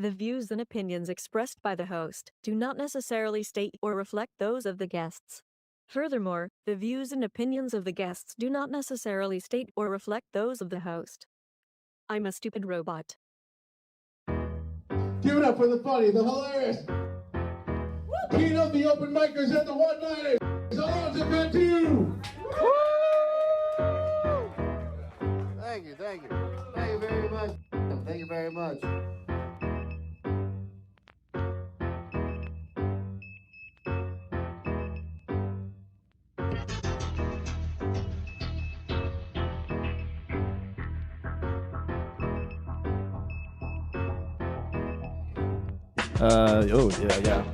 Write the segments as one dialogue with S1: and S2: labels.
S1: The views and opinions expressed by the host do not necessarily state or reflect those of the guests. Furthermore, the views and opinions of the guests do not necessarily state or reflect those of the host. I'm a stupid robot.
S2: Give it up for the funny, the hilarious. King of the open micers at the 190. Alonzo Cantu.
S3: Thank you. Thank you very much. Thank you very much.
S4: Yeah.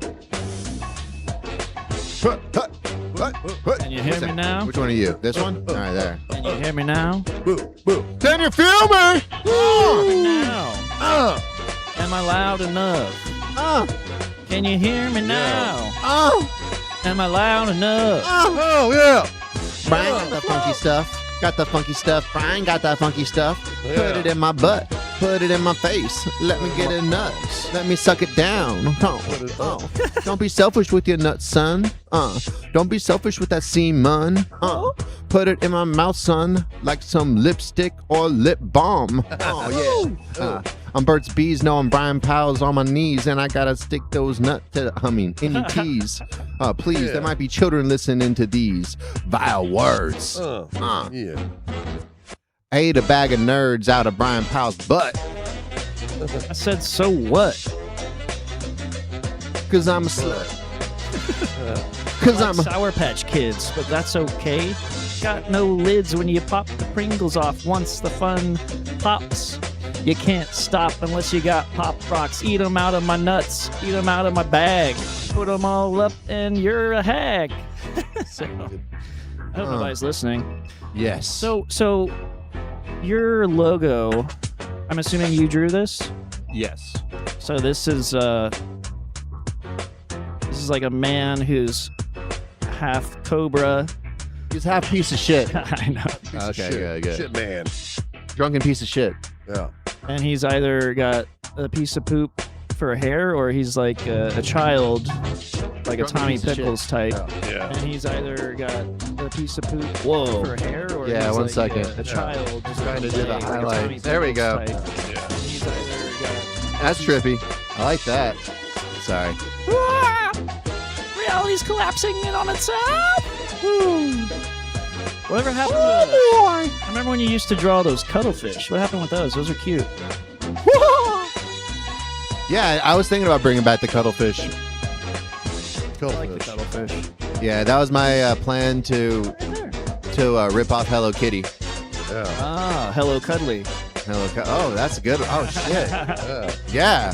S4: Can you hear me now?
S3: Which one are you? This one? All right, there.
S4: Can you hear me now?
S3: Can you feel me?
S4: Now. Am I loud enough? Can you hear me now? Am I loud enough?
S3: Oh, yeah. Bryan got the funky stuff. Got the funky stuff. Bryan got that funky stuff.
S5: Yeah.
S3: Put it in my butt. Put it in my face. Let me get a nut. Let me suck it down. Oh. Don't be selfish with your nuts, son. Don't be selfish with that semen. Put it in my mouth, son, like some lipstick or lip balm. Oh, yeah. I'm Burt's Bees. No, I'm Bryan Powell's on my knees, and I gotta stick those nuts to any teas. Please, there might be children listening to these vile words.
S5: Yeah.
S3: I ate a bag of nerds out of Bryan Powell's butt.
S4: I said, so what?
S3: Cause I'm a slut. Cause I'm a...
S4: Sour Patch Kids, but that's okay. Got no lids when you pop the Pringles off. Once the fun pops, you can't stop unless you got Pop Rocks. Eat them out of my nuts. Eat them out of my bag. Put them all up and you're a hag. So, I hope everybody's listening.
S3: Yes.
S4: So your logo, I'm assuming you drew this?
S3: Yes.
S4: So this is like a man who's half cobra.
S3: He's half piece of shit.
S4: I know.
S3: Okay, good.
S5: Shit, man.
S3: Drunken piece of shit.
S5: Yeah.
S4: And he's either got a piece of poop for hair or he's like a child, like a
S3: Drunken
S4: Tommy
S3: piece of
S4: Pickles type.
S5: Yeah.
S4: And he's either got a piece of poop for hair or
S3: Yeah,
S4: he's
S3: one
S4: like
S3: second.
S4: a child. Just
S3: Trying to do the
S4: like a
S3: highlight.
S4: Tommy
S3: There we
S4: Pickles
S3: go.
S4: type.
S5: Yeah.
S4: And he's either got...
S3: That's trippy. I like that. Sorry.
S4: Reality's collapsing in on itself. Whatever happened to... I remember when you used to draw those cuttlefish. What happened with those? Those are cute.
S3: Yeah, I was thinking about bringing back the cuttlefish.
S4: I like the cuttlefish.
S3: Yeah, that was my plan to rip off Hello Kitty.
S5: Yeah.
S4: Ah, hello, cuddly.
S3: Oh, that's good. Oh shit.
S5: Yeah.
S3: Yeah.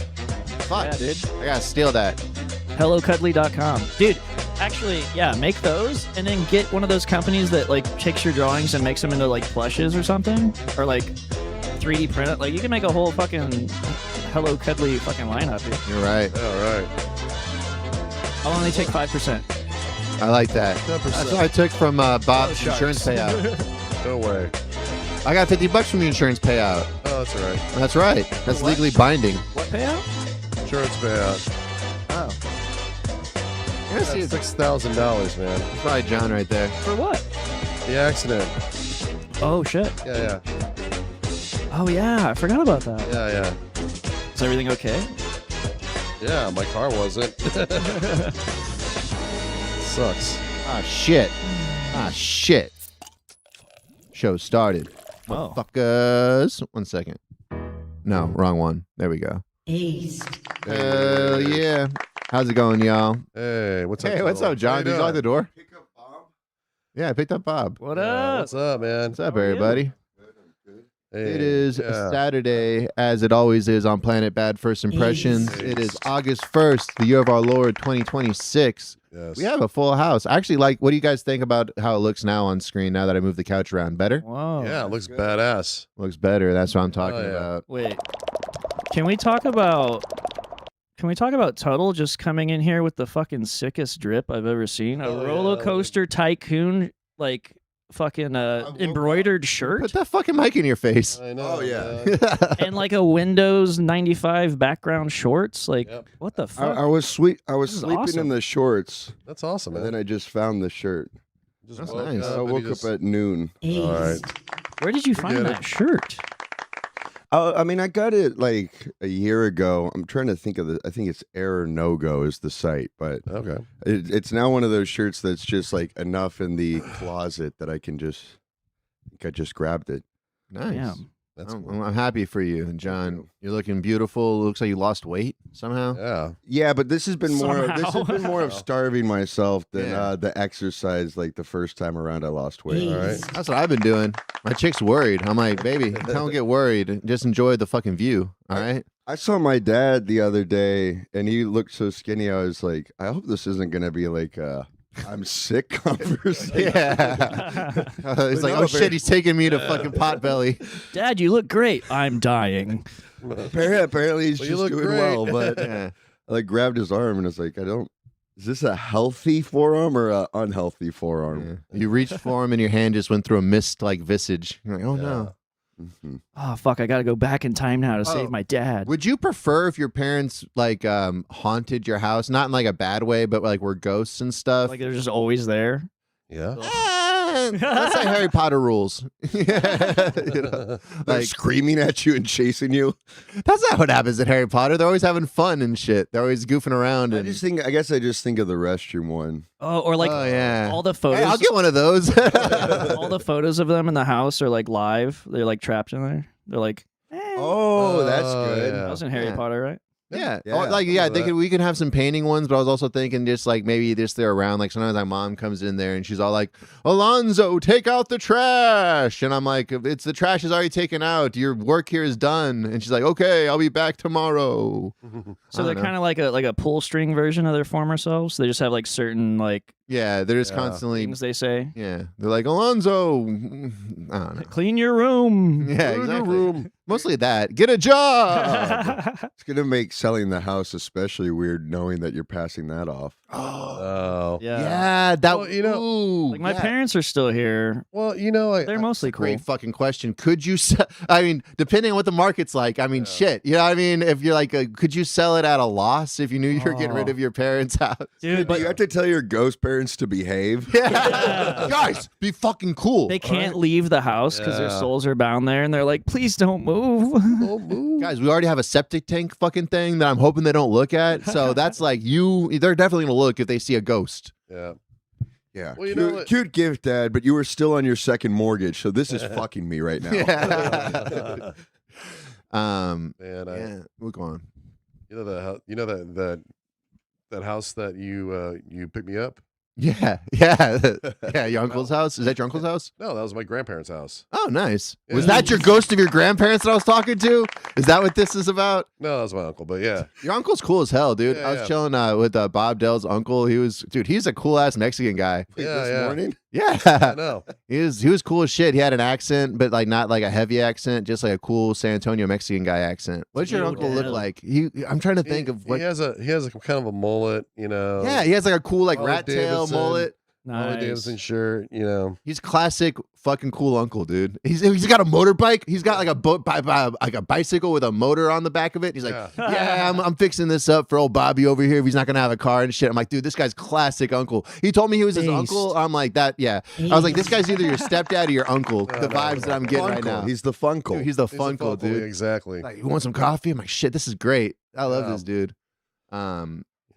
S3: Fuck,
S4: Yeah, dude.
S3: I gotta steal that.
S4: HelloCuddly.com. Dude, actually, yeah, make those and then get one of those companies that like takes your drawings and makes them into like plushes or something, or like 3D print it. Like you can make a whole fucking Hello Cuddly fucking lineup, dude.
S3: You're right.
S5: All right.
S4: I'll only take 5%.
S3: I like that.
S5: 10%.
S3: That's what I took from Bob's insurance payout.
S5: No way.
S3: I got $50 from the insurance payout.
S5: Oh, that's all right.
S3: That's right. That's legally binding.
S4: What payout?
S5: Insurance payout.
S4: Oh,
S3: I gotta see
S5: That's
S3: it's
S5: $6,000, man.
S3: probably John right there.
S4: for what?
S5: The accident.
S4: Oh shit.
S5: Yeah.
S4: Oh yeah, I forgot about that.
S5: Yeah.
S4: Is everything okay?
S5: Yeah, my car wasn't. Sucks.
S3: Ah, shit. Show started.
S4: Oh.
S3: Fuckers. 1 second. No, wrong one. There we go.
S6: Ace.
S3: Hell yeah. How's it going, y'all?
S5: Hey, what's up?
S3: Hey, what's
S5: Tuttle?
S3: up, John?
S5: How you
S3: Did you lock the
S5: doing?
S3: door? Yeah, I picked up Bob.
S4: What
S5: Yeah,
S4: up?
S5: what's up, man?
S3: What's up,
S4: How are you?
S3: everybody?
S5: Hey,
S3: It is
S5: yeah.
S3: Saturday, as it always is on Planet Bad First Impressions.
S5: Yes.
S3: It is August 1st, the year of our Lord, 2026.
S5: Yes.
S3: We have a full house. I actually like, what do you guys think about how it looks now on screen now that I moved the couch around? Better?
S4: Whoa.
S5: Yeah, it looks badass.
S3: Looks better. That's what I'm talking
S5: yeah.
S3: about.
S4: Wait. Can we talk about Tuttle just coming in here with the fucking sickest drip I've ever seen? A
S5: Oh, yeah.
S4: roller coaster tycoon, like fucking embroidered shirt
S3: Put that fucking mic in your face.
S5: I know.
S6: Oh, yeah.
S5: man.
S4: and like a Windows 95 background shorts. Like,
S5: Yep.
S4: what the fuck?
S6: I was sleeping
S4: is
S6: in
S4: awesome.
S6: the shorts,
S5: That's awesome,
S6: and
S5: man.
S6: then I just found the shirt.
S5: Just
S3: That's
S5: woke
S3: nice.
S5: up
S6: I
S5: and
S6: woke
S5: he
S6: up
S5: just-
S6: at noon.
S5: All right.
S4: Where did you find
S5: Forget
S4: that shirt?
S6: I mean, I got it like a year ago. I'm trying to think of I think it's Error No Go is the site, but
S5: Okay.
S6: it's now one of those shirts that's just like enough in the closet that I think I just grabbed it.
S3: Nice.
S4: Damn.
S5: That's
S3: I'm,
S5: cool.
S3: I'm happy for you, and John.
S6: you.
S3: You're looking beautiful. Looks like you lost weight somehow.
S5: Yeah.
S6: Yeah, but this has been more. This has been more of
S5: Somehow.
S6: starving myself than
S3: Yeah.
S6: the exercise. Like the first time around, I lost weight.
S5: All right.
S3: That's what I've been doing. My chick's worried. I'm like, baby, don't get worried. Just enjoy the fucking view. All right.
S6: I saw my dad the other day, and he looked so skinny. I was like, I hope this isn't gonna be like I'm sick conversation.
S3: Yeah. He's like,
S6: no,
S3: oh shit, he's taking me to fucking Potbelly.
S4: Dad, you look great. I'm dying.
S6: Apparently he's
S5: Well, you
S6: just
S5: look
S6: doing
S5: great.
S6: well, but
S3: Yeah.
S6: I like grabbed his arm and it's like, is this a healthy forearm or an unhealthy forearm?
S3: You reached for him, and your hand just went through a mist like visage. You're like, oh no.
S6: Mhm.
S4: Oh fuck! I gotta go back in time now to
S3: Oh.
S4: save my dad.
S3: Would you prefer if your parents like haunted your house, not in like a bad way, but like were ghosts and stuff?
S4: Like they're just always there.
S5: Yeah.
S3: That's like Harry Potter rules. Yeah, you know?
S6: They're
S3: Like
S6: screaming at you and chasing you.
S3: that's not what happens in Harry Potter. They're always having fun and shit. They're alys goofing around.
S6: I
S3: And
S6: guess I just think of the restroom one.
S4: Oh, or like
S3: oh yeah,
S4: all the
S3: Hey,
S4: photos.
S3: I'll get one of those.
S4: all the photos of them in the house are like live. They're like trapped in there. They're like,
S6: Oh, that's
S5: Oh,
S6: good.
S5: yeah.
S4: that was in Harry
S3: Yeah.
S4: Potter, right?
S3: Yeah.
S6: Yeah,
S3: Oh, like
S6: I
S3: yeah,
S6: remember
S3: they
S6: that.
S3: could. We could have some painting ones, but I was also thinking just like maybe just they're around. Like sometimes my mom comes in there and she's all like, "Alonzo, take out the trash," and I'm like, "It's the trash is already taken out. Your work here is done." And she's like, "Okay, I'll be back tomorrow."
S4: So
S3: I
S4: they're
S3: don't know.
S4: kind of like a pull string version of their former selves. They just have like certain like
S3: Yeah, they're just
S5: Yeah.
S3: constantly.
S4: things they say.
S3: Yeah, they're like Alonzo. I don't know.
S4: Clean your room.
S3: Yeah,
S5: Go to your
S3: exactly.
S5: room.
S3: Mostly that. Get a job.
S6: It's gonna make selling the house especially weird knowing that you're passing that off.
S5: Oh.
S4: yeah.
S3: That
S5: Well, you know,
S3: ooh,
S4: Like my
S3: yeah.
S4: parents are still here.
S5: Well, you know,
S4: They're mostly cool.
S3: Great fucking question. Could you sell? I mean, depending on what the market's like. I mean, shit. You know what I mean? If you're like, could you sell it at a loss if you knew you were getting rid
S4: Oh.
S3: of your parents' house?
S4: Dude,
S6: But you have to tell your ghost parents to behave.
S3: Yeah. Guys, be fucking cool.
S4: they can't leave the house because their
S5: Yeah.
S4: souls are bound there, and they're like, "Please don't move."
S5: Don't move.
S3: Guys, we already have a septic tank fucking thing that I'm hoping they don't look at. So that's like they're definitely gonna look if they see a ghost.
S5: Yeah.
S6: Yeah.
S5: Well, you know what-
S6: Cute gift, Dad, but you were still on your second mortgage, so this is fucking me right now.
S3: Yeah.
S5: Man,
S3: yeah. We'll go on.
S5: you know that house that you picked me up?
S3: Yeah. Yeah. Yeah. Your uncle's house? Is that your uncle's house?
S5: No, that was my grandparents' house.
S3: Oh, nice. Was
S5: Yeah.
S3: that your ghost of your grandparents that I was talking to? Is that what this is about?
S5: No, that was my uncle, but yeah.
S3: Your uncle's cool as hell, dude.
S5: Yeah,
S3: I was
S5: yeah.
S3: chilling with Bob Dell's uncle. He's a cool ass Mexican guy.
S6: Wait,
S5: Yeah,
S6: this
S5: yeah.
S6: morning?
S5: I
S3: Yeah.
S5: know.
S3: He was cool as shit. He had an accent, but like not like a heavy accent, just like a cool San Antonio Mexican guy accent. What's your
S4: Yo,
S3: uncle look
S4: Dell.
S3: like? I'm trying to think of what.
S5: He has a kind of a mullet, you know.
S3: Yeah, he has like a cool like
S5: Harley
S3: rat tail
S5: Davidson.
S3: mullet.
S5: Harley
S4: Nice.
S5: Davidson shirt, you know.
S3: He's classic fucking cool uncle, dude. He's got a motorbike. He's got like a bicycle with a motor on the back of it. He's like, yeah, I'm fixing this up for old Bobby over here if he's not gonna have a car and shit. I'm like, dude, this guy's classic uncle. He told me he was his
S4: Based.
S3: uncle. I'm like, that, yeah. I was like, this guy's either your stepdad or your uncle. The vibes that I'm getting right
S6: Funkle.
S3: now.
S6: He's the funkle.
S3: Dude, he's the
S5: He's a
S3: funkle, dude.
S5: Exactly.
S3: Like, you want some coffee? I'm like, shit, this is great. I love
S5: Yeah.
S3: this dude.
S5: Yeah.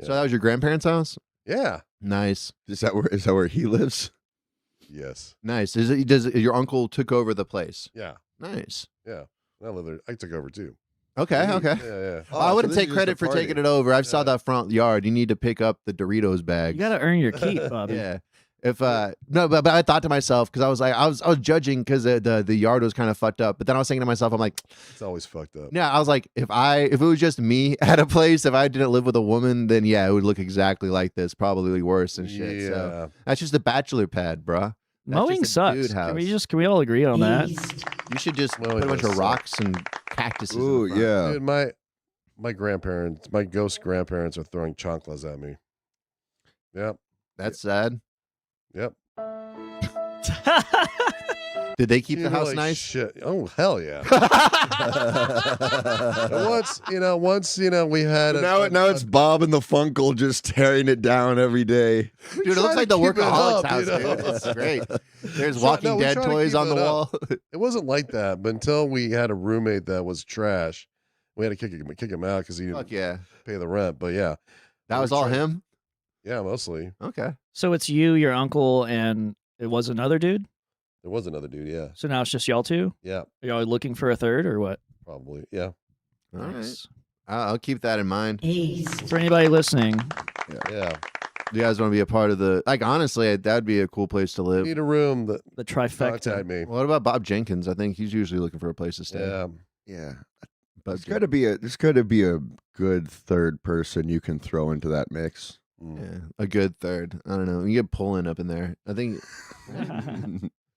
S3: So that was your grandparents' house?
S5: Yeah.
S3: Nice.
S6: Is that where he lives?
S5: Yes.
S3: Nice. Does your uncle took over the place?
S5: Yeah.
S3: Nice.
S5: Yeah. I live there. I took over too.
S3: Okay, okay.
S5: Yeah, yeah.
S3: Oh, I wouldn't
S6: this
S3: take
S6: is just
S3: credit
S6: a
S3: for
S6: party.
S3: taking it over. I saw
S5: Yeah.
S3: that front yard. You need to pick up the Doritos bag.
S4: You gotta earn your keep, Bobby.
S3: Yeah. If no, but I thought to myself because I was like I was judging because the yard was kind of fucked up. But then I was thinking to myself, I'm like,
S5: It's always fucked up.
S3: yeah. I was like, if it was just me at a place, if I didn't live with a woman, then yeah, it would look exactly like this, probably worse and shit.
S5: Yeah.
S3: So that's just a bachelor pad, bruh. That's
S4: Mowing
S3: just a dude
S4: sucks.
S3: house.
S4: Can we all agree on that?
S3: You should just
S5: Mowing
S3: put a bunch
S5: does
S3: of
S5: suck.
S3: rocks and cactuses. in the
S6: Ooh,
S3: front.
S6: yeah.
S5: Dude, my grandparents, my ghost grandparents are throwing chanclas at me. Yep.
S3: That's sad.
S5: Yep.
S3: Did they keep the
S5: You're
S3: house
S5: like,
S3: nice?
S5: Shit. Oh hell yeah. once we had
S6: Now it's Bob and the Funkle just tearing it down every day.
S3: Dude, it
S5: try
S3: looks
S5: to
S3: like the
S5: keep it
S3: workaholics
S5: up,
S3: house,
S5: you know?
S3: dude. It's great. There's
S5: We
S3: Walking Dead
S5: try to
S3: toys
S5: keep
S3: on the
S5: it up.
S3: wall.
S5: It wasn't like that, but until we had a roommate that was trash, we had to kick him out because he
S3: Fuck
S5: didn't
S3: yeah.
S5: pay the rent. But yeah,
S3: That was all him?
S5: yeah, mostly.
S3: Okay.
S4: So it's you, your uncle, and it was another dude?
S5: There was another dude. Yeah,
S4: So now it's just y'all two?
S5: yeah,
S4: Are y'all looking for a third or what?
S5: probably. Yeah,
S3: All right.
S4: Nice.
S3: I'll keep that in mind.
S4: For anybody listening,
S5: yeah.
S3: You guys want to be a part of the, like, honestly, that'd be a cool place to
S5: We
S3: live.
S5: need a room that
S4: the trifecta.
S5: contact me.
S3: What about Bob Jenkins? I think he's usually looking for a place to stay.
S5: Yeah,
S6: Yeah.
S3: But
S6: There's got to be a good third person you can throw into that mix.
S3: yeah, a good third. I don't know. You get pulling up in there. I think,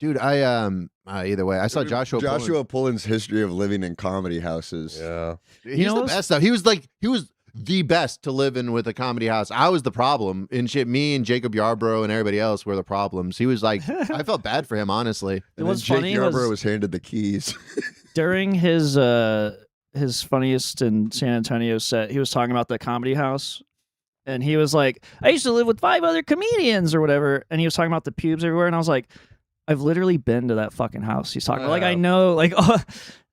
S3: dude. Either way, I saw Joshua.
S6: Pullen's history of living in comedy houses.
S5: yeah.
S3: He's the
S4: what's-
S3: best though. He was the best to live in with a comedy house. I was the problem, and shit. Me and Jacob Yarbrough and everybody else were the problems. He was like, I felt bad for him, honestly.
S4: It
S6: And
S4: was
S6: then
S4: funny
S6: Jake Yarbrough
S4: was
S6: was handed the keys.
S4: during his funniest in San Antonio set, he was talking about the comedy house. And he was like, I used to live with 5 other comedians or whatever. And he was talking about the pubes everywhere. And I was like, I've literally been to that fucking house. He's talking about, like, I know, like, oh,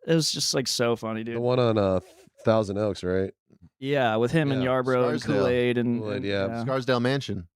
S4: it was just like so funny,
S5: The
S4: dude.
S5: one on Thousand Oaks, right?
S4: Yeah, with him and
S5: Yeah,
S4: Yarbrough and
S3: Scarsdale.
S4: Kool-Aid and,
S5: Kool-Aid, yeah.
S3: Scarsdale Mansion.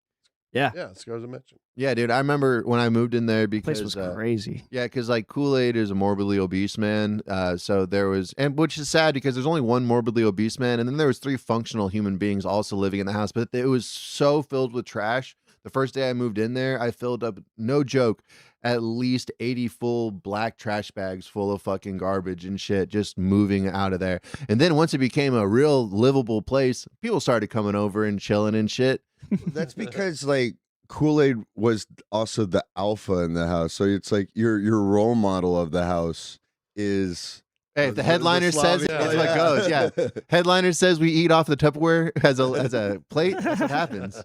S4: yeah.
S5: Yeah, Scars I mentioned.
S3: Yeah, dude. I remember when I moved in there
S4: The place
S3: because
S4: was crazy.
S3: yeah, because like Kool-Aid is a morbidly obese man. So there was, and which is sad because there's only one morbidly obese man, and then there was 3 functional human beings also living in the house. But it was so filled with trash. The first day I moved in there, I filled up, no joke, at least 80 full black trash bags full of fucking garbage and shit, just moving out of there. And then once it became a real livable place, people started coming over and chilling and shit.
S6: That's because like Kool-Aid was also the alpha in the house. So it's like your role model of the house is
S3: Hey, if the headliner says it, it's what goes. Yeah, headliner says we eat off the Tupperware as a plate. That's what happens.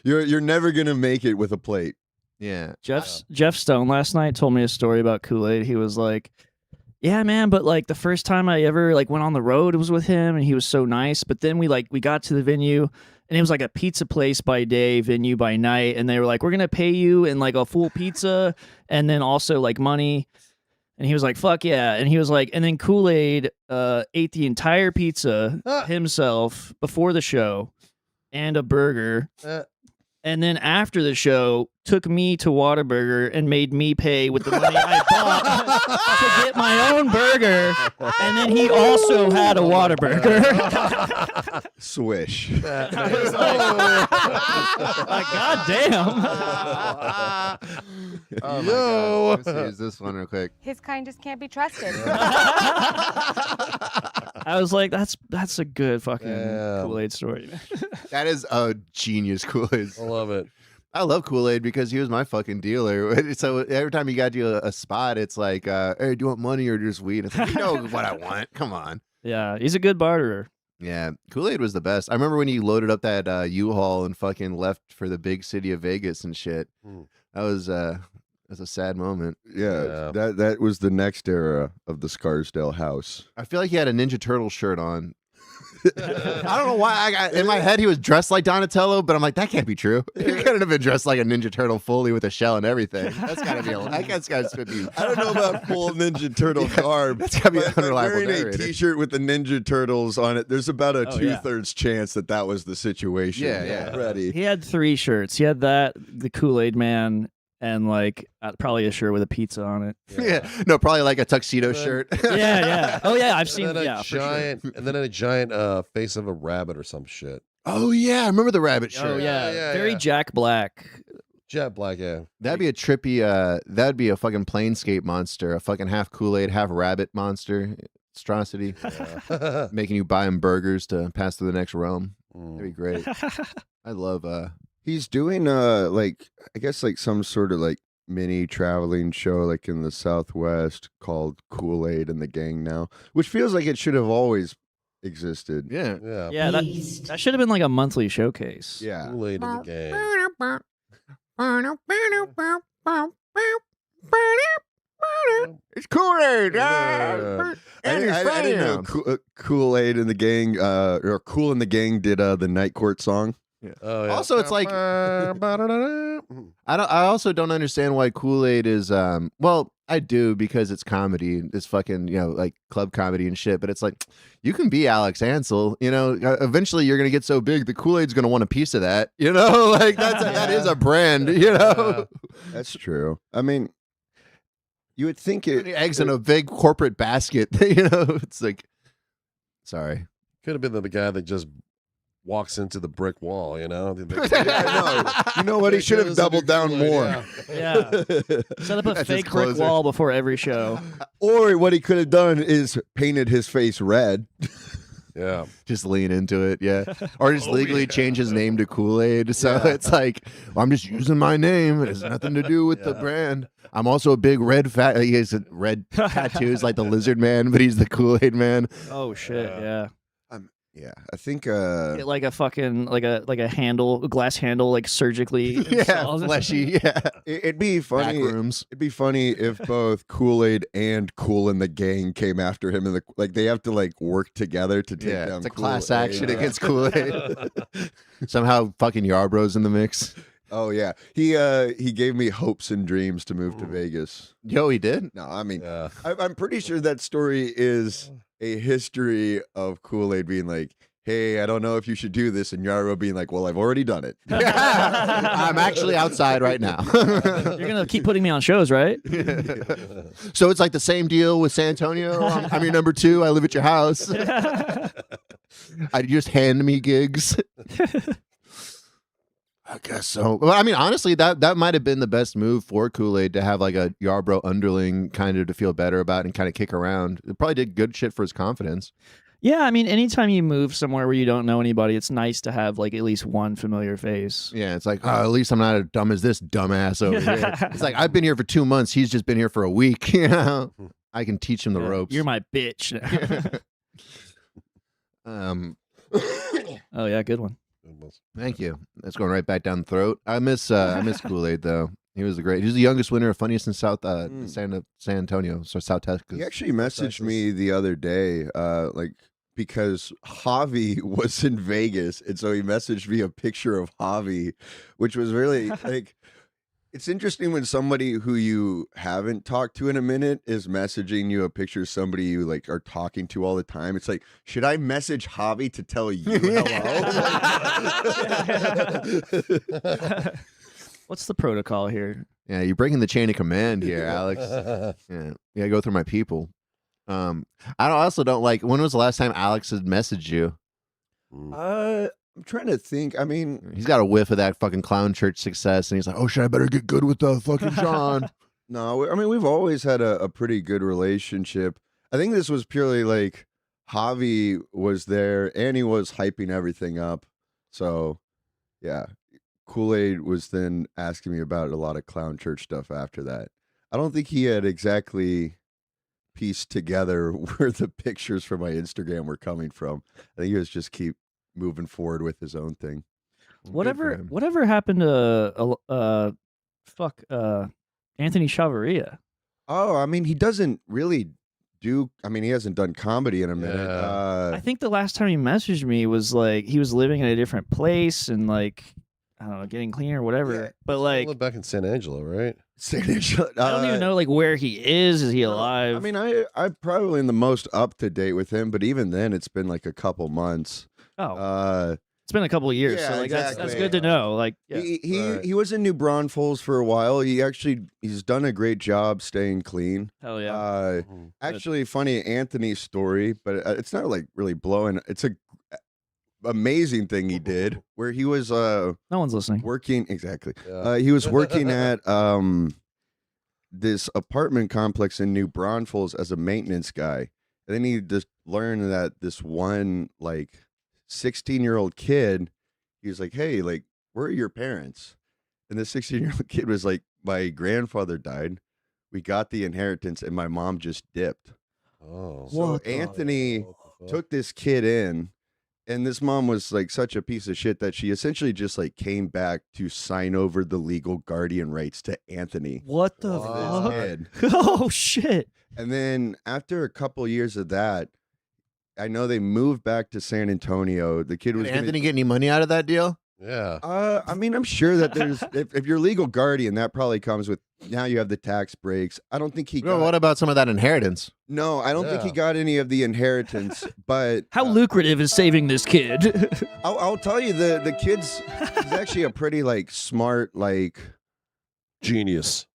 S6: You're never gonna make it with a plate.
S3: Yeah,
S4: Jeff Stone last night told me a story about Kool-Aid. He was like, yeah, man, but like the first time I ever like went on the road, it was with him and he was so nice. But then we got to the venue and it was like a pizza place by day, venue by night. And they were like, we're going to pay you in like a full pizza and then also like money. And he was like, fuck yeah. And he was like, and then Kool-Aid ate the entire pizza himself before the show and a burger. And then after the show, took me to Whataburger and made me pay with the money I bought to get my own burger. And then he also had a Whataburger.
S6: Swish.
S4: I was like, God damn.
S3: Oh my
S5: Yo.
S3: God. Let's use this one real quick.
S7: His kind just can't be trusted.
S4: I was like, that's a good fucking
S5: Damn.
S4: Kool-Aid story.
S3: That is a genius Kool-Aid.
S5: I love it.
S3: I love Kool-Aid because he was my fucking dealer. So every time you got to a spot, it's like, hey, do you want money or just weed? It's like, you know what I want. Come on.
S4: Yeah, he's a good barterer.
S3: Yeah, Kool-Aid was the best. I remember when he loaded up that U-Haul and fucking left for the big city of Vegas and shit.
S5: Mm.
S3: That was a sad moment.
S6: Yeah,
S5: Yeah.
S6: that was the next era of the Scarsdale house.
S3: I feel like he had a Ninja Turtle shirt on. I don't know why. In my head, he was dressed like Donatello, but I'm like, that can't be true. He couldn't have been dressed like a Ninja Turtle fully with a shell and everything. That's gotta be. That's gotta be.
S6: I don't know about full Ninja Turtle garb.
S3: That's gotta be
S6: but
S3: an unreliable
S6: wearing a
S3: narrator.
S6: T-shirt with the Ninja Turtles on it, there's about a
S4: Oh, yeah.
S6: 2/3 chance that was the situation.
S3: Yeah.
S6: Ready.
S4: He had 3 shirts. He had that, the Kool-Aid Man, and like probably a shirt with a pizza on it.
S3: Yeah. No, probably like a tuxedo shirt.
S4: Yeah. Oh yeah, I've seen.
S5: And then
S4: Yeah,
S5: a
S4: for sure.
S5: giant, and then a giant face of a rabbit or some shit.
S3: Oh yeah, I remember the rabbit shirt.
S4: Oh yeah,
S5: Yeah,
S4: very
S5: yeah.
S4: Jack Black.
S5: Jet black, yeah.
S3: That'd be a trippy. That'd be a fucking planescape monster, a fucking half Kool-Aid, half rabbit monster. Monstrosity,
S5: Yeah.
S3: making you buy him burgers to pass through the next realm. That'd be
S5: Mm.
S3: great. I love.
S6: He's doing like I guess like some sort of like mini traveling show like in the Southwest called Kool-Aid and the Gang now, which feels like it should have always existed.
S3: Yeah.
S5: Yeah.
S4: Yeah, that should have been like a monthly showcase.
S6: Yeah.
S5: Kool-Aid in the game.
S3: It's Kool-Aid.
S5: Yeah.
S6: I didn't know Kool-Aid and the Gang, or Kool and the Gang did the Night Court song.
S5: Oh, yeah.
S3: Also, it's like I also don't understand why Kool-Aid is well, I do because it's comedy. It's fucking, like club comedy and shit, but it's like you can be Alex Ansel, eventually you're going to get so big the Kool-Aid's going to want a piece of that, like that is a brand,
S6: That's true. I mean, you would think
S3: eggs in a big corporate basket, it's like sorry.
S5: Could have been the guy that just walks into the brick wall,
S6: You know what? He should have doubled down more.
S4: Yeah. Set up a fake brick wall before every show.
S6: Or what he could have done is painted his face red.
S5: Yeah.
S3: Just lean into it, yeah. Or just legally change his name to Kool-Aid. So it's like, well, I'm just using my name. It has nothing to do with the brand. I'm also a big red he has red tattoos like the Lizard Man, but he's the Kool-Aid Man.
S4: Oh shit, yeah.
S6: Yeah, I think
S4: Get like a fucking like a handle, a glass handle, like surgically.
S3: Fleshy. Yeah,
S6: it'd be funny.
S3: Backrooms.
S6: It'd be funny if both Kool-Aid and Kool and the Gang came after him, and they have to work together to take down.
S3: It's a
S6: Kool-Aid.
S3: class action against Kool-Aid. Somehow, fucking Yarbrough's in the mix.
S6: Oh yeah, he gave me hopes and dreams to move to Vegas.
S3: Yo, he did.
S6: No, I mean, I'm pretty sure that story is a history of Kool-Aid being like, hey, I don't know if you should do this, and Yarrow being like, well, I've already done it.
S3: I'm actually outside right now.
S4: You're gonna keep putting me on shows, right?
S3: So it's like the same deal with San Antonio. I'm your number 2. I live at your house. I just hand me gigs. I guess so. Well, I mean, honestly, that might have been the best move for Kool-Aid to have like a Yarbrough underling kind of to feel better about and kind of kick around. It probably did good shit for his confidence.
S4: Yeah, I mean, anytime you move somewhere where you don't know anybody, it's nice to have like at least one familiar face.
S3: Yeah, it's like, oh, at least I'm not as dumb as this dumbass over here. It's like, I've been here for 2 months. He's just been here for a week. I can teach him the ropes.
S4: You're my bitch. Oh yeah, good one.
S3: Thank you. That's going right back down the throat. I miss Kool-Aid though. He was the youngest winner of Funniest in San Antonio, so South Texas.
S6: He actually messaged me the other day, because Javi was in Vegas, and so he messaged me a picture of Javi, which was really it's interesting when somebody who you haven't talked to in a minute is messaging you a picture of somebody you are talking to all the time. It's like, should I message Javi to tell you hello?
S4: What's the protocol here?
S3: Yeah, you're breaking the chain of command here, Alex. Yeah, you gotta go through my people. I also don't like. When was the last time Alex had messaged you?
S6: I'm trying to think. I mean,
S3: he's got a whiff of that fucking clown church success, and he's like, "Oh shit, I better get good with the fucking John."
S6: No, I mean, we've always had a pretty good relationship. I think this was purely like Javi was there, and he was hyping everything up. So, yeah, Kool-Aid was then asking me about a lot of clown church stuff after that. I don't think he had exactly pieced together where the pictures from my Instagram were coming from. I think he was just keep moving forward with his own thing.
S4: Whatever happened to Anthony Chavaria?
S6: Oh, I mean, he doesn't really do. I mean, he hasn't done comedy in a minute.
S4: I think the last time he messaged me was like he was living in a different place and like I don't know, getting clean or whatever.
S6: Yeah.
S4: But like
S5: live back in San Angelo, right?
S6: San Angelo.
S4: I don't even know like where he is. Is he alive?
S6: I mean, I'm probably in the most up to date with him, but even then, it's been like a couple months.
S4: Oh, it's been a couple of years,
S6: yeah,
S4: so like
S6: exactly.
S4: that's good to know. Like, yeah.
S6: He was in New Braunfels for a while. He's done a great job staying clean.
S4: Hell yeah.
S6: Actually, funny Anthony's story, but it's not like really blowing. It's a amazing thing he did where he was
S4: no one's listening.
S6: Working exactly.
S5: Yeah.
S6: He was working at this apartment complex in New Braunfels as a maintenance guy, and then he just learned that this one 16-year-old kid, he was like, hey, like, where are your parents? And the 16-year-old kid was like, my grandfather died. We got the inheritance and my mom just dipped.
S5: Oh.
S6: So Anthony took this kid in And this mom was like such a piece of shit that she essentially just like came back to sign over the legal guardian rights to Anthony.
S4: What the
S6: This
S4: fuck?
S6: kid.
S4: Oh shit.
S6: And then after a couple years of that, I know they moved back to San Antonio. The kid was
S3: Did Anthony get any money out of that deal?
S5: Yeah.
S6: I mean, I'm sure that there's if you're legal guardian, that probably comes with now you have the tax breaks. I don't think he
S3: No,
S6: got,
S3: what about some of that inherence?
S6: no, I don't think he
S5: Yeah.
S6: got any of the inheritance, but
S4: How lucrative is saving this kid?
S6: I'll tell you the kid's he's actually a pretty like smart like
S5: Genius.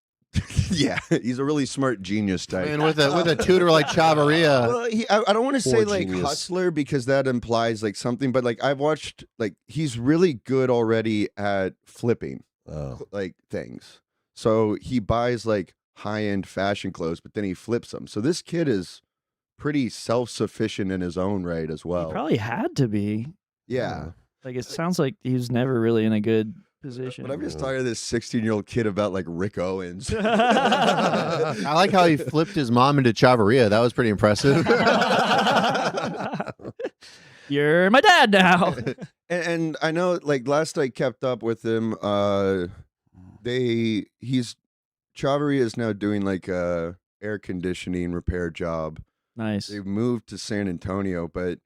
S6: yeah, he's a really smart genius type.
S3: And with a tutor like Chavarria.
S6: Well, I don't want to say
S5: Poor
S6: like
S5: genius.
S6: hustler because that implies like something, but like I've watched like he's really good already at flipping
S5: Oh.
S6: like things. So he buys like high-end fashion clothes, but then he flips them. So this kid is pretty self-sufficient in his own right as
S4: He
S6: well.
S4: probably had to be.
S6: Yeah.
S4: Like it sounds like he was never really in a good position.
S6: But I'm just tired of this 16-year-old kid about like Rick Owens.
S3: I like how he flipped his mom into Chavarria. That was pretty impressive.
S4: You're my dad now.
S6: And I know like last I kept up with him, Chavarria is now doing like a air conditioning repair job.
S4: Nice.
S6: They've moved to San Antonio, but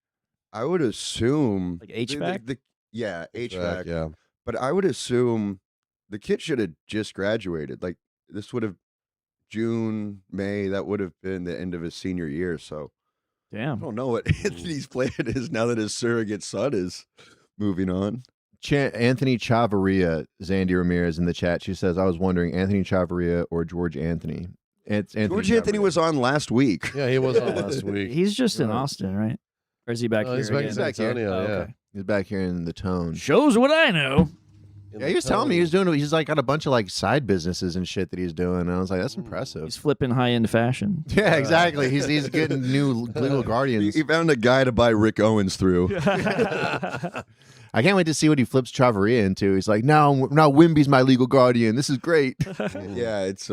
S6: I would assume
S4: Like HVAC?
S6: Yeah, HVAC.
S5: Yeah.
S6: But I would assume the kid should have just graduated. Like this would have June, May, that would have been the end of his senior year. So I
S4: Damn.
S6: don't know what Anthony's plan is now that his surrogate son is moving on.
S3: Anthony Chavarria, Zandy Ramirez in the chat. She says, I was wondering, Anthony Chavarria or George Anthony? It's Anthony
S6: George Anthony
S3: Chavarria.
S6: was on last week.
S5: Yeah, he was on last week.
S4: He's just in
S5: Yeah.
S4: Austin, right? Or is he back
S5: Oh,
S4: here?
S5: he's back
S4: again?
S5: in San Antonio,
S4: Oh,
S5: yeah.
S4: okay.
S3: He's back here in the tone.
S4: Shows what I know.
S3: Yeah, he was telling me he was doing. He's like got a bunch of like side businesses and shit that he's doing. And I was like, that's impressive.
S4: He's flipping high-end fashion.
S3: Yeah, exactly. He's getting new legal guardians.
S6: He found a guy to buy Rick Owens through.
S3: I can't wait to see what he flips Chavarria into. He's like, now Wimby's my legal guardian. This is great.
S6: Yeah, it's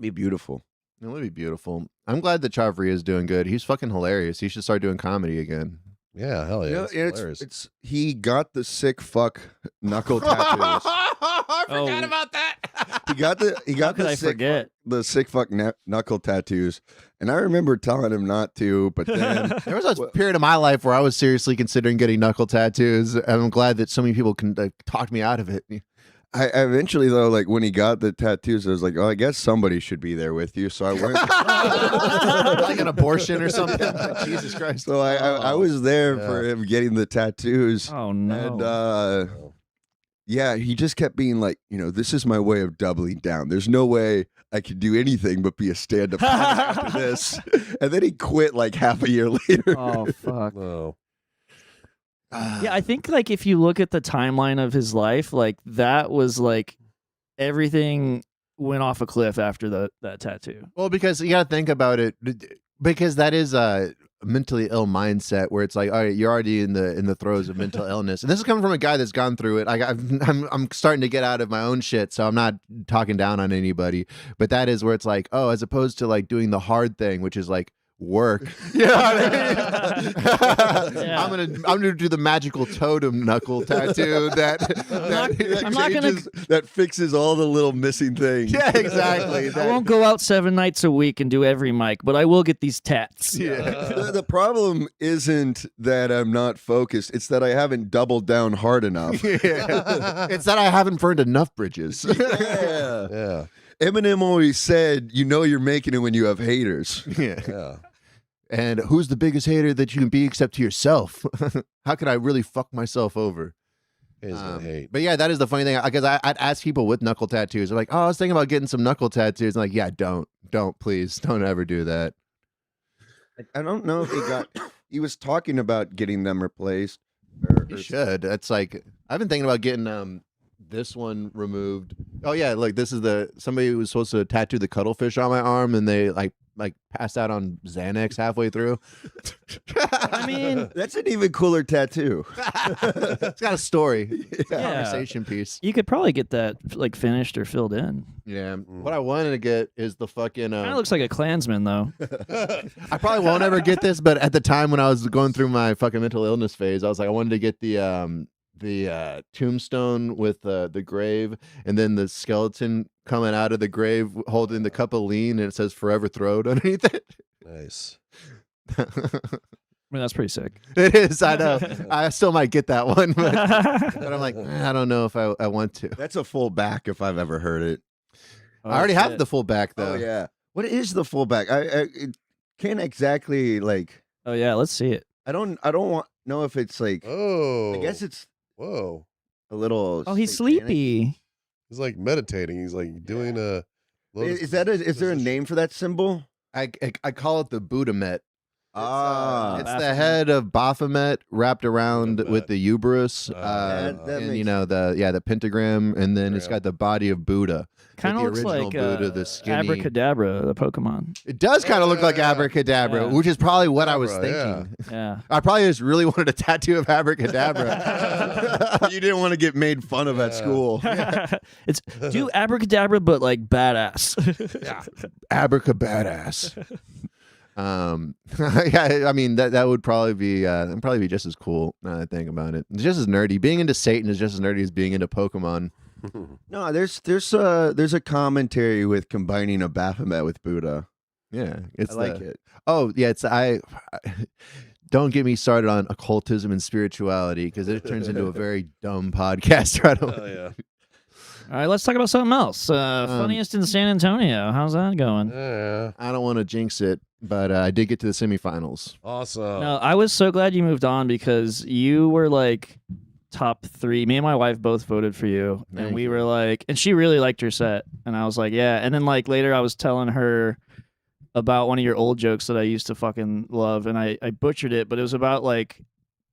S6: be beautiful.
S3: It would be beautiful. I'm glad that Chavarria is doing good. He's fucking hilarious. He should start doing comedy again.
S5: Yeah, hell yeah.
S6: You know,
S5: It's
S6: and
S5: hilarious.
S6: it's he got the sick fuck knuckle tattoos.
S3: I
S4: forgot
S3: about that.
S6: He got
S4: How could
S6: the
S4: I
S6: sick
S4: forget?
S6: the sick fuck knuckle tattoos, and I remember telling him not to, but then
S3: There was a period of my life where I was seriously considering getting knuckle tattoos, and I'm glad that so many people can talk me out of it.
S6: I eventually though, like when he got the tattoos, I was like, oh, I guess somebody should be there with you. So I went.
S3: Like an abortion or something. Jesus Christ.
S6: So I was there for him getting the tattoos,
S4: Oh no.
S6: and yeah, he just kept being like, this is my way of doubling down. There's no way I could do anything but be a stand-up comic after this. And then he quit like half a year later.
S4: Oh fuck.
S5: No.
S4: Yeah, I think like if you look at the timeline of his life, like that was like everything went off a cliff after that tattoo.
S3: Well, because you got to think about it, because that is a mentally ill mindset where it's like, all right, you're already in the throes of mental illness, and this is coming from a guy that's gone through it. I'm starting to get out of my own shit, so I'm not talking down on anybody. But that is where it's like, oh, as opposed to like doing the hard thing, which is like work. You know what I mean?
S4: Yeah.
S3: I'm gonna do the magical totem knuckle tattoo
S4: I'm not gonna-
S6: that fixes all the little missing things.
S3: Yeah, exactly.
S4: I won't go out 7 nights a week and do every mic, but I will get these tats.
S6: The problem isn't that I'm not focused; it's that I haven't doubled down hard enough.
S3: Yeah. It's that I haven't burned enough bridges.
S6: Yeah.
S5: Yeah.
S6: Eminem always said, you're making it when you have haters.
S3: Yeah.
S5: Yeah.
S3: And who's the biggest hater that you can be except to yourself? How could I really fuck myself over?
S5: He's gonna hate.
S3: But yeah, that is the funny thing, because I'd ask people with knuckle tattoos. They're like, oh, I was thinking about getting some knuckle tattoos. I'm like, yeah, don't, please, don't ever do that.
S6: I don't know if he was talking about getting them replaced.
S3: You should. That's like, I've been thinking about getting this one removed. Oh yeah, look, this is somebody who was supposed to tattoo the cuttlefish on my arm, and they like like passed out on Xanax halfway through.
S4: I mean,
S6: That's an even cooler tattoo.
S3: It's got a story. It's a
S4: Yeah.
S3: conversation piece.
S4: you could probably get that like finished or filled in.
S3: Yeah. What I wanted to get is the fucking.
S4: Kind of looks like a Klansman though.
S3: I probably won't ever get this, but at the time when I was going through my fucking mental illness phase, I was like, I wanted to get the tombstone with the grave, and then the skeleton coming out of the grave holding the cup of lean, and it says "Forever Throwed" underneath it.
S5: Nice.
S4: I mean, that's pretty sick.
S3: It is. I know. I still might get that one, but I'm like, I don't know if I want to.
S6: That's a full back if I've ever heard it.
S4: Oh,
S3: I already have
S4: shit.
S3: the full back though.
S6: Oh yeah. What is the full back? I it can't exactly like.
S4: Oh yeah, let's see it.
S6: I don't know if it's like.
S5: Oh.
S6: I guess it's
S5: Whoa.
S6: a little.
S4: Oh, he's
S6: satanic.
S4: sleepy.
S5: He's like meditating. He's like doing a.
S6: Is there a name for that symbol?
S3: I call it the Buddha Met.
S6: Ah,
S3: It's the
S4: Baphomet.
S3: head of Baphomet wrapped around
S5: Baphomet.
S3: with the uterus,
S6: that
S3: and
S6: makes
S3: you know the pentagram, and then it's
S5: Yeah.
S3: got the body of Buddha.
S4: Kind of
S3: the
S4: looks
S3: original
S4: like
S3: Buddha, the skinny.
S4: Abracadabra, the Pokemon.
S3: It does kind of look like
S5: Yeah.
S3: abracadabra,
S4: Yeah.
S3: which is probably what I was
S5: Abra, yeah.
S3: thinking.
S4: Yeah.
S3: I probably just really wanted a tattoo of abracadabra.
S6: you didn't want to get made fun of at
S5: Yeah.
S6: school.
S4: It's do abracadabra, but like badass.
S3: Abracabadass. Yeah, I mean that would probably be just as cool. Now that I think about it, it's just as nerdy. Being into Satan is just as nerdy as being into Pokemon.
S6: No, there's a commentary with combining a Baphomet with Buddha.
S3: Yeah, it's
S6: I like it.
S3: Oh yeah, it's I don't get me started on occultism and spirituality because it turns into a very dumb podcast right away.
S5: Oh yeah.
S4: All right, let's talk about something else. Funniest in San Antonio. How's that going?
S5: Yeah.
S3: I don't want to jinx it, but I did get to the semifinals.
S5: Awesome.
S4: No, I was so glad you moved on because you were like top 3. Me and my wife both voted for you, and
S3: Thank
S4: we
S3: you.
S4: were like, and she really liked your set, and I was like, yeah. And then like later, I was telling her about one of your old jokes that I used to fucking love, and I butchered it, but it was about like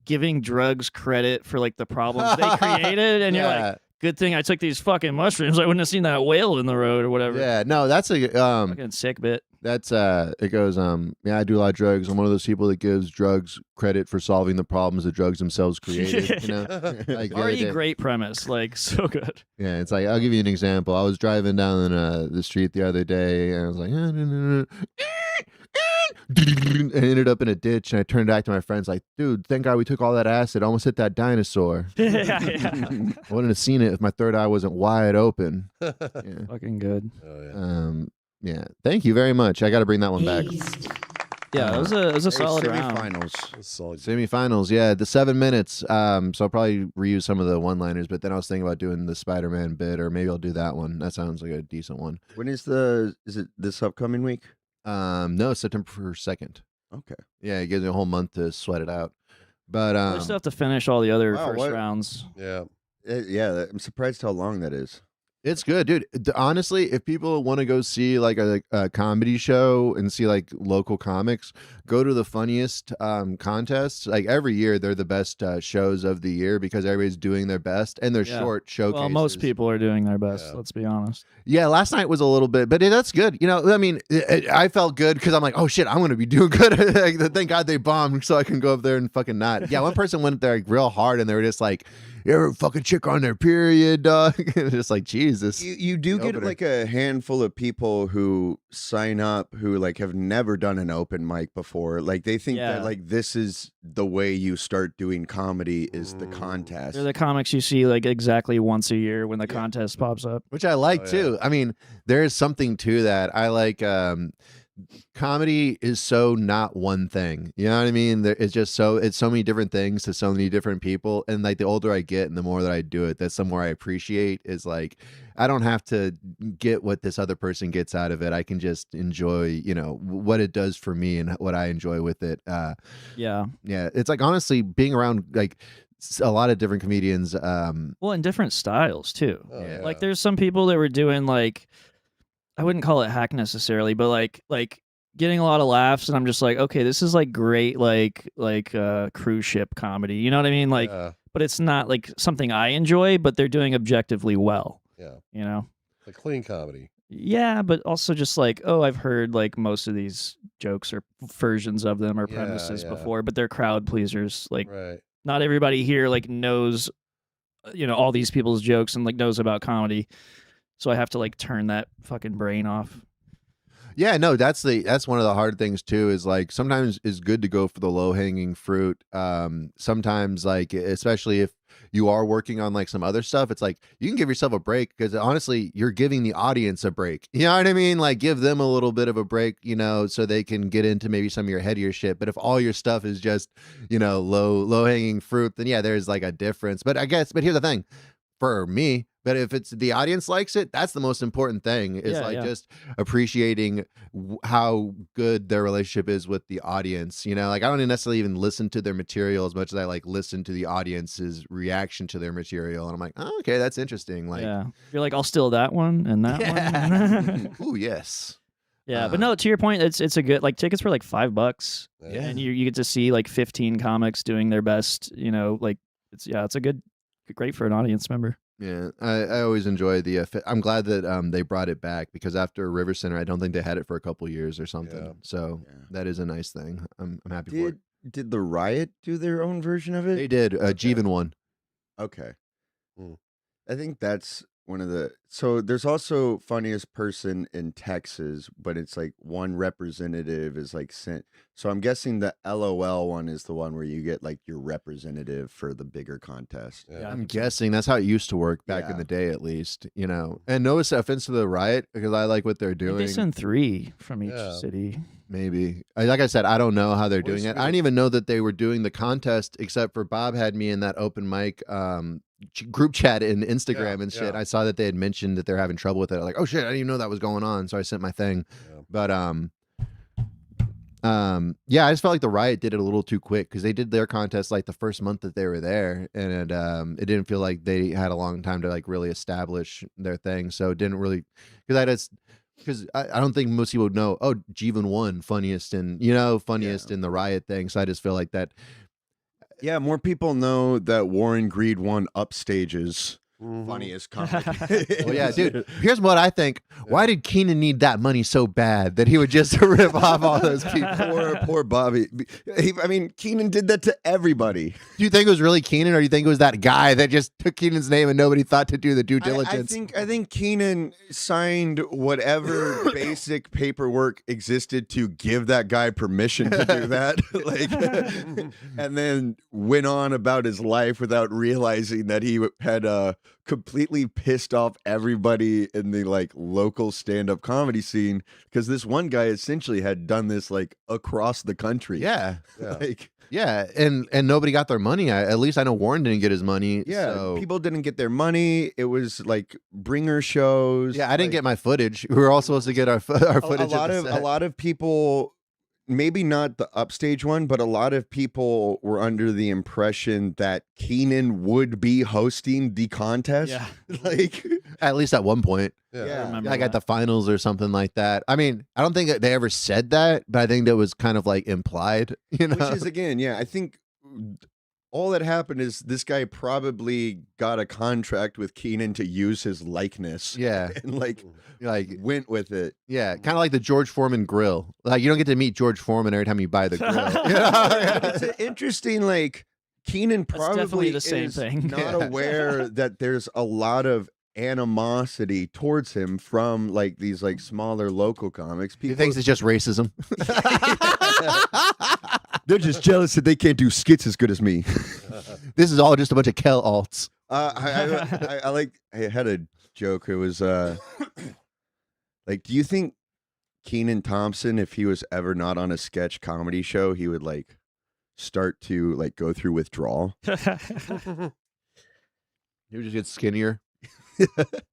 S4: giving drugs credit for like the problems they created, and you're like, good thing I took these fucking mushrooms. I wouldn't have seen that whale in the road or whatever.
S3: Yeah, no, that's a
S4: Fucking sick bit.
S3: that's it goes yeah, I do a lot of drugs. I'm one of those people that gives drugs credit for solving the problems the drugs themselves created. You know, like the other
S4: Already
S3: day-
S4: great premise, like so good.
S3: Yeah, it's like I'll give you an example. I was driving down the street the other day, and I was like, and I ended up in a ditch. And I turned back to my friends, like, dude, thank God we took all that acid. Almost hit that dinosaur.
S4: yeah.
S3: I wouldn't have seen it if my third eye wasn't wide open. Yeah.
S4: Fucking good.
S5: Oh yeah.
S3: Yeah. Thank you very much. I got to bring that one back.
S4: Yeah, it was a solid round.
S6: semifinals.
S5: That's solid.
S3: Semifinals, yeah, the 7 minutes. So I'll probably reuse some of the one-liners, but then I was thinking about doing the Spider-Man bit, or maybe I'll do that one. That sounds like a decent one.
S6: When is it this upcoming week?
S3: No, September 2nd.
S6: Okay.
S3: Yeah, it gives me a whole month to sweat it out. But
S4: We still have to finish all the other
S6: Wow,
S4: first
S6: what-
S4: rounds.
S5: Yeah.
S6: Yeah, I'm surprised how long that is.
S3: it's good, dude. Honestly, if people want to go see like a comedy show and see like local comics, go to the funniest contests. Like every year, they're the best shows of the year because everybody's doing their best and they're
S4: Yeah.
S3: short showcases.
S4: Well, most people are doing their best.
S5: Yeah.
S4: Let's be honest.
S3: Yeah, last night was a little bit, but that's good. You know, I mean, I felt good because I'm like, oh shit, I'm gonna be doing good. Like, thank God they bombed, so I can go up there and fucking not. Yeah, one person went up there like real hard, and they were just like, "You ever fucking chick on their period, dog?" It's just like Jesus.
S6: You do get
S3: Opener.
S6: like a handful of people who sign up who like have never done an open mic before. Like they think
S4: Yeah.
S6: that like this is the way you start doing comedy is the contest.
S4: They're the comics you see like exactly once a year when the contest pops up.
S3: Which I like
S5: Oh, yeah.
S3: too. I mean, there is something to that. I like comedy is so not one thing. You know what I mean? It's just it's so many different things to so many different people. And like the older I get and the more that I do it, that's the more I appreciate is like I don't have to get what this other person gets out of it. I can just enjoy, you know, what it does for me and what I enjoy with it.
S4: Yeah.
S3: Yeah. It's like honestly being around like a lot of different comedians.
S4: Well, in different styles too.
S5: Oh, yeah.
S4: Like there's some people that were doing like, I wouldn't call it hack necessarily, but like getting a lot of laughs, and I'm just like, okay, this is like great, like cruise ship comedy. You know what I mean? Like,
S5: yeah.
S4: but it's not like something I enjoy, but they're doing objectively well.
S5: Yeah.
S4: You know?
S5: Like clean comedy.
S4: Yeah, but also just like, oh, I've heard like most of these jokes or versions of them or
S5: Yeah,
S4: premises
S5: yeah.
S4: before, but they're crowd pleasers. Like,
S5: Right.
S4: not everybody here like knows, all these people's jokes and like knows about comedy. So I have to like turn that fucking brain off.
S3: Yeah, no, that's one of the hard things too. Is like sometimes it's good to go for the low hanging fruit. Sometimes like especially if you are working on like some other stuff, it's like you can give yourself a break because honestly, you're giving the audience a break. You know what I mean? Like give them a little bit of a break, so they can get into maybe some of your headier shit. But if all your stuff is just low hanging fruit, then yeah, there's like a difference. But here's the thing. For me, but if it's the audience likes it, that's the most important thing is
S4: Yeah, yeah.
S3: just appreciating how good their relationship is with the audience. Like I don't necessarily even listen to their material as much as I like listen to the audience's reaction to their material. And I'm like, oh, okay, that's interesting. Like,
S4: Yeah. You're like, I'll steal that one and that one.
S3: Ooh, yes.
S4: Yeah, but no, to your point, it's a good like tickets were like $5.
S5: Yeah.
S4: And you get to see like 15 comics doing their best, like it's a great for an audience member.
S3: Yeah, I always enjoy the. I'm glad that they brought it back because after River Center, I don't think they had it for a couple years or something.
S5: Yeah.
S3: So
S6: Yeah.
S3: that is a nice thing. I'm happy for it.
S6: Did the Riot do their own version of it?
S3: They did. Jeevan won.
S6: Okay.
S5: Mm.
S6: I think that's one of the. So there's also funniest person in Texas, but it's like one representative is like sent. So I'm guessing the LOL one is the one where you get like your representative for the bigger contest.
S5: Yeah.
S3: I'm guessing that's how it used to work back in
S6: Yeah.
S3: the day, at least. And no offense to the Riot because I like what they're
S4: I think
S3: doing.
S4: they send 3 from each
S5: Yeah.
S4: city.
S3: Maybe. Like I said, I don't know how they're doing it.
S5: Always
S3: I didn't even know that they were doing the contest, except for Bob had me in that open mic group chat in Instagram
S5: Yeah,
S3: and shit.
S5: yeah.
S3: I saw that they had mentioned that they're having trouble with it. Like, oh shit, I didn't even know that was going on. So I sent my thing.
S5: Yeah.
S3: But yeah, I just felt like the Riot did it a little too quick because they did their contest like the first month that they were there, and it didn't feel like they had a long time to like really establish their thing. So it didn't really because I don't think most people would know. Oh, Jeevan won funniest and funniest in the Riot thing. So I just feel like that.
S6: Yeah, more people know that Warren Greed won Upstage's
S5: Mhm.
S6: funniest comic.
S3: Well, yeah, dude. Here's what I think. Why did Keenan need that money so bad that he would just rip off all those people?
S6: Poor Bobby. I mean, Keenan did that to everybody.
S3: Do you think it was really Keenan, or do you think it was that guy that just took Keenan's name and nobody thought to do the due diligence?
S6: I think Keenan signed whatever basic paperwork existed to give that guy permission to do that, and then went on about his life without realizing that he had completely pissed off everybody in the like local stand-up comedy scene because this one guy essentially had done this like across the country.
S3: Yeah.
S6: Like.
S3: Yeah, and nobody got their money. At least I know Warren didn't get his money.
S6: Yeah,
S3: so.
S6: people didn't get their money. It was like bringer shows.
S3: Yeah, I didn't get my footage. We were all supposed to get our footage.
S6: A lot of people, maybe not the Upstage one, but a lot of people were under the impression that Keenan would be hosting the contest.
S4: Yeah.
S6: Like
S3: at least at one point.
S6: Yeah.
S4: Remember
S3: Like at the
S4: that.
S3: finals or something like that. I mean, I don't think that they ever said that, but I think that was kind of like implied,
S6: Which is again, yeah, I think all that happened is this guy probably got a contract with Keenan to use his likeness.
S3: Yeah.
S6: And like went with it.
S3: Yeah, kind of like the George Foreman grill. Like you don't get to meet George Foreman every time you buy the grill.
S6: It's an interesting, like Keenan
S4: That's
S6: probably
S4: definitely the same
S6: is
S4: thing.
S6: not
S3: Yeah.
S6: aware that there's a lot of animosity towards him from like these like smaller local comics.
S3: He
S6: People
S3: thinks it's just racism.
S6: they're just jealous that they can't do skits as good as me.
S3: This is all just a bunch of Kel alts.
S6: I had a joke. It was like, do you think Kenan Thompson, if he was ever not on a sketch comedy show, he would like start to like go through withdrawal?
S3: He would just get skinnier.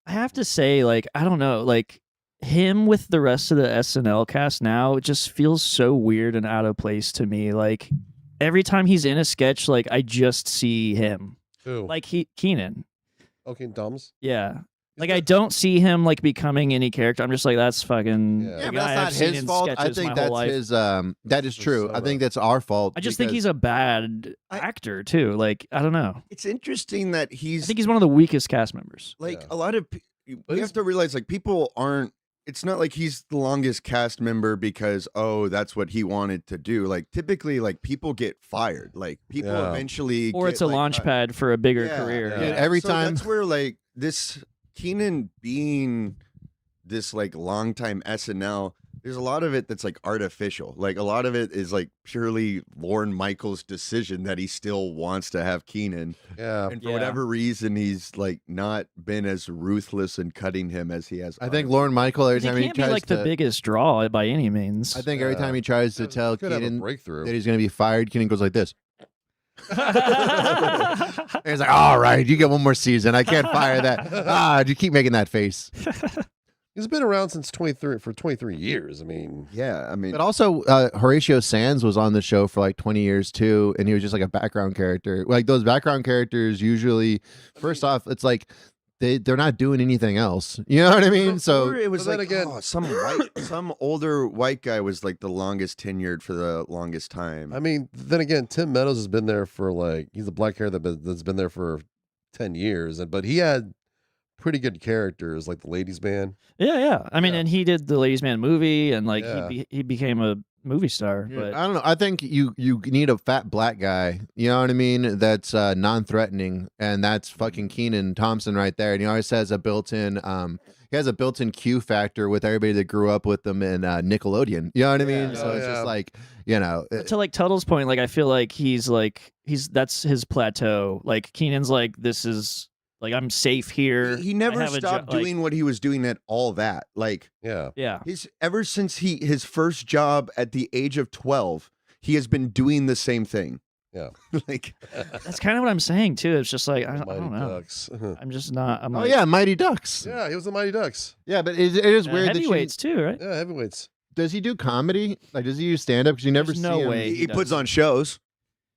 S4: I have to say, like, I don't know, like him with the rest of the SNL cast now, it just feels so weird and out of place to me. Like every time he's in a sketch, like I just see him.
S5: Who?
S4: Like Keenan.
S5: Okay, Dumbs.
S4: Yeah. Like I don't see him like becoming any character. I'm just like, that's fucking
S5: Yeah.
S4: the
S3: Yeah, but
S4: guy
S3: that's
S4: I've
S3: not
S4: seen
S3: his
S4: in
S3: fault. I
S4: sketches
S3: think
S4: my whole
S3: that's
S4: life.
S3: his. That is true. I
S5: so
S3: think that's our fault.
S4: I just think
S3: because-
S4: he's a bad actor too. Like I don't know.
S6: It's interesting that
S4: I
S6: he's
S4: think he's one of the weakest cast members.
S6: like
S5: Yeah.
S6: a lot of we have to realize like people aren't it's not like he's the longest cast member because that's what he wanted to do. Like typically, like people get fired. Like people eventually,
S4: or it's a launch pad for a bigger career.
S3: Yeah. Every
S6: so
S3: time
S6: that's where like this Keenan being this like longtime SNL. There's a lot of it that's like artificial. Like a lot of it is like purely Lorne Michaels' decision that he still wants to have Keenan.
S5: Yeah.
S6: And for whatever reason, he's like not been as ruthless in cutting him as he has.
S3: I think Lorne Michael every time he
S4: can't
S3: tries
S4: be like
S3: to,
S4: the biggest draw by any means.
S3: I think every time he tries to tell
S5: Could have a
S3: Keenan
S5: breakthrough.
S3: that he's going to be fired, Keenan goes like this. And he's like, all right, you get one more season. I can't fire that. You keep making that face.
S5: He's been around since 23 years. I mean,
S3: But also, Horatio Sands was on the show for like 20 years too, and he was just like a background character. Like those background characters usually, first off, it's like they're not doing anything else. You know what I mean? So
S6: it was
S5: then
S6: like
S5: again-
S6: some older white guy was like the longest tenured for the longest time.
S5: I mean, then again, Tim Meadows has been there for like, he's a black hair that's been there for 10 years, but he had pretty good characters like the Ladies Man.
S4: Yeah. I mean, and he did the Ladies Man movie, and like
S5: Yeah.
S4: he became a movie star. But
S3: I don't know. I think you need a fat black guy. You know what I mean? That's non-threatening, and that's fucking Kenan Thompson right there. And he always has a built-in. He has a built-in Q factor with everybody that grew up with him in Nickelodeon. You know what I mean? So it's just like, you know.
S4: to like Tuttle's point, like I feel like he's that's his plateau. Like Keenan's like, this is like, I'm safe here.
S6: He
S4: I
S6: never
S4: have a
S6: stopped
S4: like-
S6: doing what he was doing at all that. Like
S4: Yeah.
S6: ever since his first job at the age of 12, he has been doing the same thing.
S5: Yeah.
S6: Like
S4: That's kind of what I'm saying too. It's just like I
S5: Mighty
S4: don't know.
S5: Ducks.
S4: I'm just not. I'm
S3: Oh
S4: like,
S3: yeah, Mighty Ducks.
S5: Yeah, he was the Mighty Ducks.
S3: Yeah, but it is weird that
S4: heavyweights too, right?
S5: Yeah, heavyweights.
S3: does he do comedy? Like, does he do stand up? Because you never
S4: There's
S3: see
S4: no
S3: him.
S4: way.
S6: he puts on shows.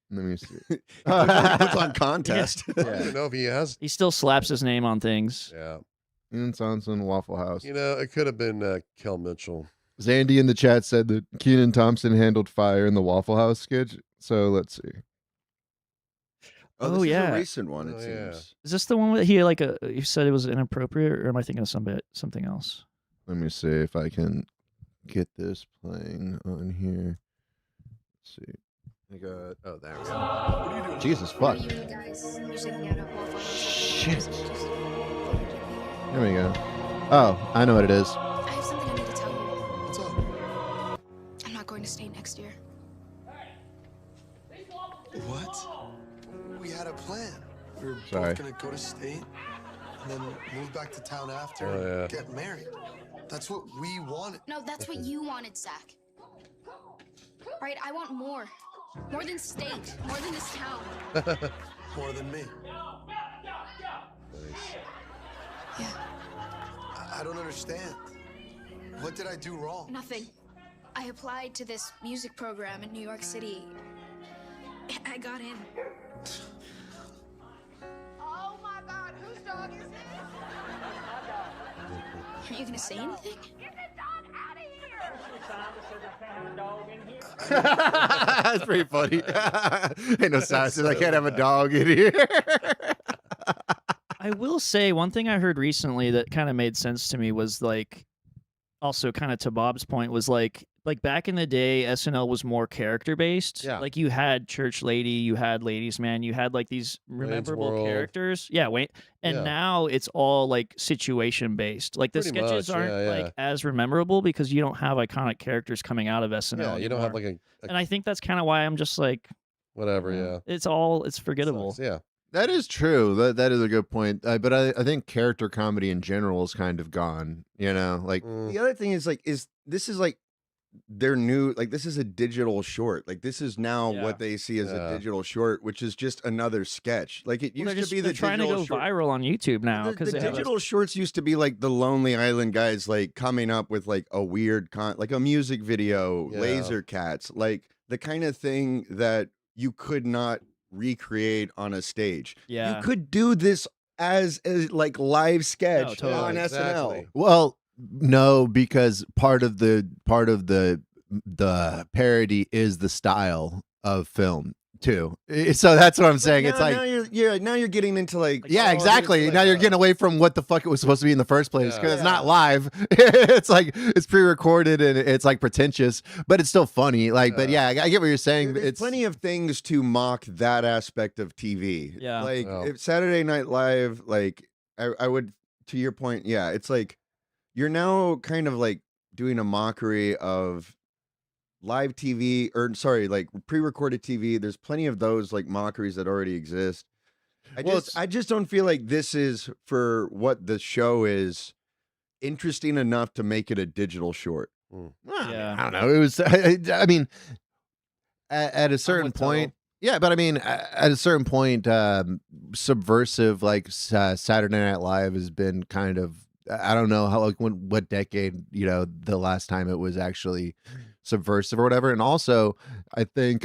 S3: Let me see.
S6: He puts on contest.
S5: I don't even know if he has.
S4: He still slaps his name on things.
S5: Yeah.
S3: Ian Sonson, Waffle House.
S5: You know, it could have been Kel Mitchell.
S3: Zandy in the chat said that Kenan Thompson handled fire in the Waffle House sketch. So let's see.
S6: Oh,
S4: Oh,
S6: this
S4: yeah.
S6: is a recent one. It
S5: Oh, yeah.
S6: seems.
S4: Is this the one that he like? You said it was inappropriate, or am I thinking of something else?
S3: Let me see if I can get this playing on here. Let's see. I got. Oh, there we go. Jesus fuck. Shit. There we go. Oh, I know what it is.
S7: I have something I need to tell you. What's up? I'm not going to state next year.
S8: What? We had a plan. We were
S3: Sorry.
S8: both gonna go to state and then move back to town after
S5: Oh, yeah.
S8: and get married. That's what we wanted.
S7: No, that's what you wanted, Zach. Right? I want more. More than state. More than this town.
S8: More than me.
S7: Yeah.
S8: I don't understand. What did I do wrong?
S7: Nothing. I applied to this music program in New York City. I got in.
S9: Oh my God, whose dog is this?
S7: Aren't you gonna say anything?
S9: Get the dog out of here!
S3: That's pretty funny. Ain't no science. I can't have a dog in here.
S4: I will say one thing I heard recently that kind of made sense to me was like, also kind of to Bob's point, was like back in the day, SNL was more character based.
S5: Yeah.
S4: Like you had Church Lady, you had Ladies Man, you had like these memorable
S5: World.
S4: characters. Yeah, wait. And
S5: Yeah.
S4: now it's all like situation based. Like the
S5: Pretty
S4: sketches
S5: much,
S4: aren't
S5: yeah, yeah.
S4: like as memorable because you don't have iconic characters coming out of SNL.
S5: Yeah, you don't have
S4: anymore.
S5: like
S4: And I think that's kind of why I'm just like,
S5: whatever. Yeah.
S4: it's forgettable.
S5: Sucks, yeah.
S3: That is true. That is a good point. But I think character comedy in general is kind of gone. You know, like
S6: The other thing is like, this is like their new, like this is a digital short. Like this is now
S4: Yeah.
S6: what they see as
S5: Yeah.
S6: a digital short, which is just another sketch. Like it
S4: Well,
S6: used to be
S4: they're
S6: the
S4: trying to
S6: digital
S4: go
S6: short.
S4: viral on YouTube now
S6: The
S4: because
S6: digital shorts used to be like the Lonely Island guys, like coming up with like a weird like a music video,
S5: Yeah.
S6: laser cats, like the kind of thing that you could not recreate on a stage.
S4: Yeah.
S6: You could do this as a like live sketch
S4: totally.
S6: on
S5: Exactly.
S6: SNL.
S3: well, no, because part of the parody is the style of film. too. So that's what I'm saying.
S6: Now,
S3: It's like,
S6: now you're getting into like
S3: yeah, exactly. Now you're getting away from what the fuck it was supposed to be in the first place because it's not live. It's like it's pre-recorded and it's like pretentious, but it's still funny. Like, but yeah, I get what you're saying.
S6: There's
S3: It's
S6: plenty of things to mock that aspect of TV.
S4: Yeah.
S6: Like if Saturday Night Live, like I would, to your point, yeah, it's like you're now kind of like doing a mockery of live TV, or sorry, like pre-recorded TV. There's plenty of those like mockeries that already exist. I just don't feel like this is, for what the show is, interesting enough to make it a digital short.
S3: I don't know. It was. I mean, at a certain point. Yeah, but I mean, at a certain point, subversive like Saturday Night Live has been kind of. I don't know how, like, what decade, the last time it was actually subversive or whatever. And also, I think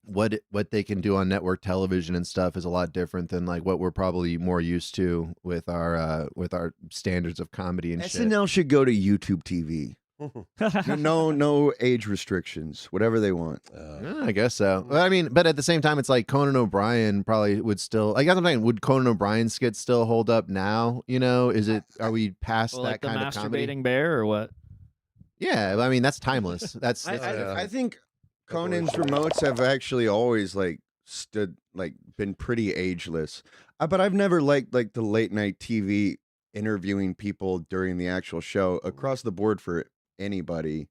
S3: what they can do on network television and stuff is a lot different than like what we're probably more used to with our standards of comedy and shit.
S6: SNL should go to YouTube TV. No age restrictions, whatever they want.
S3: Yeah, I guess so. Well, I mean, but at the same time, it's like Conan O'Brien probably would still. Like, I'm saying, would Conan O'Brien skits still hold up now? Is it? Are we past that
S4: like
S3: kind
S4: the
S3: of comedy?
S4: masturbating bear or what?
S3: Yeah, I mean that's timeless. That's
S6: I think Conan's remotes have actually always like been pretty ageless. But I've never liked like the late night TV interviewing people during the actual show across the board for anybody.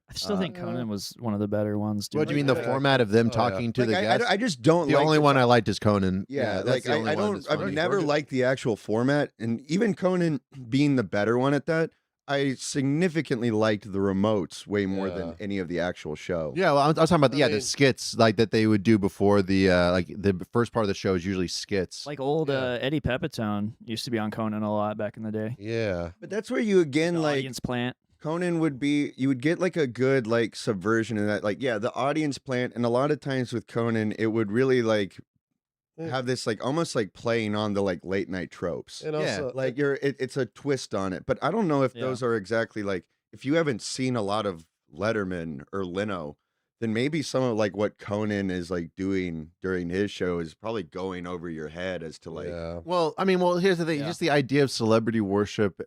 S4: I still think Conan was one of the better ones. Dude.
S3: What do you mean, the format of them talking to the guests?
S6: I just don't.
S3: The only one I liked is Conan.
S6: Yeah,
S3: that's
S6: like
S3: the only
S6: I
S3: one
S6: don't.
S3: that's
S6: I've
S3: funny.
S6: never liked the actual format, and even Conan being the better one at that, I significantly liked the remotes way more than any of the actual show.
S3: Yeah, well, I was talking about the skits like that they would do before the like the first part of the show is usually skits.
S4: Like old Eddie Pepitone used to be on Conan a lot back in the day.
S5: Yeah,
S6: but that's where you again
S4: The
S6: like
S4: audience plant.
S6: Conan would be, you would get like a good like subversion in that, like, yeah, the audience plant, and a lot of times with Conan, it would really like have this like almost like playing on the like late night tropes.
S5: And also,
S6: Like it's a twist on it. But I don't know if those are exactly like, if you haven't seen a lot of Letterman or Leno, then maybe some of like what Conan is like doing during his show is probably going over your head as to like.
S3: Well, I mean, here's the thing. Just the idea of celebrity worship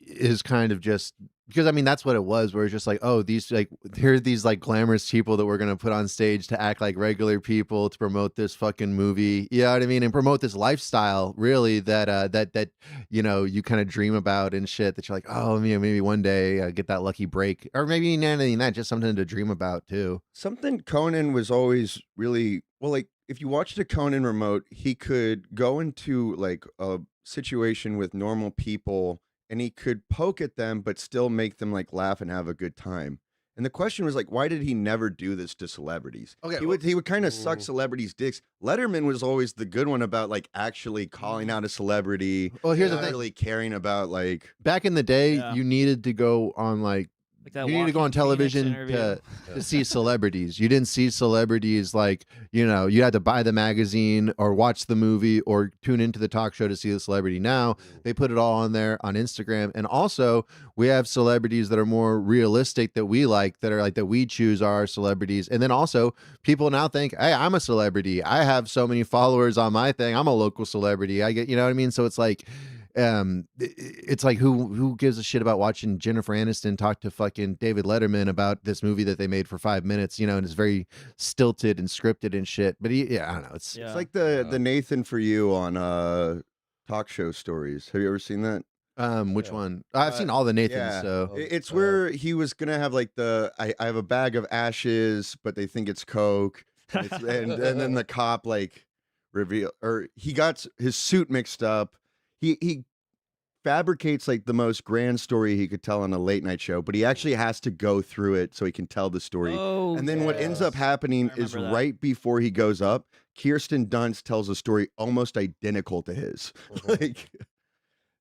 S3: is kind of just because I mean that's what it was, where it's just like, oh, these like here are these like glamorous people that we're gonna put on stage to act like regular people to promote this fucking movie, you know what I mean, and promote this lifestyle really that you kind of dream about and shit, that you're like, oh, maybe one day get that lucky break, or maybe not anything that, just something to dream about too.
S6: Something Conan was always really well, like if you watched a Conan remote, he could go into like a situation with normal people and he could poke at them, but still make them like laugh and have a good time. And the question was like, why did he never do this to celebrities?
S3: Okay,
S6: he would kind of suck celebrities' dicks. Letterman was always the good one about like actually calling out a celebrity.
S3: Well, here's the
S6: not
S3: thing.
S6: really caring about like
S3: Back in the day, you needed to go on like
S4: that
S3: you need to go on
S4: Joaquin Phoenix
S3: television
S4: interview.
S3: to see celebrities. You didn't see celebrities like, you had to buy the magazine or watch the movie or tune into the talk show to see the celebrity. Now they put it all on there on Instagram. And also we have celebrities that are more realistic that we like, that are like, that we choose our celebrities. And then also people now think, hey, I'm a celebrity. I have so many followers on my thing. I'm a local celebrity. I get, you know what I mean? So it's like, it's like who gives a shit about watching Jennifer Aniston talk to fucking David Letterman about this movie that they made for 5 minutes, and it's very stilted and scripted and shit. But I don't know. It's
S6: like the Nathan For You on Talk Show Stories. Have you ever seen that?
S3: Which one? I've seen all the Nathans.
S6: Yeah.
S3: So
S6: It's where he was gonna have like I have a bag of ashes, but they think it's coke, and then the cop like reveal, or he got his suit mixed up. He fabricates like the most grand story he could tell on a late night show, but he actually has to go through it so he can tell the story.
S4: Oh,
S6: and then what ends up happening is right before he goes up, Kirsten Dunst tells a story almost identical to his.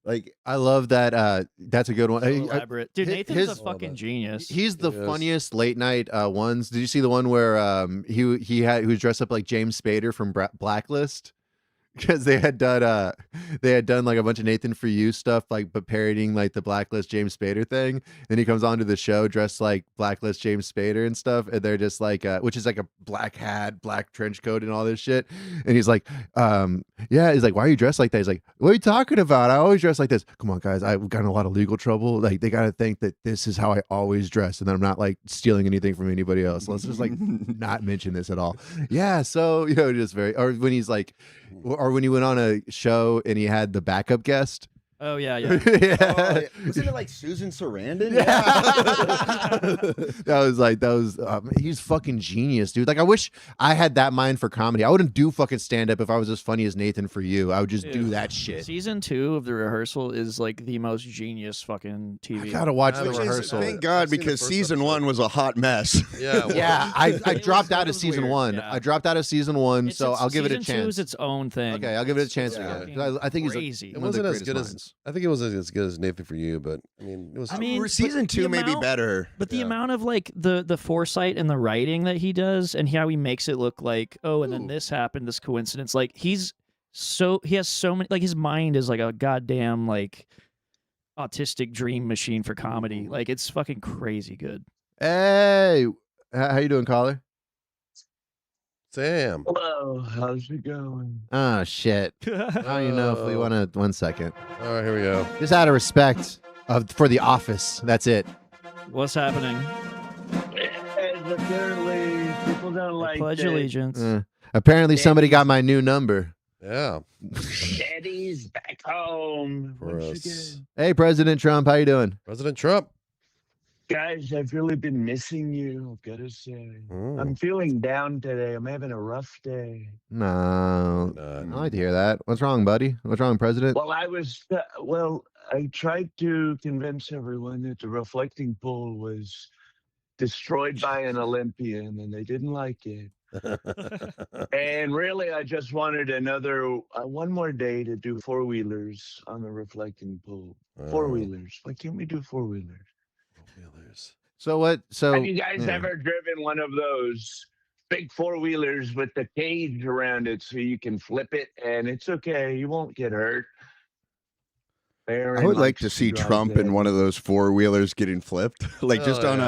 S6: Like
S3: I love that. That's a good one.
S4: So elaborate. Dude, Nathan's a fucking genius.
S3: He's the funniest late night ones. Did you see the one where he was dressed up like James Spader from Blacklist? because they had done like a bunch of Nathan For You stuff, like but parodying like the Blacklist James Spader thing. And he comes onto the show dressed like Blacklist James Spader and stuff, and they're just like which is like a black hat, black trench coat, and all this shit. And he's like, yeah, he's like, why are you dressed like that? He's like, what are you talking about? I always dress like this. Come on, guys, I've gotten a lot of legal trouble. Like they gotta think that this is how I always dress, and that I'm not like stealing anything from anybody else. Let's just like not mention this at all. Yeah, so just very. Or when he's like, or when he went on a show and he had the backup guest.
S4: Oh yeah.
S3: Yeah.
S6: Wasn't it like Susan Sarandon?
S3: that was he's fucking genius, dude. Like I wish I had that mind for comedy. I wouldn't do fucking stand up if I was as funny as Nathan For You. I would just do that shit.
S4: Season 2 of The Rehearsal is like the most genius fucking TV.
S3: I gotta watch The Rehearsal.
S6: Thank God, because season 1 was a hot mess.
S5: Yeah.
S3: Yeah, I dropped out of
S4: was
S3: season
S4: weird,
S3: 1.
S4: yeah.
S3: I dropped out of season 1, so I'll give it a
S4: Season 2
S3: chance.
S4: is its own thing.
S3: Okay, I'll give it a chance
S4: It's
S3: again.
S4: fucking
S3: I think
S4: crazy.
S5: It wasn't as good as I think it wasn't as good as Nathan For You, but I mean, it was.
S6: Season 2 may be better.
S4: But the amount of like the foresight and the writing that he does, and how he makes it look like, oh, and then this happened, this coincidence. Like he has so many. Like his mind is like a goddamn like autistic dream machine for comedy. Like it's fucking crazy good.
S3: Hey, how you doing, caller?
S5: Sam.
S10: Hello, how's it going?
S3: Oh shit. I don't even know if we want to. 1 second.
S5: All right, here we go.
S3: Just out of respect for The Office. That's it.
S4: What's happening?
S10: And apparently, people don't like
S4: Pledge
S10: that
S4: allegiance.
S3: Apparently, somebody got my new number.
S5: Yeah.
S10: Daddy's back home.
S5: For
S10: once
S5: us.
S10: again.
S3: Hey, President Trump, how you doing?
S5: President Trump.
S10: Guys, I've really been missing you, I've gotta say. I'm feeling down today. I'm having a rough day.
S3: No, I like to hear that. What's wrong, buddy? What's wrong, President?
S10: Well, I tried to convince everyone that the reflecting pool was destroyed by an Olympian, and they didn't like it. And really, I just wanted one more day to do four-wheelers on the reflecting pool. Four-wheelers. Why can't we do four-wheelers?
S3: So what? So
S10: have you guys ever driven one of those big four-wheelers with the cage around it so you can flip it and it's okay, you won't get hurt?
S6: I would like to see Trump in one of those four-wheelers getting flipped, like just in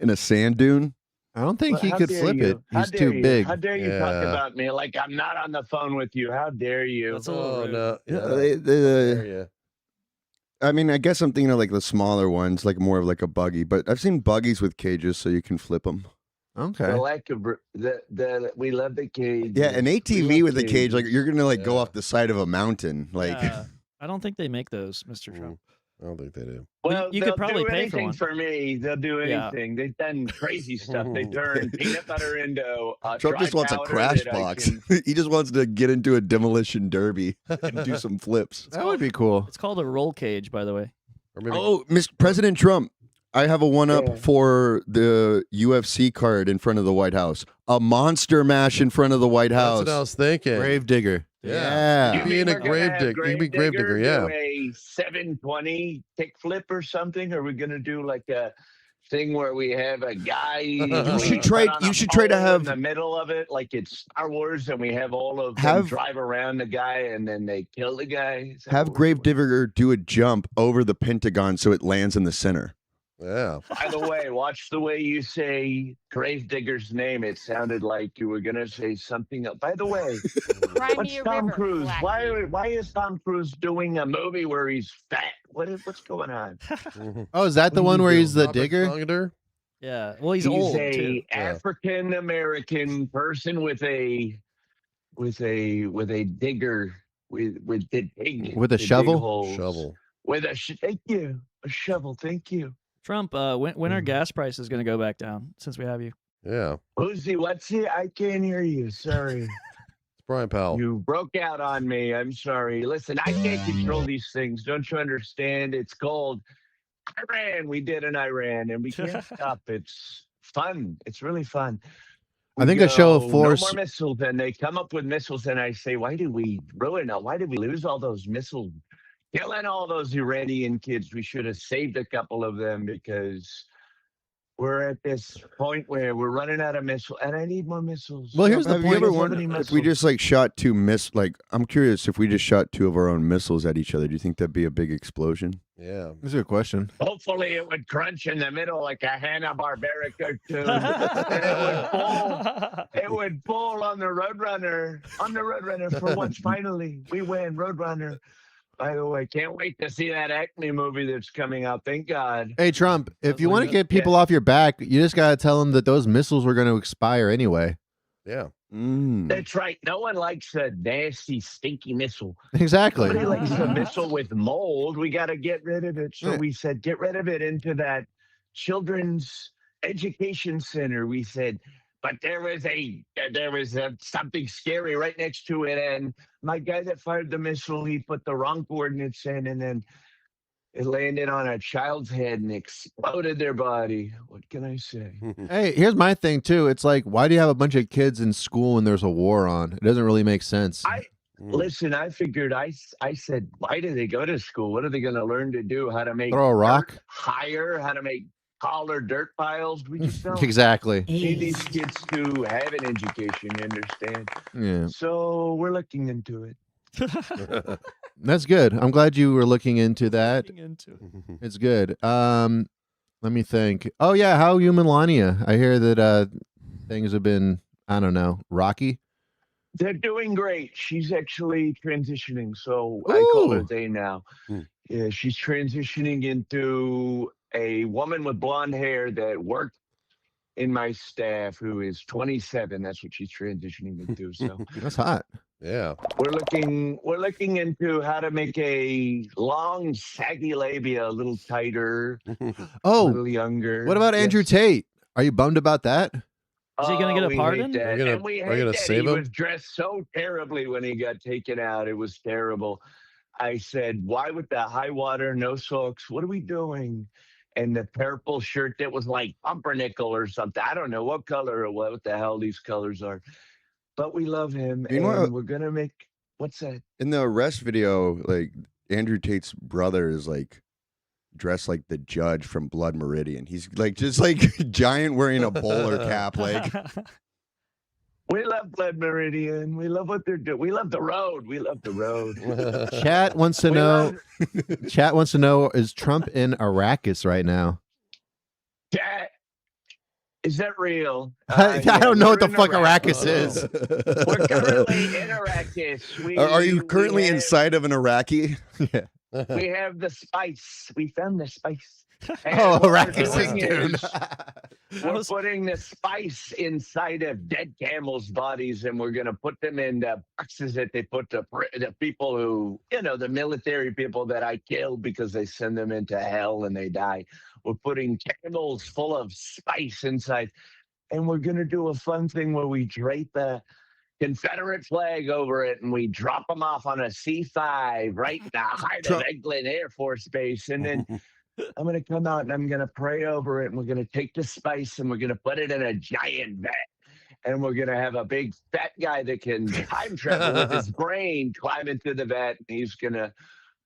S6: a sand dune.
S3: I don't think
S10: Well,
S3: he
S10: how
S3: could
S10: dare
S3: flip
S10: you?
S3: it.
S10: How
S3: He's
S10: dare
S3: too
S10: you?
S3: big.
S10: How dare you talk about me like I'm not on the phone with you? How dare you?
S4: That's a little rude.
S5: no.
S6: Yeah, I mean, I guess I'm thinking of like the smaller ones, like more of like a buggy. But I've seen buggies with cages, so you can flip them.
S3: Okay.
S10: The lack of we love the cage.
S6: Yeah, an
S10: We
S6: ATV
S10: love
S6: with a cage, like
S10: cages.
S6: you're gonna like go off the side of a mountain, like.
S4: Yeah. I don't think they make those, Mr. Trump.
S5: I don't think they do.
S10: Well,
S4: you could
S10: they'll
S4: probably
S10: do
S4: pay for
S10: anything
S4: one.
S10: for me. They'll do
S4: Yeah.
S10: anything. They've done crazy stuff. They turn peanut butter into
S6: Trump just wants a
S10: dry powder
S6: crash
S10: that I
S6: box.
S10: can-
S6: He just wants to get into a demolition derby and do some flips.
S3: That would be cool.
S4: It's called a roll cage, by the way.
S5: Or maybe
S6: Oh, Mr. President Trump, I have a one-up
S10: Yeah.
S6: for the UFC card in front of the White House. A monster mash in front of the White
S5: that's
S6: House.
S5: what I was thinking.
S3: Grave digger.
S6: Yeah.
S5: You being a grave digger. You can be grave digger,
S10: do
S5: yeah.
S10: a 720 kickflip or something? Are we going to do like a thing where we have a guy?
S6: You should try to have
S10: in the middle of it, like it's Star Wars, and we have all of them
S6: Have-
S10: drive around the guy, and then they kill the guy. Is that
S6: have
S10: what we're doing?
S6: Gravedigger do a jump over the Pentagon so it lands in the center.
S5: Yeah.
S10: By the way, watch the way you say Gravedigger's name. It sounded like you were going to say something else. By the way,
S9: Cry
S10: what's
S9: me a
S10: Tom
S9: river,
S10: Cruise?
S9: Blackie.
S10: Why is Tom Cruise doing a movie where he's fat? What's going on?
S3: Oh, is that the one where he's the digger?
S5: Digger?
S4: Yeah. Well, he's
S10: He's
S4: old
S10: a
S4: too.
S10: African American person with a digger with the dig
S3: With a
S10: the dig
S3: shovel?
S10: holes.
S5: Shovel.
S10: With a thank you, a shovel. Thank you.
S4: Trump, when are gas prices going to go back down? Since we have you.
S5: Yeah.
S10: Who's he? What's he? I can't hear you. Sorry.
S5: It's Bryan Powell.
S10: You broke out on me. I'm sorry. Listen, I can't control these things. Don't you understand? It's called Iran. We did in Iran, and we can't stop. It's fun. It's really fun.
S3: I think a show of force.
S10: No more missiles, and they come up with missiles, and I say, why did we ruin it? Why did we lose all those missiles? Killing all those Iranian kids. We should have saved a couple of them because we're at this point where we're running out of missiles, and I need more missiles.
S3: Well, here's the
S6: Have you
S3: point.
S6: ever
S10: There's so
S6: wondered
S10: many
S6: if we
S10: missiles.
S6: just like shot I'm curious if we just shot 2 of our own missiles at each other. Do you think that'd be a big explosion?
S5: Yeah.
S3: That's a good question.
S10: Hopefully, it would crunch in the middle like a Hanna-Barbera cartoon, and it would fall on the Roadrunner. On the Roadrunner for once. Finally, we win, Roadrunner. By the way, can't wait to see that Acme movie that's coming out. Thank God.
S3: Hey, Trump, if you want to get people off your back, you just got to tell them that those missiles were going to expire anyway.
S5: Yeah.
S10: That's right. No one likes a nasty, stinky missile.
S3: Exactly.
S10: Nobody likes a missile with mold. We got to get rid of it. So we said, get rid of it into that children's education center. We said, but there was something scary right next to it, and my guy that fired the missile, he put the wrong coordinates in, and then it landed on a child's head and exploded their body. What can I say?
S3: Hey, here's my thing too. It's like, why do you have a bunch of kids in school when there's a war on? It doesn't really make sense.
S10: Listen, I figured, I said, why do they go to school? What are they going to learn to do? How to make
S3: Throw a rock?
S10: dirt higher? How to make taller dirt piles? We just don't
S3: Exactly.
S10: need these kids to have an education, you understand?
S3: Yeah.
S10: So we're looking into it.
S3: That's good. I'm glad you were looking into that. It's good. Let me think. Oh yeah, how are you, Melania? I hear that things have been, I don't know, rocky.
S10: They're doing great. She's actually transitioning, so I call her they now. Yeah, she's transitioning into a woman with blonde hair that worked in my staff who is 27. That's what she's transitioning into. So
S3: That's hot.
S5: Yeah.
S10: we're looking into how to make a long, saggy labia a little tighter, a
S3: Oh,
S10: little younger.
S3: what about Andrew
S10: Yes.
S3: Tate? Are you bummed about that?
S4: Is he gonna get a
S10: we
S4: pardon?
S10: hate that.
S5: Are you gonna-
S10: And we
S5: are you
S10: hate
S5: gonna
S10: that.
S5: save
S10: He
S5: him?
S10: was dressed so terribly when he got taken out. It was terrible. I said, why with the high water, no socks? What are we doing? And the purple shirt that was like pumpernickel or something. I don't know what color or what the hell these colors are. But we love him.
S6: Meanwhile-
S10: And we're going to make, what's that?
S6: In the arrest video, like Andrew Tate's brother is like dressed like the judge from Blood Meridian. He's like just like giant wearing a bowler cap. Like
S10: We love Blood Meridian. We love what they're doing. We love the road. We love the road.
S3: Chat wants to
S10: We
S3: know.
S10: love-
S3: Chat wants to know: is Trump in Arrakis right now?
S10: That, is that real?
S3: I
S10: Yeah,
S3: don't know what
S10: we're
S3: the
S10: in
S3: fuck
S10: Arrakis.
S3: Arrakis is.
S10: We're currently in Arrakis.
S6: are you currently
S10: we have,
S6: inside of an Iraqi?
S3: Yeah.
S10: We have the spice. We found the spice.
S3: Oh,
S10: And what we're
S3: Arrakis
S10: doing
S3: is
S10: is we're putting the spice inside of dead camels' bodies, and we're going to put them in the boxes that they put the people who, the military people that I killed because they send them into hell and they die. We're putting camels full of spice inside, and we're going to do a fun thing where we drape a Confederate flag over it, and we drop them off on a C-5 right in the heart of Eglin Air Force Base, and then I'm going to come out and I'm going to pray over it, and we're going to take the spice and we're going to put it in a giant vat, and we're going to have a big fat guy that can time travel with his brain, climb into the vat, and he's going to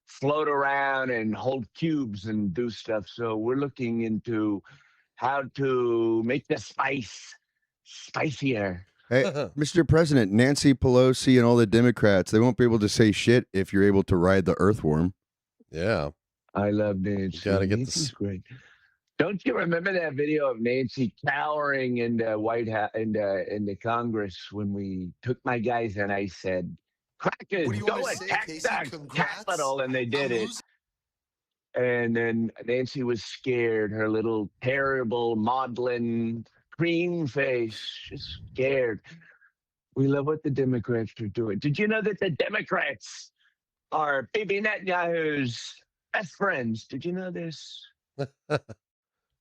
S10: float around and hold cubes and do stuff. So we're looking into how to make the spice spicier.
S6: Hey, Mr. President, Nancy Pelosi and all the Democrats, they won't be able to say shit if you're able to ride the earthworm.
S5: Yeah.
S10: I love Nancy.
S5: Gotta get
S10: Nancy's
S5: this.
S10: great. Don't you remember that video of Nancy cowering in the White House, in the Congress, when we took my guys and I said, "Crackers,
S8: What do you
S10: go
S8: wanna say,
S10: attack
S8: Casey?
S10: the
S8: Congrats.
S10: Capitol," and they did
S8: I'm
S10: it.
S8: losing.
S10: And then Nancy was scared. Her little terrible maudlin cream face, just scared. We love what the Democrats are doing. Did you know that the Democrats are Bibi Netanyahu's best friends? Did you know this?
S5: I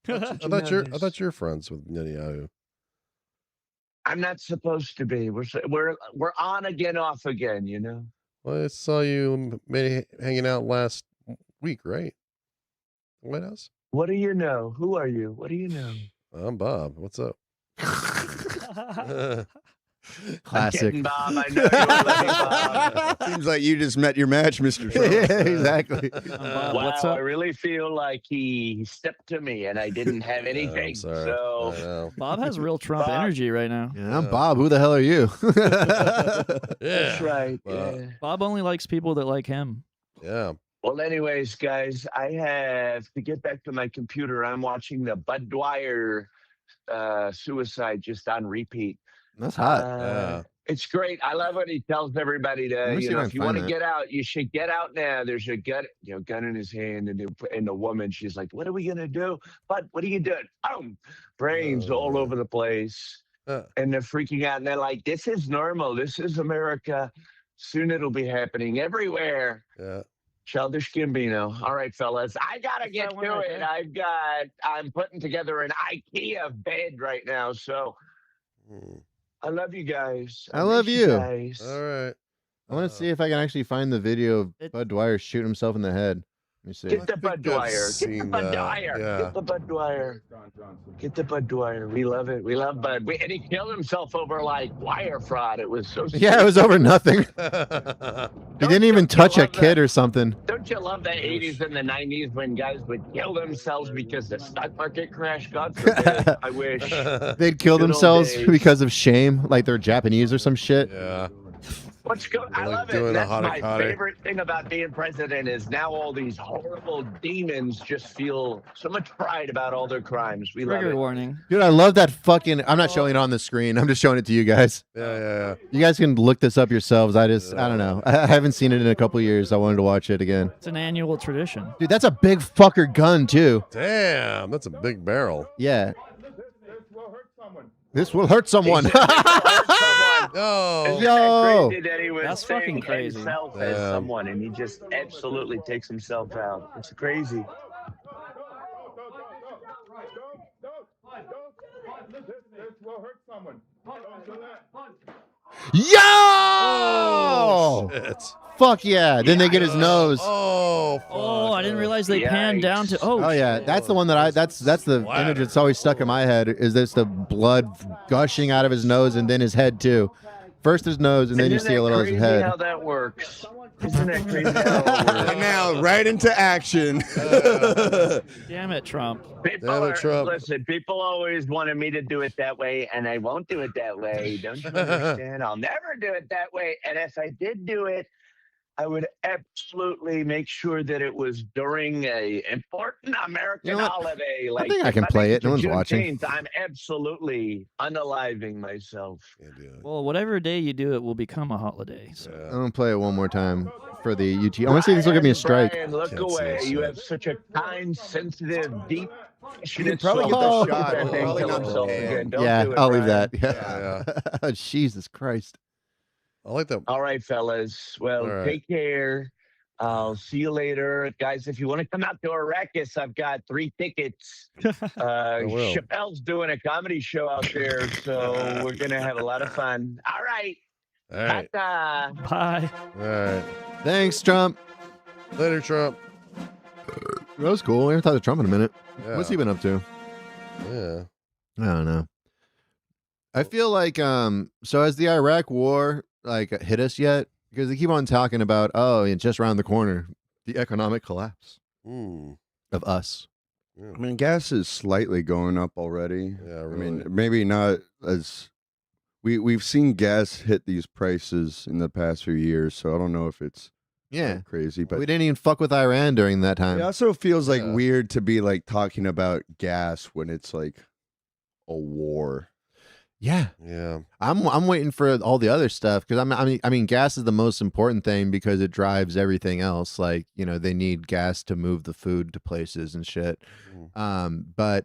S5: thought you're friends with Netanyahu.
S10: I'm not supposed to be. We're on again, off again.
S5: Well, I saw you maybe hanging out last week, right? White House?
S10: What do you know? Who are you? What do you know?
S5: I'm Bob. What's up?
S10: I'm
S3: Classic.
S10: kidding, Bob. I know you love me, Bob.
S6: Seems like you just met your match, Mr. Trump.
S3: Yeah, exactly.
S4: Bob,
S10: Wow,
S4: what's up?
S10: I really feel like he stepped to me and I didn't have anything.
S5: I'm sorry. I
S10: So
S5: know.
S4: Bob has real Trump
S10: Bob.
S4: energy right now.
S3: Yeah, I'm Bob. Who the hell are you?
S10: that's right.
S5: Well,
S10: Yeah.
S4: Bob only likes people that like him.
S5: Yeah.
S10: Well, anyways, guys, I have to get back to my computer. I'm watching the Bud Dwyer suicide just on repeat.
S3: That's hot.
S5: Yeah.
S10: It's great. I love when he tells everybody
S3: Let
S10: to,
S3: me see if I
S10: if
S3: can
S10: you want
S3: find
S10: to
S3: that.
S10: get out, you should get out now. There's a gun, gun in his hand, and the woman, she's like, "What are we gonna do? But what are you doing?" Boom, brains all over the place, and they're freaking out, and they're like, "This is normal. This is America. Soon it'll be happening everywhere."
S5: Yeah.
S10: Childish Gambino. All right, fellas, I gotta get
S4: that one
S10: to
S4: right
S10: it.
S4: there?
S10: I'm putting together an IKEA bed right now, so I love you guys.
S3: I love
S10: miss
S3: you.
S10: guys.
S5: All right.
S3: I want to see if I can actually find the video of Bud Dwyer shooting himself in the head. Let me see.
S10: Get the Bud Dwyer. Get the
S5: seen
S10: Bud
S5: that,
S10: Dwyer.
S5: yeah.
S10: Get the Bud Dwyer. Get the Bud Dwyer. We love it. We love Bud. And he killed himself over like wire fraud. It was so
S3: Yeah, it was over nothing. He didn't even touch a
S10: love
S3: kid
S10: that?
S3: or something.
S10: Don't you love the 80s and the 90s when guys would kill themselves because the stock market crashed? God forbid. I wish.
S3: They'd kill
S10: Good old
S3: themselves
S10: days.
S3: because of shame, like they're Japanese or some shit.
S5: Yeah.
S10: What's good? I
S5: like
S10: love it.
S5: doing a
S10: That's my
S5: hottie-toddy.
S10: favorite thing about being president is now all these horrible demons just feel so much pride about all their crimes. We love
S4: Trigger
S10: it.
S4: warning.
S3: Dude, I love that fucking. I'm not showing it on the screen. I'm just showing it to you guys.
S5: Yeah.
S3: You guys can look this up yourselves. I don't know. I haven't seen it in a couple years. I wanted to watch it again.
S4: It's an annual tradition.
S3: Dude, that's a big fucker gun, too.
S5: Damn, that's a big barrel.
S3: Yeah. This will hurt someone.
S5: No.
S10: Isn't
S3: Yo.
S10: that crazy that he was
S4: That's
S10: saying
S4: fucking crazy.
S10: himself
S5: Yeah.
S10: as someone, and he just absolutely takes himself out. It's crazy.
S3: Yo!
S5: Shit.
S3: Fuck yeah. Then they get his nose.
S5: Oh, fuck.
S4: Oh, I didn't realize they panned down to.
S3: Oh yeah, that's the one that that's the image that's always stuck in my head. Is this the blood gushing out of his nose and then his head too? First his nose and then you
S10: Isn't
S3: see a
S10: that
S3: little of his
S10: crazy
S3: head.
S10: how that works? Isn't that crazy how that works?
S6: And now, right into action.
S4: Damn it, Trump.
S10: Listen, people always wanted me to do it that way, and I won't do it that way. Don't you understand? I'll never do it that way. And if I did do it, I would absolutely make sure that it was during a important American
S3: You know what?
S10: holiday.
S3: I think I can play it. No one's watching.
S10: Juneteenth. I'm absolutely unaliving myself.
S4: Well, whatever day you do it will become a holiday. So.
S3: I'm gonna play it one more time for the UT. I want to see if this will give me a strike.
S10: Brian, look
S5: Can't
S10: away.
S5: see
S10: You
S5: shit.
S10: have such a kind, sensitive, deep.
S6: You can probably get the
S3: Oh.
S6: shot.
S10: That thing
S6: Probably
S10: kill
S6: not the
S10: himself
S6: pan.
S10: again. Don't
S3: Yeah,
S10: do it,
S3: I'll leave
S10: Brian.
S3: that. Yeah. Jesus Christ.
S5: I like that.
S10: All right, fellas. Well,
S5: All right.
S10: take care. I'll see you later. Guys, if you want to come out to Arrakis, I've got 3 tickets.
S5: will.
S10: Chappelle's doing a comedy show out there, so we're going to have a lot of fun. All right.
S5: All right.
S10: Ta-ta.
S4: Bye.
S5: All right.
S3: Thanks, Trump.
S5: Later, Trump.
S3: That was cool. I haven't talked to Trump in a minute.
S5: Yeah.
S3: What's he been up to?
S5: Yeah.
S3: I don't know. I feel like so has the Iraq war like hit us yet? Because they keep on talking about, oh, it's just around the corner, the economic collapse of us.
S6: I mean, gas is slightly going up already.
S5: Yeah,
S6: I
S5: really.
S6: mean, maybe not as we've seen gas hit these prices in the past few years, so I don't know if it's
S3: Yeah.
S6: crazy, but
S3: We didn't even fuck with Iran during that time.
S6: it also feels like
S5: Yeah.
S6: weird to be like talking about gas when it's like a war.
S3: Yeah.
S5: Yeah.
S3: I'm waiting for all the other stuff because I mean gas is the most important thing because it drives everything else. Like, you know, they need gas to move the food to places and shit. But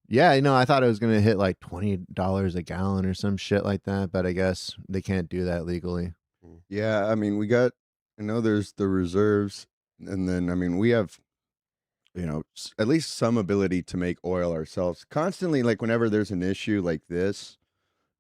S3: yeah, you know, I thought it was gonna hit like $20 a gallon or some shit like that, but I guess they can't do that legally.
S6: Yeah, I mean, I know there's the reserves, and then I mean we have, you know, at least some ability to make oil ourselves. Constantly, like whenever there's an issue like this,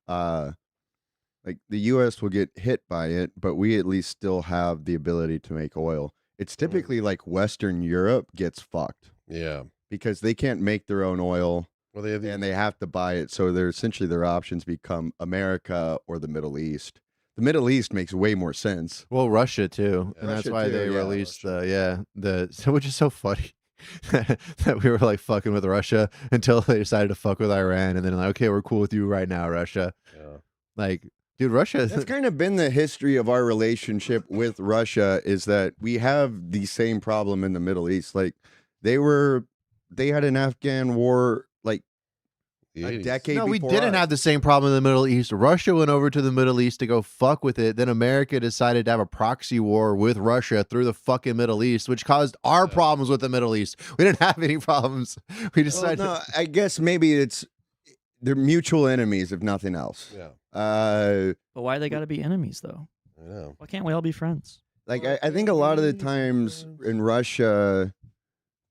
S6: like the U.S. will get hit by it, but we at least still have the ability to make oil. It's typically like Western Europe gets fucked
S5: Yeah.
S6: because they can't make their own oil.
S5: Well, they
S6: And they have to buy it, so they're essentially their options become America or the Middle East. the Middle East makes way more sense.
S3: Well, Russia too, and that's
S6: Russia
S3: why
S6: too,
S3: they
S6: yeah,
S3: released which is so funny that we were like fucking with Russia until they decided to fuck with Iran, and then like, okay, we're cool with you right now, Russia.
S5: Yeah.
S3: Like, dude, Russia.
S6: That's kind of been the history of our relationship with Russia, is that we have the same problem in the Middle East. Like they had an Afghan war like
S5: The
S6: a
S5: 80s.
S6: decade
S3: No, we
S6: before
S3: didn't
S6: us.
S3: have the same problem in the Middle East. Russia went over to the Middle East to go fuck with it. Then America decided to have a proxy war with Russia through the fucking Middle East, which caused our problems with the Middle East. We didn't have any problems. We
S6: Well,
S3: decided.
S6: no, I guess maybe they're mutual enemies, if nothing else.
S5: Yeah.
S4: But why they got to be enemies though?
S5: I know.
S4: Why can't we all be friends?
S6: Like I think a lot of the times in Russia,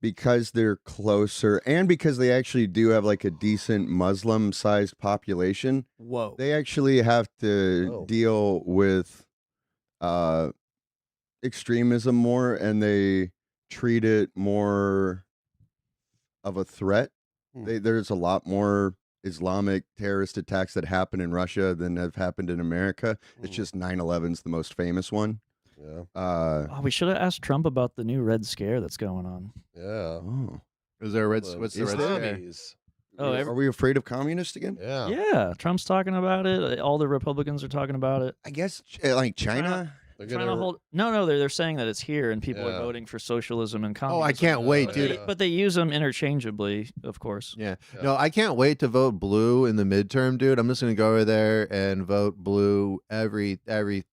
S6: because they're closer and because they actually do have like a decent Muslim-sized population,
S4: Whoa.
S6: they actually have to
S5: Oh.
S6: deal with extremism more, and they treat it more of a threat. There's a lot more Islamic terrorist attacks that happen in Russia than have happened in America. It's just 9/11's the most famous one.
S5: Yeah.
S4: Oh, we should have asked Trump about the new Red Scare that's going on.
S5: Yeah.
S6: Oh.
S3: Is there a red?
S5: The
S3: What's the
S6: Is
S3: red
S6: there?
S3: scare?
S5: commies.
S4: Oh,
S6: Are we afraid of communists again?
S5: Yeah.
S4: Yeah, Trump's talking about it. All the Republicans are talking about it.
S6: I guess like China.
S5: They're
S4: Trying to
S5: gonna
S4: hold. No, they're saying that it's here and people are
S5: Yeah.
S4: voting for socialism and
S3: Oh,
S4: communism.
S3: I can't wait,
S4: But
S3: dude.
S4: they, but they use them interchangeably, of course.
S3: Yeah. No, I can't wait to vote blue in the midterm, dude. I'm just gonna go over there and vote blue. Every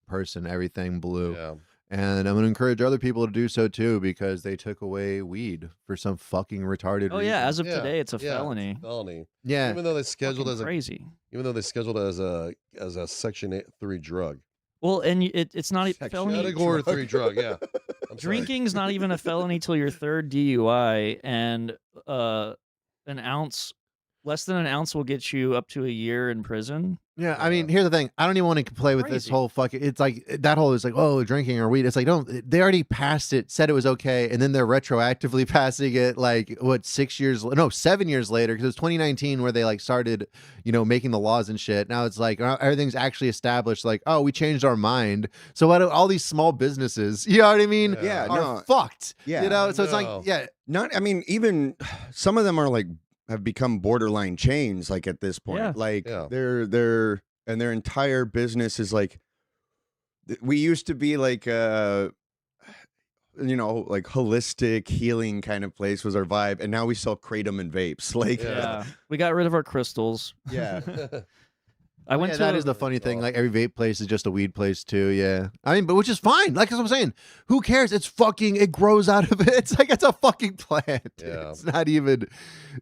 S3: person, everything blue.
S5: Yeah.
S3: And I'm gonna encourage other people to do so too, because they took away weed for some fucking retarded
S4: Oh
S3: reason.
S4: yeah, as of
S5: Yeah,
S4: today, it's a
S5: yeah,
S4: felony.
S5: Felony.
S3: Yeah.
S5: Even though they scheduled
S4: Fucking
S5: as a
S4: crazy.
S5: even though they scheduled it as a Section 3 drug.
S4: Well, and it's not a felony.
S5: Category 3 drug. Yeah. I'm sorry.
S4: Drinking's not even a felony till your third DUI, and less than an ounce will get you up to a year in prison.
S3: Yeah, I mean, here's the thing. I don't even want to play with this
S4: Crazy.
S3: whole fucking. It's like that whole is like, oh, drinking or weed. It's like, don't. They already passed it, said it was okay, and then they're retroactively passing it. Like what, 7 years later, because it was 2019 where they like started, making the laws and shit. Now it's like everything's actually established. Like, oh, we changed our mind. So what? All these small businesses, you know what I mean?
S6: Yeah,
S3: are
S6: no.
S3: fucked.
S6: Yeah,
S3: So it's
S5: No.
S3: like, yeah.
S6: Not. I mean, even some of them are like have become borderline chains. Like at this point,
S4: Yeah.
S6: like
S5: Yeah.
S6: they're and their entire business is like. We used to be like like holistic healing kind of place was our vibe, and now we sell kratom and vapes. Like,
S4: Yeah, we got rid of our crystals.
S6: yeah.
S4: I went to
S3: That is the funny thing. Like every vape place is just a weed place too. Yeah, I mean, but which is fine. Like as I'm saying, who cares? It's fucking. It grows out of it. It's like it's a fucking plant.
S5: Yeah.
S3: It's not even.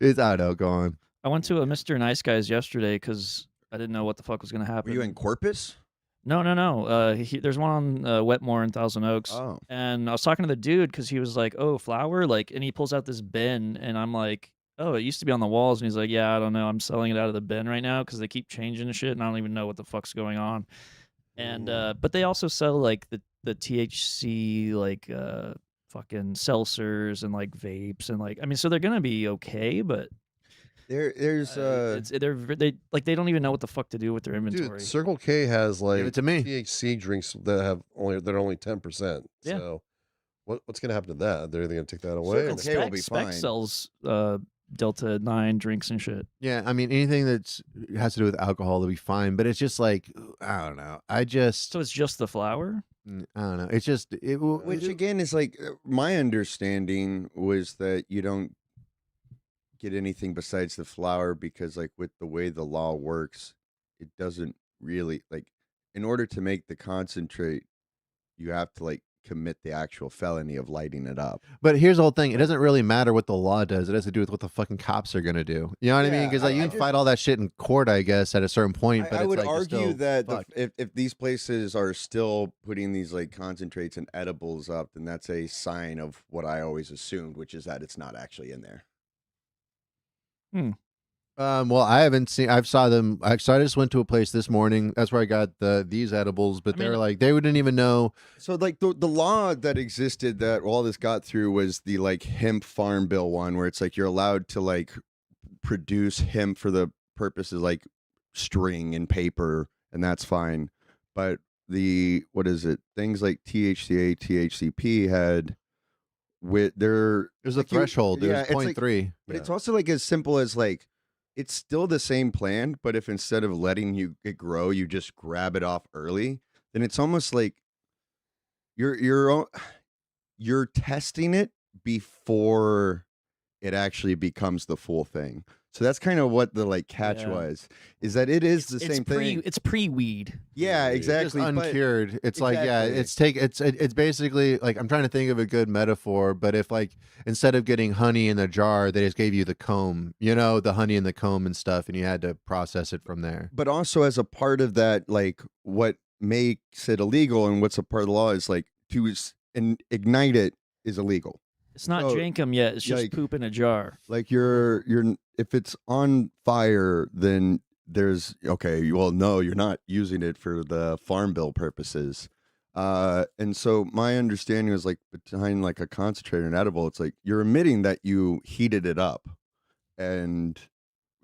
S3: It's I don't know. Go on.
S4: I went to a Mr. Nice Guys yesterday because I didn't know what the fuck was gonna happen.
S6: Were you in Corpus?
S4: No. There's one on Wetmore in Thousand Oaks.
S6: Oh.
S4: And I was talking to the dude because he was like, "Oh, flour," and he pulls out this bin, and I'm like, "Oh, it used to be on the walls," and he's like, "Yeah, I don't know, I'm selling it out of the bin right now because they keep changing the shit, and I don't even know what the fuck's going on." And but they also sell like the THC fucking seltzers and like vapes and like, I mean, so they're gonna be okay, but
S6: There's
S4: they don't even know what the fuck to do with their inventory.
S5: Dude, Circle K has like
S3: Give it to me.
S5: THC drinks that are only 10%.
S4: Yeah.
S5: So what's gonna happen to that? They're gonna take that away.
S6: Circle K will be
S4: Spec
S6: fine.
S4: sells Delta 9 drinks and shit.
S3: Yeah, I mean anything that has to do with alcohol will be fine, but it's just like I don't know.
S4: So it's just the flour?
S3: I don't know. It's just
S6: Which again is like my understanding was that you don't get anything besides the flour because like with the way the law works, it doesn't really like in order to make the concentrate, you have to like commit the actual felony of lighting it up.
S3: But here's the whole thing. It doesn't really matter what the law does. It has to do with what the fucking cops are gonna do. You know what I mean?
S6: Yeah,
S3: Because like you
S6: I
S3: can fight all that shit in court, I guess, at a certain point. But
S6: I
S3: it's
S6: would
S3: like you're
S6: argue
S3: still
S6: that
S3: fucked.
S6: if these places are still putting these like concentrates and edibles up, then that's a sign of what I always assumed, which is that it's not actually in there.
S3: Well, I haven't seen. I saw them. I just went to a place this morning. That's where I got these edibles. But they're like they wouldn't even know.
S6: So like the law that existed that all this got through was the like hemp farm bill one, where it's like you're allowed to like produce hemp for the purposes like string and paper, and that's fine. But what is it? Things like THCA, THCP had with their
S3: There's a
S6: like you-
S3: threshold. There's
S6: it's like-
S3: 0.3.
S6: but it's also like as simple as like it's still the same plant, but if instead of letting it grow, you just grab it off early, then it's almost like you're testing it before it actually becomes the full thing. So that's kind of what the like catch
S4: Yeah.
S6: was, is that it is the same thing.
S4: It's pre-weed.
S6: Yeah,
S3: Just
S6: exactly. but-
S3: uncured. It's like, yeah,
S6: Exactly.
S3: it's basically like, I'm trying to think of a good metaphor, but if like instead of getting honey in the jar, they just gave you the comb, the honey in the comb and stuff, and you had to process it from there.
S6: But also as a part of that, like what makes it illegal and what's a part of the law is like ignite it is illegal.
S4: It's not
S6: So,
S4: jankum yet. It's just
S6: like-
S4: poop in a jar.
S6: Like you're if it's on fire, then there's okay. Well, no, you're not using it for the farm bill purposes. And so my understanding is like behind like a concentrator and edible, it's like you're admitting that you heated it up, and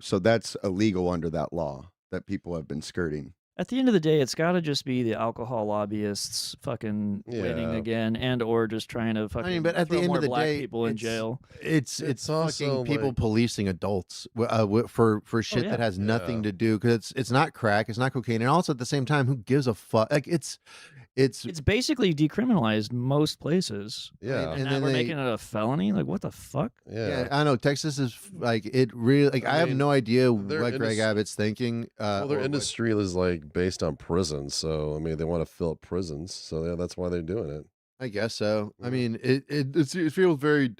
S6: so that's illegal under that law that people have been skirting.
S4: At the end of the day, it's got to just be the alcohol lobbyists fucking winning
S5: Yeah.
S4: again, and or just trying to fucking
S3: but at the
S4: throw
S3: end
S4: more
S3: of the
S4: black
S3: day,
S4: people in
S3: it's-
S4: jail.
S3: It's
S5: also,
S3: fucking people
S5: like-
S3: policing adults for shit
S4: yeah.
S3: that has nothing
S5: Yeah.
S3: to do, because it's not crack, it's not cocaine, and also at the same time, who gives a fuck? Like it's
S4: It's basically decriminalized most places.
S5: Yeah.
S4: and
S3: And
S4: now
S3: then
S4: we're
S3: they-
S4: making it a felony. Like what the fuck?
S3: yeah, I know Texas is like it really like I have
S5: mean,
S3: no idea
S5: their
S3: what Greg
S5: indus-
S3: Abbott's thinking.
S5: Well, their
S3: or what-
S5: industry is like based on prisons, so I mean they want to fill up prisons, so yeah, that's why they're doing it.
S3: I guess so. I
S5: Yeah.
S3: mean, it feels very.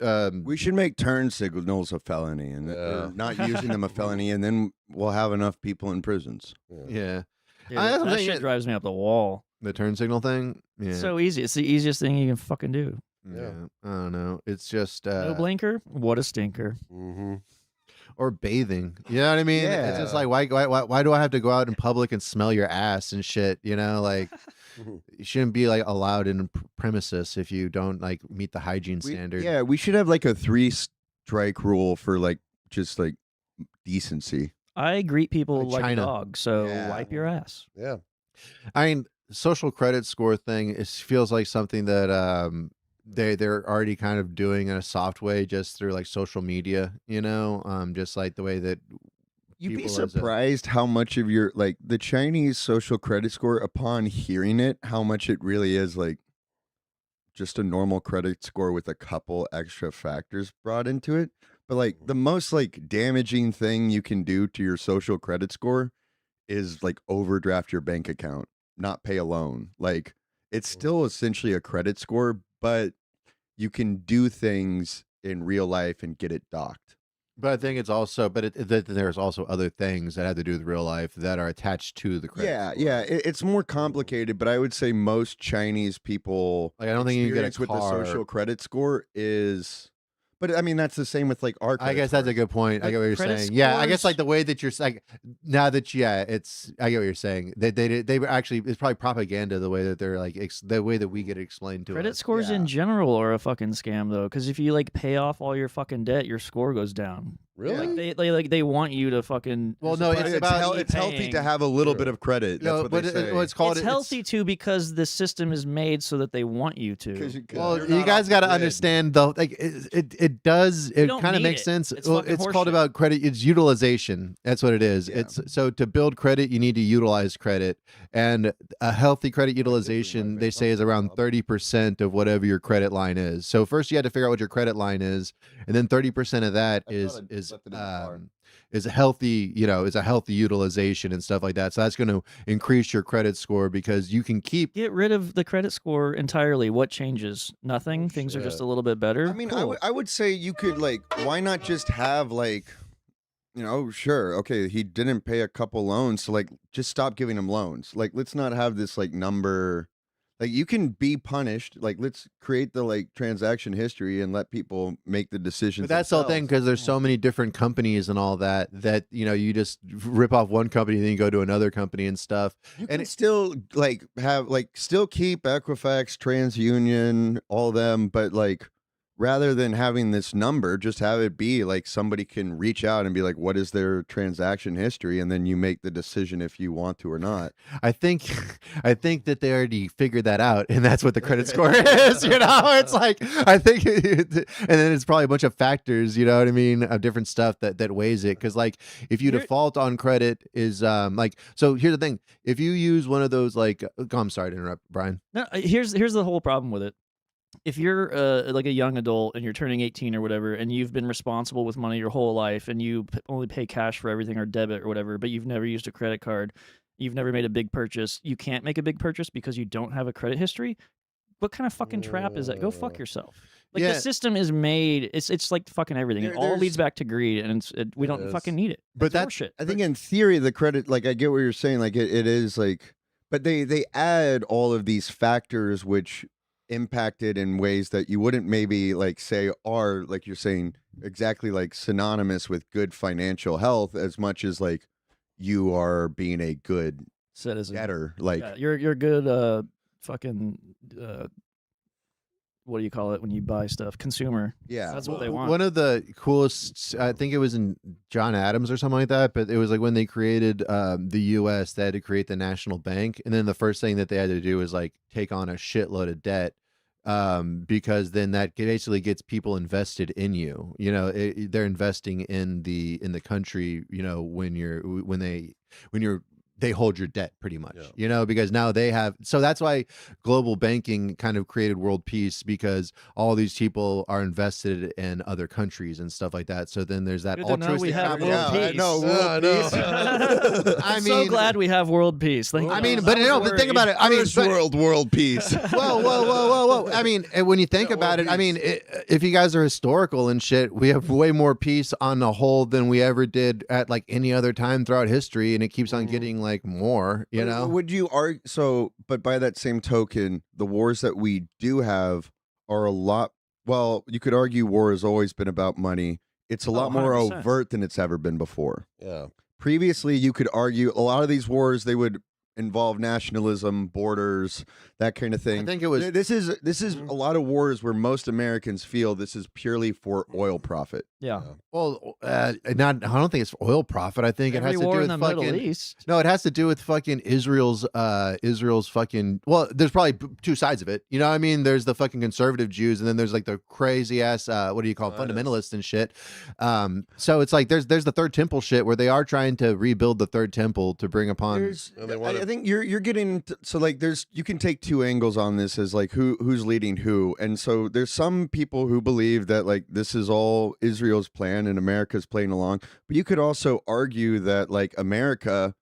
S6: We should make turn signals a felony and
S5: Yeah.
S6: not using them a felony, and then we'll have enough people in prisons.
S3: Yeah,
S4: Dude,
S3: that's what I'm
S4: that
S3: saying,
S4: shit drives me up the wall.
S3: the turn signal thing. Yeah,
S4: It's so easy. It's the easiest thing you can fucking do.
S3: yeah. I don't know. It's just
S4: No blinker. What a stinker.
S5: Mm-hmm.
S3: or bathing. You know what I mean? It's just like why do I have to go out in public and smell your ass and shit? Like you shouldn't be like allowed in premises if you don't like meet the hygiene standard.
S6: Yeah, we should have like a 3-strike rule for like just like decency.
S4: I greet people
S3: Like
S4: like
S3: China.
S4: dogs, so
S6: Yeah.
S4: wipe your ass.
S5: Yeah.
S3: I mean, social credit score thing feels like something that they're already kind of doing in a soft way just through like social media, just like the way that
S6: You'd be
S3: people as a-
S6: surprised how much of your like the Chinese social credit score, upon hearing it, how much it really is like just a normal credit score with a couple extra factors brought into it. But like the most like damaging thing you can do to your social credit score is like overdraft your bank account, not pay a loan. Like it's still essentially a credit score, but you can do things in real life and get it docked.
S3: But I think it's also, there's also other things that have to do with real life that are attached to the credit.
S6: Yeah,
S3: score.
S6: yeah, it's more complicated, but I would say most Chinese people,
S3: Like I don't think you can get a
S6: experience with the
S3: car.
S6: social credit score is, but I mean that's the same with like our.
S3: I
S6: credit
S3: guess that's a
S6: scores.
S3: good point. I
S4: Like
S3: get what you're
S4: credit
S3: saying. Yeah, I guess
S4: scores-
S3: like the way that you're like now that I get what you're saying. They were actually, it's probably propaganda the way that they're like the way that we get explained to
S4: Credit
S3: us.
S4: scores in general are a fucking scam though, because if you like pay off all your fucking debt, your score goes down.
S5: Really?
S4: Like they want you to fucking.
S3: Well, no,
S6: But
S3: it's about
S6: it's healthy
S4: paying.
S6: to have a little bit of credit. That's
S3: No,
S6: what
S3: but
S6: they say.
S3: it's called
S4: It's healthy too because the system is made so that they want you to.
S6: 'Cause
S3: Well,
S6: you're
S3: you
S6: not
S3: guys
S6: off
S3: got to
S6: the grid.
S3: understand though. Like it does. It
S4: don't
S3: kind of
S4: need
S3: makes
S4: it.
S3: sense.
S4: It's
S3: Well,
S4: fucking
S3: it's called
S4: horseshit.
S3: about credit. It's utilization. That's what it is.
S6: Yeah.
S3: It's so to build credit, you need to utilize credit, and a healthy credit utilization they say is around 30% of whatever your credit line is. So first you have to figure out what your credit line is, and then 30% of that
S6: I
S3: is
S6: thought I left it in the car.
S3: is a healthy, is a healthy utilization and stuff like that. So that's going to increase your credit score because you can keep.
S4: Get rid of the credit score entirely. What changes? Nothing. Things are just
S5: shit.
S4: a little bit better.
S6: I mean,
S4: Cool.
S6: I would say you could like, why not just have like, sure, okay, he didn't pay a couple loans, so like, just stop giving him loans. Like, let's not have this like number. Like, you can be punished. Like, let's create the like transaction history and let people make the decisions.
S3: But that's the whole thing
S6: themselves.
S3: because there's so many different companies and all that you just rip off one company and then you go to another company and stuff.
S6: You
S3: And
S6: can still like have like still keep Equifax, TransUnion, all them, but like rather than having this number, just have it be like somebody can reach out and be like, what is their transaction history? And then you make the decision if you want to or not.
S3: I think that they already figured that out, and that's what the credit score is. You know, it's like I think, and then it's probably a bunch of factors. You know what I mean, of different stuff that weighs it. Because like if you default on credit is like, so here's the thing: if you use one of those like, oh, I'm sorry to interrupt, Brian.
S4: No, here's the whole problem with it. If you're like a young adult and you're turning 18 or whatever, and you've been responsible with money your whole life, and you only pay cash for everything or debit or whatever, but you've never used a credit card, you've never made a big purchase, you can't make a big purchase because you don't have a credit history. What kind of fucking trap is that? Go fuck yourself. Like the system is made. It's like fucking everything. It all leads back to greed, and we don't fucking need it.
S6: But that's
S4: shit.
S6: I think in theory the credit, like I get what you're saying, like it is like, but they add all of these factors which impacted in ways that you wouldn't maybe like say are, like you're saying, exactly like synonymous with good financial health as much as like you are being a good
S4: citizen,
S6: debtor. Like
S4: you're good fucking what do you call it when you buy stuff? Consumer.
S6: Yeah,
S4: that's what they want.
S3: One of the coolest, I think it was in John Adams or something like that, but it was like when they created the U.S., they had to create the national bank, and then the first thing that they had to do was like take on a shitload of debt, because then that basically gets people invested in you. You know, they're investing in the country. You know, when they hold your debt pretty much, you know, because now they have, so that's why global banking kind of created world peace, because all these people are invested in other countries and stuff like that. So then there's that altruistic capital.
S4: I'm so glad we have world peace. Thank
S3: I mean, but no, but think about it. I mean,
S6: world peace.
S3: Whoa. I mean, when you think about it, I mean, if you guys are historical and shit, we have way more peace on the whole than we ever did at like any other time throughout history, and it keeps on getting like more, you know.
S6: Would you argue so? But by that same token, the wars that we do have are a lot. Well, you could argue war has always been about money. It's a lot more
S4: 100%.
S6: overt than it's ever been before.
S5: Yeah.
S6: Previously, you could argue a lot of these wars, they would involve nationalism, borders, that kind of thing.
S3: I think it was.
S6: This is a lot of wars where most Americans feel this is purely for oil profit.
S4: Yeah.
S3: Well, I don't think it's for oil profit. I think
S4: Every
S3: it has to
S4: war
S3: do
S4: in
S3: with
S4: the
S3: fucking.
S4: Middle East.
S3: No, it has to do with fucking Israel's fucking. Well, there's probably two sides of it. You know what I mean? There's the fucking conservative Jews, and then there's like the crazy ass what do you call it? Fundamentalists and shit. So it's like there's the third temple shit where they are trying to rebuild the third temple to bring upon.
S6: I think you're getting so like you can take two angles on this as like who's leading who, and so there's some people who believe that like this is all Israel's plan and America's playing along, but you could also argue that like America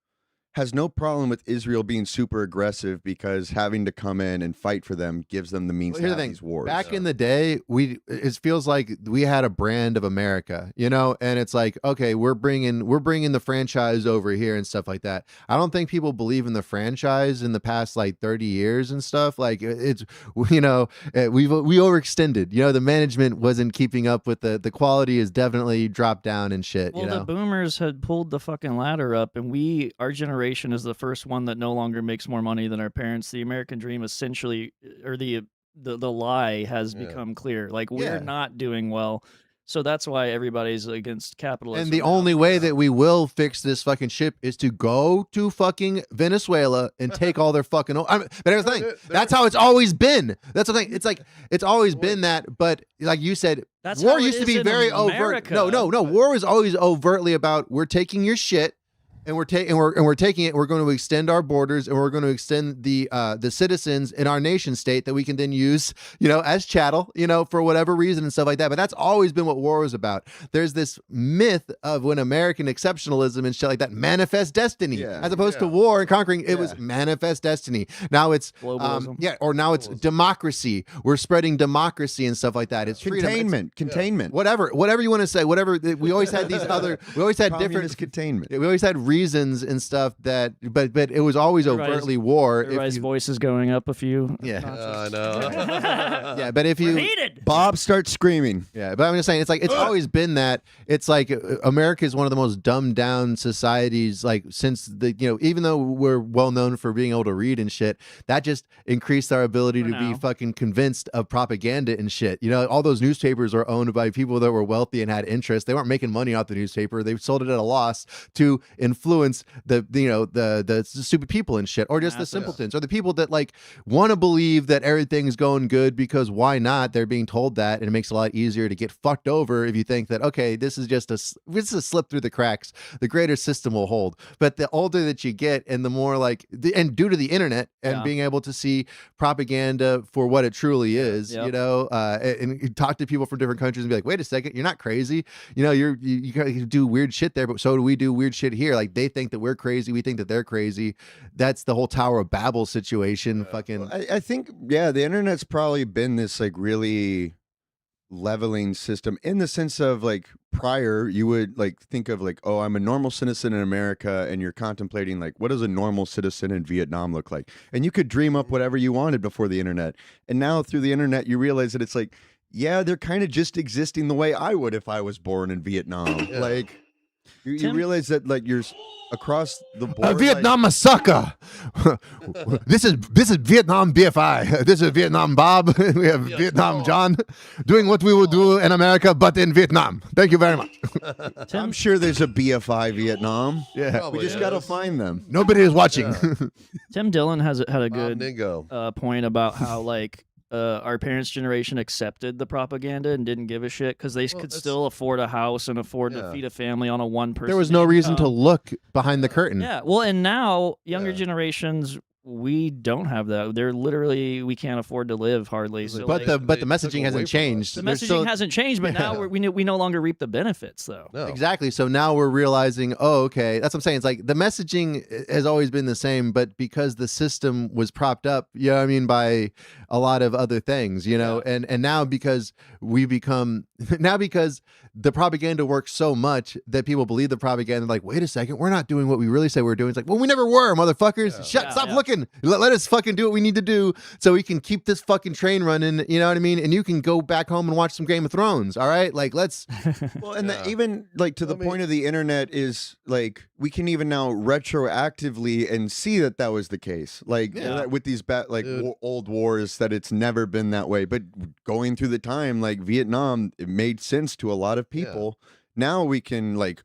S6: has no problem with Israel being super aggressive because having to come in and fight for them gives them the means to have these wars.
S3: Back in the day, it feels like we had a brand of America, you know, and it's like, okay, we're bringing the franchise over here and stuff like that. I don't think people believe in the franchise in the past like 30 years and stuff. Like it's, you know, we overextended. You know, the management wasn't keeping up with the quality has definitely dropped down and shit.
S4: Well,
S3: you know,
S4: the boomers had pulled the fucking ladder up, and our generation is the first one that no longer makes more money than our parents. The American dream essentially, or the lie has become clear. Like we're not doing well. So that's why everybody's against capitalism.
S3: And the only way that we will fix this fucking ship is to go to fucking Venezuela and take all their fucking. But here's the thing. That's how it's always been. That's the thing. It's like it's always been that. But like you said, war used to be very overt. No. War was always overtly about we're taking your shit. And we're taking it. We're going to extend our borders, and we're going to extend the citizens in our nation state that we can then use, you know, as chattel, you know, for whatever reason and stuff like that. But that's always been what war was about. There's this myth of when American exceptionalism and shit like that manifest destiny, as opposed to war and conquering. It was manifest destiny. Now it's
S4: globalism.
S3: Or now it's democracy. We're spreading democracy and stuff like that. It's freedom.
S6: Containment.
S3: Whatever you want to say. Whatever. We always had these other. We always had different
S6: containment.
S3: We always had reasons and stuff that, but it was always overtly war.
S4: Everybody's voice is going up a few.
S3: Yeah,
S5: I know.
S3: Yeah, but if you
S6: Bob starts screaming.
S3: Yeah, but I'm just saying, it's like it's always been that. It's like America is one of the most dumbed down societies, like since the even though we're well known for being able to read and shit, that just increased our ability to be fucking convinced of propaganda and shit. All those newspapers are owned by people that were wealthy and had interest. They weren't making money off the newspaper. They sold it at a loss to influence the stupid people and shit, or just the simpletons, or the people that like want to believe that everything's going good because why not? They're being told that, and it makes it a lot easier to get fucked over if you think that, okay, this is just a slip through the cracks. The greater system will hold. But the older that you get, and the more like, and due to the internet and being able to see propaganda for what it truly is, and you talk to people from different countries and be like, wait a second, you're not crazy. You do weird shit there, but so do we do weird shit here. Like they think that we're crazy, we think that they're crazy. That's the whole Tower of Babel situation. Fucking,
S6: I think, the internet's probably been this like really leveling system in the sense of like prior you would like think of like, oh, I'm a normal citizen in America, and you're contemplating like, what does a normal citizen in Vietnam look like? And you could dream up whatever you wanted before the internet. And now through the internet you realize that it's like, yeah, they're kind of just existing the way I would if I was born in Vietnam. Like you realize that like you're across the board.
S3: Vietnam sucker. This is Vietnam BFI. This is Vietnam Bob. We have Vietnam John doing what we would do in America, but in Vietnam. Thank you very much.
S6: I'm sure there's a BFI Vietnam.
S3: Yeah,
S6: probably we just got to find them.
S3: Nobody is watching.
S4: Tim Dillon had a good point about how like our parents' generation accepted the propaganda and didn't give a shit because they could still afford a house and afford to feed a family on a one-person.
S3: There was no reason to look behind the curtain.
S4: Yeah, well, and now younger generations, we don't have that. They're literally, we can't afford to live hardly. So
S3: but the messaging hasn't changed.
S4: The messaging hasn't changed, but now we no longer reap the benefits, though.
S5: No.
S3: Exactly. So now we're realizing, oh, okay, that's what I'm saying. It's like the messaging has always been the same, but because the system was propped up, by a lot of other things, and now because because the propaganda works so much that people believe the propaganda, like, wait a second, we're not doing what we really say we're doing. It's like, well, we never were, motherfuckers. Stop looking. Let us fucking do what we need to do so we can keep this fucking train running. You know what I mean? And you can go back home and watch some Game of Thrones. All right, like let's.
S6: Well, and even like to the point of the internet is like we can even now retroactively and see that was the case. Like with these old wars, that it's never been that way. But going through the time, like Vietnam, it made sense to a lot of people. Now we can like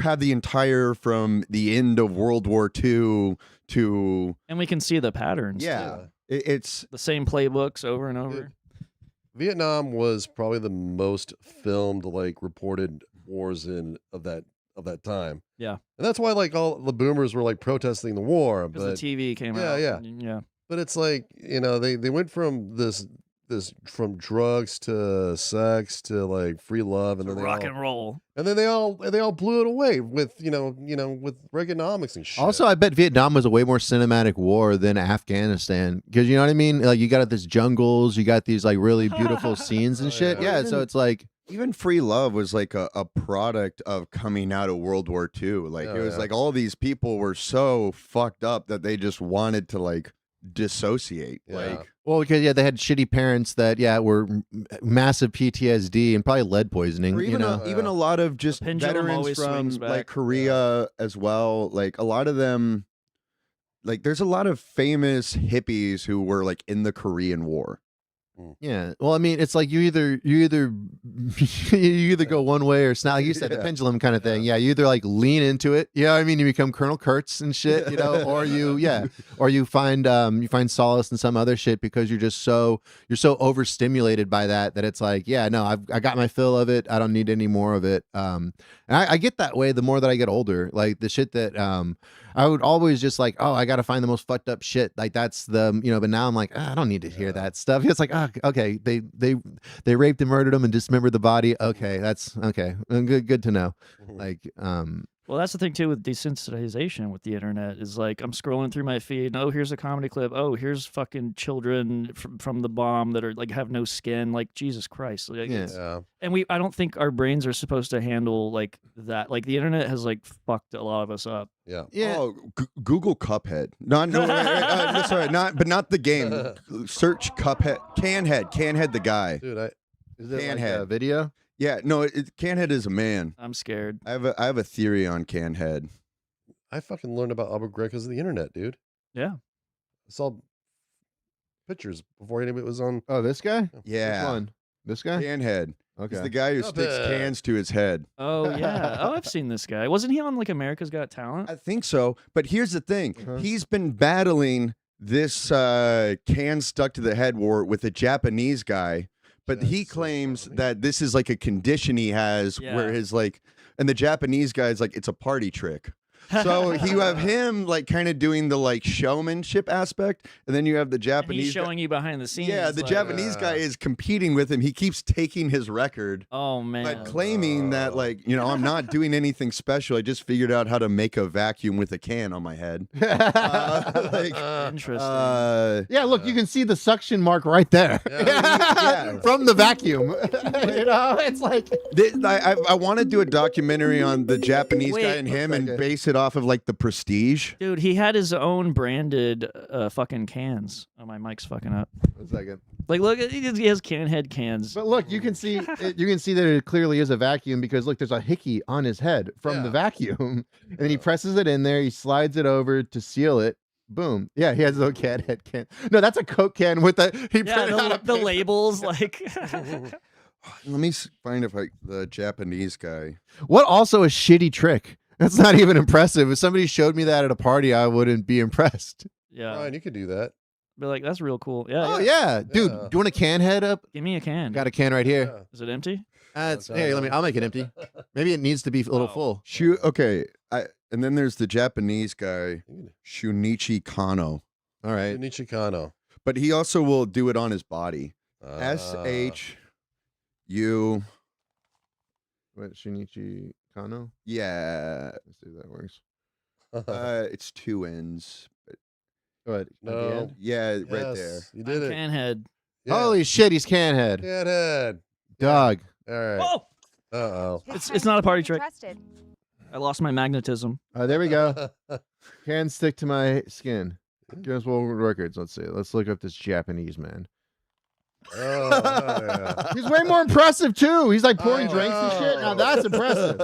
S6: have the entire from the end of World War II to,
S4: and we can see the patterns.
S6: It's
S4: the same playbooks over and over.
S5: Vietnam was probably the most filmed, like reported wars of that time.
S4: Yeah,
S5: and that's why like all the boomers were like protesting the war,
S4: because the TV came out. Yeah.
S5: But it's like they went from this from drugs to sex to like free love and then
S4: rock and roll,
S5: and then they all blew it away with with Reaganomics and shit.
S3: Also, I bet Vietnam was a way more cinematic war than Afghanistan, because you know what I mean. Like you got this jungles, you got these like really beautiful scenes and shit. Yeah, so it's like
S6: even Free Love was like a product of coming out of World War II. Like it was like all these people were so fucked up that they just wanted to like dissociate. Like,
S3: well, because they had shitty parents that were massive PTSD and probably lead poisoning.
S6: Or even even a lot of just veterans from like Korea as well. Like a lot of them, like there's a lot of famous hippies who were like in the Korean War.
S3: Yeah, well, I mean, it's like you either go one way or it's not, like you said, the pendulum kind of thing. Yeah, you either like lean into it, I mean, you become Colonel Kurtz and shit, or you find solace in some other shit because you're so overstimulated by that it's like, I got my fill of it. I don't need any more of it. And I get that way the more that I get older. Like the shit that I would always just like, oh, I got to find the most fucked up shit. Like that's the, but now I'm like, I don't need to hear that stuff. It's like, okay, they raped and murdered him and dismembered the body. Okay, that's okay. Good to know. Like,
S4: Well, that's the thing too with desensitization with the internet is like I'm scrolling through my feed. And, oh, here's a comedy clip. Oh, here's fucking children from the bomb that are like have no skin. Like Jesus Christ. Like,
S5: Yeah.
S4: And I don't think our brains are supposed to handle like that. Like the internet has like fucked a lot of us up.
S5: Yeah.
S6: Oh, Google Cuphead. Not not the game. Search Cuphead. Canhead the guy.
S5: Dude,
S3: Is it like
S6: Canhead.
S3: a video?
S6: Yeah, no, Canhead is a man.
S4: I'm scared.
S6: I have a theory on Canhead.
S5: I fucking learned about Abu Ghraib because of the internet, dude.
S4: Yeah.
S5: I saw pictures before anybody was on.
S3: Oh, this guy?
S6: Yeah.
S3: Which one? This guy?
S6: Canhead.
S3: Okay.
S6: He's the guy who sticks
S5: Cuphead.
S6: cans to his head.
S4: Oh yeah. Oh, I've seen this guy. Wasn't he on like America's Got Talent?
S6: I think so. But here's the thing.
S3: Uh-huh.
S6: He's been battling this can stuck to the head war with a Japanese guy. But he
S5: That's so
S6: claims
S5: funny.
S6: that this is like a condition he has where
S4: Yeah.
S6: his like, and the Japanese guy's like, it's a party trick. So you have him like kind of doing the like showmanship aspect, and then you have the
S4: And
S6: Japanese.
S4: he's showing you behind the scenes.
S6: Yeah, the
S4: like,
S6: Japanese guy is competing with him. He keeps taking his record,
S4: Oh man.
S6: but claiming that like, you know, I'm not doing anything special. I just figured out how to make a vacuum with a can on my head.
S4: Interesting.
S3: Yeah, look, you can see the suction mark right there.
S6: Yeah.
S3: From the vacuum. You know, it's like
S6: I want to do a documentary on the Japanese guy
S4: Wait.
S6: and him and base it off of like the Prestige.
S4: Dude, he had his own branded fucking cans. Oh, my mic's fucking up.
S3: a second.
S4: Like, look, he has Canhead cans.
S3: But look, you can see you can see that it clearly is a vacuum because look, there's a hickey on his head from the vacuum, and then he presses it in there. He slides it over to seal it. Boom. Yeah, he has a little cat head can. No, that's a Coke can with the he
S4: Yeah,
S3: printed out
S4: the
S3: a paper.
S4: labels, like.
S6: Let me find if the Japanese guy.
S3: What also a shitty trick. That's not even impressive. If somebody showed me that at a party, I wouldn't be impressed.
S4: Yeah.
S5: Ryan, you could do that.
S4: But like, that's real cool. Yeah.
S3: Oh yeah, dude. Do you want a can head up?
S4: Give me a can.
S3: Got a can right here.
S4: Is it empty?
S3: Hey, I'll make it empty. Maybe it needs to be a little full.
S6: Okay. And then there's the Japanese guy, Shunichi Kano.
S3: All right.
S5: Shunichi Kano.
S6: But he also will do it on his body.
S5: Ah.
S6: SHU.
S3: What, Shunichi Kano?
S6: Yeah.
S3: Let's see if that works.
S6: It's two N's.
S3: What?
S5: No.
S6: Yeah, right there.
S5: Yes, You did it.
S4: Canhead.
S5: Yeah.
S3: Holy shit, he's can head.
S5: Cat head.
S3: Dog.
S5: All right.
S4: Whoa!
S5: Uh-oh.
S4: It's not a party trick. I lost my magnetism.
S3: There we go. Can stick to my skin. Guinness World Records. Let's see. Let's look up this Japanese man.
S5: Oh, yeah.
S3: He's way more impressive too. He's like pouring
S5: Oh,
S3: drinks and shit. Now
S5: no.
S3: that's impressive.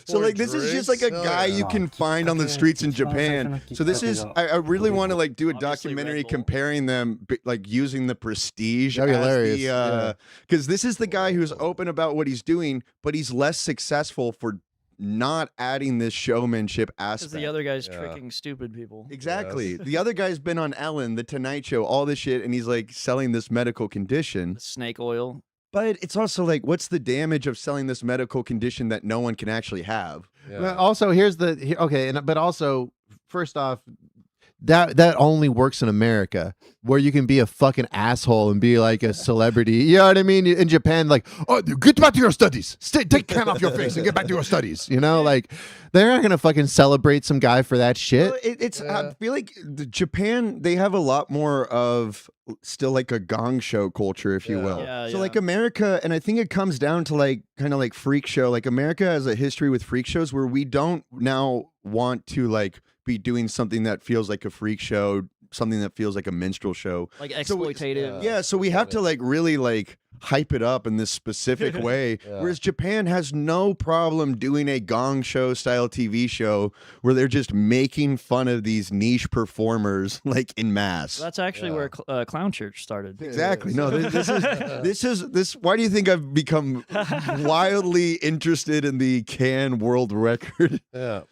S6: So
S5: Pouring
S6: like this is just like a
S5: drinks?
S6: guy you can find on the streets in Japan. So this is I really want to like do a
S4: Obviously
S6: documentary
S4: Red Bull.
S6: comparing them like using the Prestige
S3: That'd be
S6: as
S3: hilarious,
S6: the because this is the guy who's open about what he's doing, but he's less successful for not adding this showmanship
S4: Because
S6: aspect.
S4: the other guy's
S5: Yeah.
S4: tricking stupid people.
S6: Exactly. The other guy's been on Ellen, The Tonight Show, all this shit, and he's like selling this medical condition.
S4: The snake oil.
S6: But it's also like, what's the damage of selling this medical condition that no one can actually have?
S5: Yeah.
S3: But also, here's the okay, but also, first off, that only works in America, where you can be a fucking asshole and be like a celebrity. You know what I mean? In Japan, like, oh, get back to your studies. Take can off your face and get back to your studies. You know, like they're not gonna fucking celebrate some guy for that shit.
S6: Well, I feel like Japan, they have a lot more of still like a gong show culture, if you
S5: Yeah.
S6: will.
S4: Yeah,
S6: So
S4: yeah.
S6: like America, and I think it comes down to like kind of like freak show. Like America has a history with freak shows where we don't now want to like be doing something that feels like a freak show, something that feels like a minstrel show.
S4: Like
S6: So we-
S4: exploitative.
S6: Yeah, so we have to like really like hype it up in this specific way.
S5: Yeah.
S6: Whereas Japan has no problem doing a gong show style TV show where they're just making fun of these niche performers like in mass.
S4: That's actually where Clown Church started.
S6: Exactly. No, this is. Why do you think I've become wildly interested in the can world record?
S5: Yeah.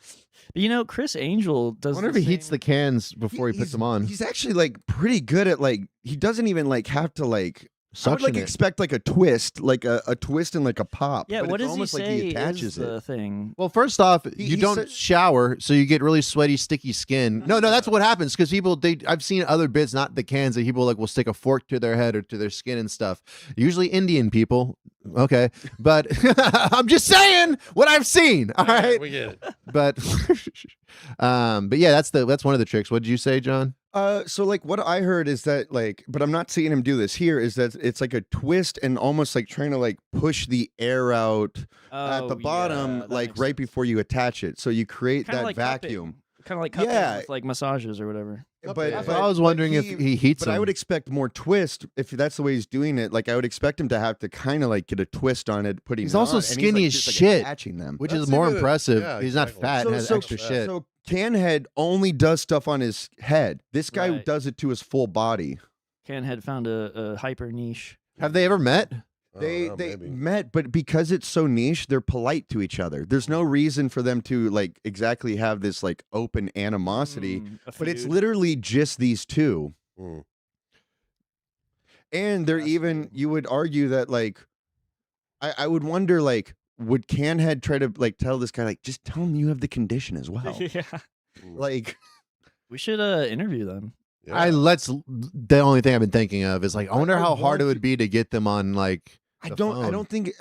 S4: But you know, Chris Angel
S3: I
S4: does.
S3: wonder if he heats the cans before he puts them on.
S6: He's actually like pretty good at like. He doesn't even like have to like. I would
S3: Suction
S6: like
S3: it.
S6: expect like a twist, like a twist and like a pop.
S4: Yeah,
S6: but
S4: what
S6: it's
S4: does he
S6: almost like
S4: say
S6: he attaches
S4: is
S6: it.
S4: the thing?
S3: Well, first off,
S6: He
S3: you don't
S6: said-
S3: shower, so you get really sweaty, sticky skin. No, that's what happens because people. I've seen other bits, not the cans, that people like will stick a fork to their head or to their skin and stuff. Usually Indian people, Okay, but I'm just saying what I've seen. All right,
S5: we get it.
S3: but yeah, that's one of the tricks. What did you say, John?
S6: So like what I heard is that like, but I'm not seeing him do this here, is that it's like a twist and almost like trying to like push the air out at the bottom, like right before you attach it. So you create
S4: Kinda
S6: that
S4: like
S6: vacuum.
S4: Kind of like cupping
S6: Yeah.
S4: with like massages or whatever.
S6: But
S3: I was wondering if he heats
S6: But I
S3: them.
S6: would expect more twist if that's the way he's doing it. Like I would expect him to have to kind of like get a twist on it, putting.
S3: He's
S6: it
S3: also
S6: on, and
S3: skinny
S6: like,
S3: as
S6: just, like,
S3: shit,
S6: attaching them,
S3: which
S5: That's
S3: is more
S5: even-
S3: impressive.
S5: yeah,
S3: He's not
S5: exactly.
S3: fat and has extra shit.
S6: So Canhead only does stuff on his head. This guy
S4: Right.
S6: does it to his full body.
S4: Canhead found a hyper niche.
S3: Have they ever met?
S6: They
S5: maybe.
S6: met, but because it's so niche, they're polite to each other. There's no reason for them to like exactly have this like open animosity. But it's literally just these two.
S5: Mm.
S6: And they're even, you would argue that like, I would wonder like, would Canhead try to like tell this guy like, just tell him you have the condition as well?
S4: yeah.
S6: Like,
S4: We should interview them.
S5: Yeah.
S3: The only thing I've been thinking of is like, I wonder
S6: I
S3: how hard
S6: want
S3: it would be to get them on like.
S6: I
S3: the
S6: don't
S3: phone.
S6: think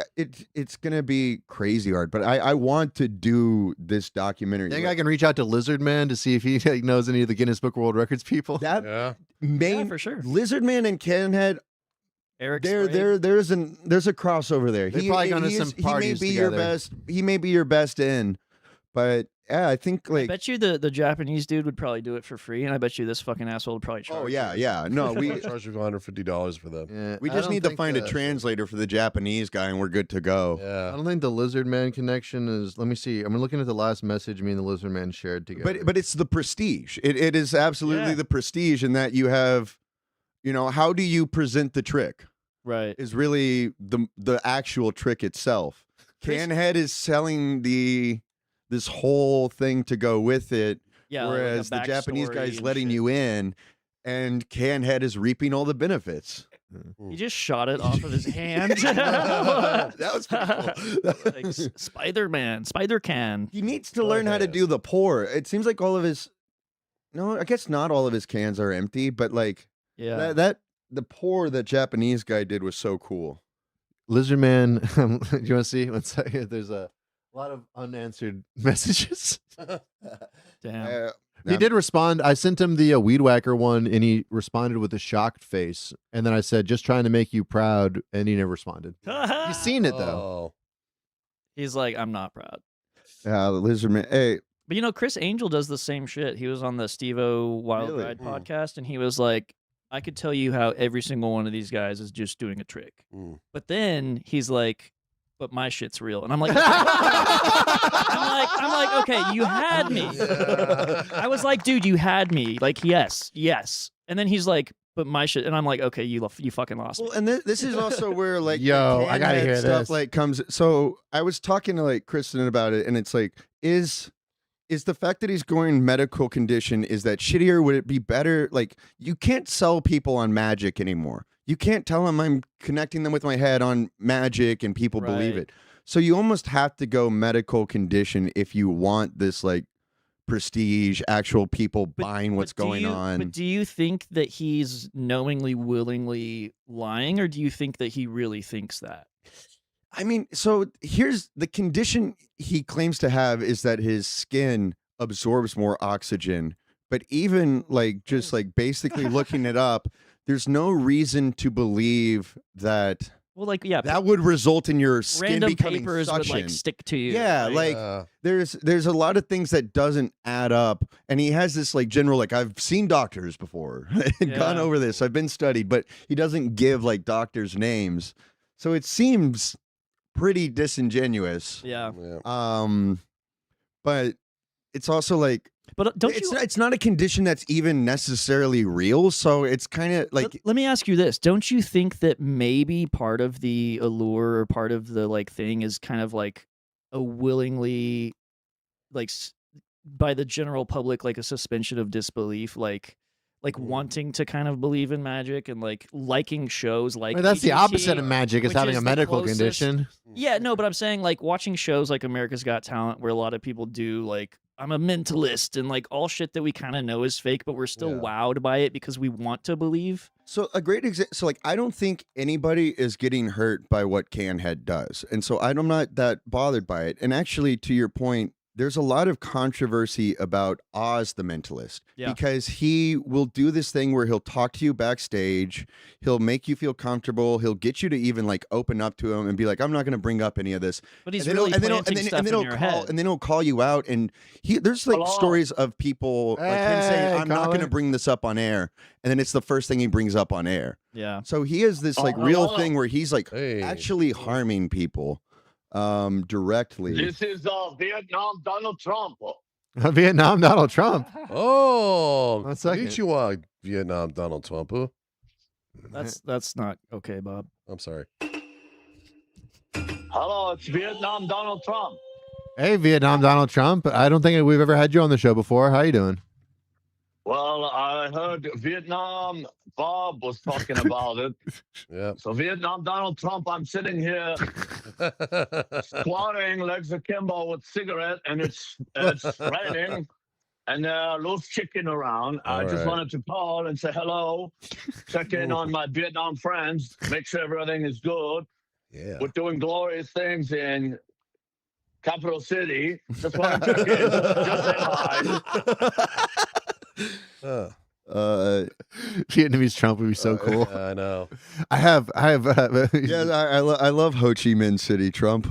S6: it's gonna be crazy hard, but I want to do this documentary.
S3: Think I can reach out to Lizard Man to see if he like, knows any of the Guinness Book of World Records people?
S6: that
S5: Yeah.
S6: main
S4: Yeah, for sure.
S6: Lizard Man and Canhead.
S4: Eric
S6: There's a crossover there.
S3: They're probably going to some parties together.
S6: He may be your best in, but yeah, I think
S4: I
S6: like
S4: bet you the Japanese dude would probably do it for free, and I bet you this fucking asshole would probably charge.
S6: oh yeah,
S4: you.
S6: yeah. No,
S5: We
S6: we
S5: charge you $150 for them.
S3: Yeah,
S6: we
S3: I
S6: just
S3: don't
S6: need to
S3: think
S6: find a
S3: the-
S6: translator for the Japanese guy, and we're good to go.
S3: I
S5: Yeah.
S3: don't think the Lizard Man connection is. Let me see. I'm looking at the last message me and the Lizard Man shared together.
S6: But it's the prestige. It is absolutely
S4: Yeah.
S6: the prestige in that you have, how do you present the trick
S4: Right.
S6: is really the actual trick itself. Canhead is selling this whole thing to go with it,
S4: Yeah. like a
S6: whereas the Japanese
S4: backstory
S6: guy's
S4: and
S6: letting
S4: shit.
S6: you in, and Canhead is reaping all the benefits.
S4: He just shot it off of his hand.
S6: That was pretty cool.
S4: like Spider-Man, Spider-Can.
S6: He needs to learn how to do the pour. It seems like all of his, no, I guess not all of his cans are empty, but like
S4: Yeah.
S6: that the pour that Japanese guy did was so cool.
S3: Lizard Man, do you want to see? One second. There's a lot of unanswered messages.
S4: Damn.
S3: He did respond. I sent him the Weed Whacker one, and he responded with a shocked face. And then I said, "Just trying to make you proud," and he never responded. He's seen it though.
S5: Oh.
S4: He's like, I'm not proud.
S6: The Lizard Man. Hey,
S4: But Chris Angel does the same shit. He was on the Steve-O Wild
S6: Really?
S4: Ride podcast, and he was like, I could tell you how every single one of these guys is just doing a trick.
S5: Mm.
S4: But then he's like, but my shit's real. And I'm like, I'm like, okay, you had me. I was like, dude, you had me. Like, yes. And then he's like, but my shit. And I'm like, okay, you fucking lost me.
S6: well, and this is also where like
S3: Yo,
S6: the
S3: I gotta
S6: Canhead
S3: hear
S6: stuff
S3: this.
S6: like comes. So I was talking to like Kristen about it, and it's like, is the fact that he's going medical condition, is that shittier? Would it be better? Like, you can't sell people on magic anymore. You can't tell them I'm connecting them with my head on magic and people believe
S4: Right.
S6: it. So you almost have to go medical condition if you want this like prestige, actual people buying what's
S4: do
S6: going
S4: you-
S6: on.
S4: But do you think that he's knowingly, willingly lying, or do you think that he really thinks that?
S6: I mean, so here's the condition he claims to have is that his skin absorbs more oxygen. But even like just like basically looking it up, there's no reason to believe that
S4: Well, like, yeah,
S6: that would result in your skin
S4: random
S6: becoming
S4: papers would
S6: suction.
S4: like stick to you.
S6: Yeah,
S4: right?
S6: like there's a lot of things that doesn't add up, and he has this like general like I've seen doctors before and gone
S4: Yeah.
S6: over this. I've been studied, but he doesn't give like doctors' names, so it seems pretty disingenuous.
S4: Yeah.
S6: But it's also like,
S4: But don't you?
S6: it's not a condition that's even necessarily real. So it's kind of like
S4: Let me ask you this: don't you think that maybe part of the allure or part of the like thing is kind of like a willingly, like by the general public, like a suspension of disbelief, like wanting to kind of believe in magic and like liking shows like
S3: I mean, that's the
S4: EGT,
S3: opposite of magic, is
S4: which
S3: having a
S4: the
S3: medical
S4: closest-
S3: condition.
S4: Yeah, no, but I'm saying like watching shows like America's Got Talent, where a lot of people do like I'm a mentalist and like all shit that we kind of know is fake, but we're still wowed by it because we want to believe.
S6: So a great example. So like, I don't think anybody is getting hurt by what Canhead does, and so I'm not that bothered by it. And actually, to your point, there's a lot of controversy about Oz the Mentalist because he will do this thing where he'll talk to you backstage, he'll make you feel comfortable, he'll get you to even like open up to him and be like, "I'm not going to bring up any of this."
S4: But he's really planting stuff in your head.
S6: And then he'll call you out, and there's like stories of people like him saying, "I'm not going to bring this up on air," and then it's the first thing he brings up on air.
S4: Yeah.
S6: So he has this like real thing where he's like actually harming people. Directly.
S10: This is Vietnam Donald Trump.
S3: Vietnam Donald Trump.
S5: Oh,
S3: one second.
S5: Konnichiwa, Vietnam Donald Trump.
S4: That's not okay, Bob.
S5: I'm sorry.
S10: Hello, it's Vietnam Donald Trump.
S3: Hey, Vietnam Donald Trump. I don't think we've ever had you on the show before. How you doing?
S10: Well, I heard Vietnam Bob was talking about it.
S5: Yeah.
S10: So Vietnam Donald Trump, I'm sitting here squatting legs akimbo with cigarette, and it's raining, and there are loose chicken around. I just wanted to call and say hello, check in on my Vietnam friends, make sure everything is good.
S5: Yeah.
S10: We're doing glorious things in Capital City. Just want to check in. Just say hi.
S3: Vietnamese Trump would be so cool.
S5: I know.
S3: I have.
S6: I love Ho Chi Minh City, Trump.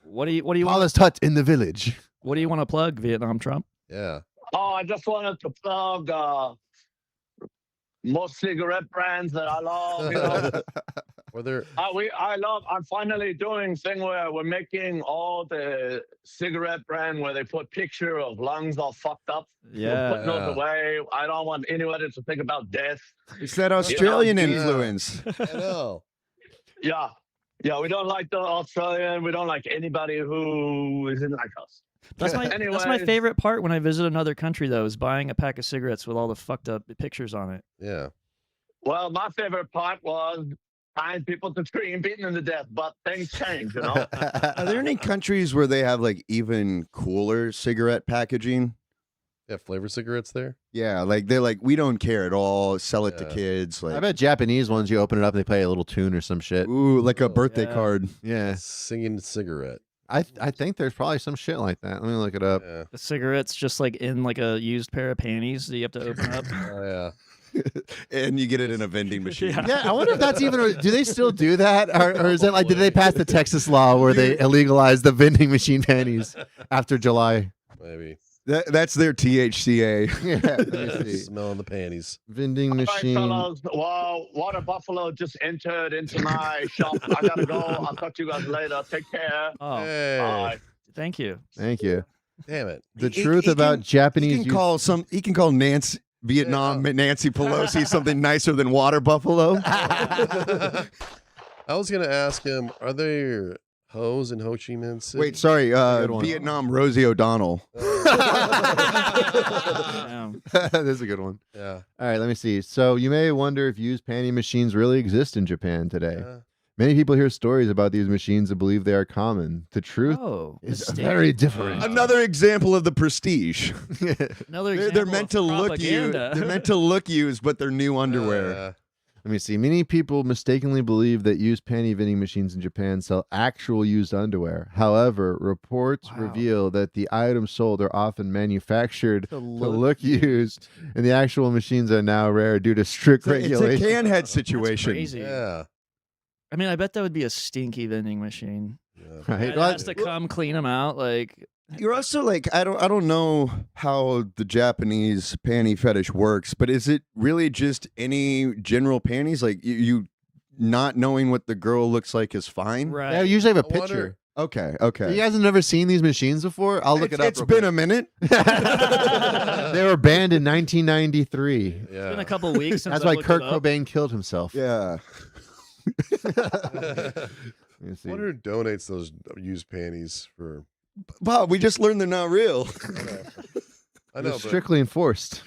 S4: What do you
S3: Paula's hut in the village.
S4: What do you want to plug, Vietnam Trump?
S5: Yeah.
S10: Oh, I just wanted to plug most cigarette brands that I love. You know. I'm finally doing thing where we're making all the cigarette brand where they put picture of lungs all fucked up.
S4: Yeah.
S10: We're putting those away. I don't want anybody to think about death.
S6: It's that Australian influence.
S5: I know.
S10: Yeah. Yeah, we don't like the Australian. We don't like anybody who isn't like us.
S4: That's my favorite part when I visit another country, though, is buying a pack of cigarettes with all the fucked up pictures on it.
S5: Yeah.
S10: Well, my favorite part was tying people to tree and beating them to death, but things change, you know?
S6: Are there any countries where they have like even cooler cigarette packaging?
S5: Yeah, flavor cigarettes there?
S6: Yeah, like they're like, we don't care at all. Sell it to kids. Like,
S3: I bet Japanese ones, you open it up and they play a little tune or some shit.
S6: Ooh, like a birthday card.
S3: Yeah.
S5: Singing cigarette.
S3: I think there's probably some shit like that. Let me look it up.
S5: Yeah.
S4: The cigarette's just like in like a used pair of panties that you have to open up.
S5: Oh, yeah.
S6: And you get it in a vending machine.
S3: Yeah, I wonder if that's even. Do they still do that, or is it like? Did they pass the Texas law where they illegalized the vending machine panties after July?
S5: Maybe.
S6: That's their THCA.
S3: Yeah, let me see.
S5: Smelling the panties.
S3: Vending machine.
S10: All right, fellas. Well, Water Buffalo just entered into my shop. I gotta go. I'll talk to you guys later. Take care.
S4: Oh,
S5: Hey.
S10: Bye.
S4: thank you.
S3: Thank you.
S5: Damn it.
S3: The truth about Japanese.
S6: He can call Vietnam Nancy Pelosi something nicer than Water Buffalo.
S5: I was going to ask him, are there hoes in Ho Chi Minh City?
S6: Wait, sorry. Vietnam Rosie O'Donnell.
S3: That's a good one.
S5: Yeah.
S3: All right, let me see. So you may wonder if used panty machines really exist in Japan today. Many people hear stories about these machines and believe they are common. The truth is very different.
S6: Another example of the prestige.
S4: Another
S6: they're
S4: example
S6: meant to
S4: of
S6: look you.
S4: propaganda.
S6: They're meant to look used, but they're new underwear.
S3: Let me see. Many people mistakenly believe that used panty vending machines in Japan sell actual used underwear. However, reports reveal that the items sold are often manufactured to look used, and the actual machines are now rare due to strict regulations.
S6: It's a Canhead situation.
S4: Crazy.
S5: Yeah.
S4: I mean, I bet that would be a stinky vending machine.
S3: Right?
S4: It has to come clean them out. Like,
S6: you're also like, I don't know how the Japanese panty fetish works, but is it really just any general panties? Like you not knowing what the girl looks like is fine?
S4: right?
S3: They usually have a picture.
S6: Okay.
S3: You guys have never seen these machines before? I'll look it up.
S6: It's been a minute.
S3: They were banned in 1993.
S4: It's been a couple weeks since
S3: That's
S4: I
S3: why
S4: looked
S3: Kurt
S4: it up.
S3: Cobain killed himself.
S6: Yeah.
S5: I wonder who donates those used panties for.
S6: Bob, we just learned they're not real.
S5: I know.
S3: It's strictly enforced.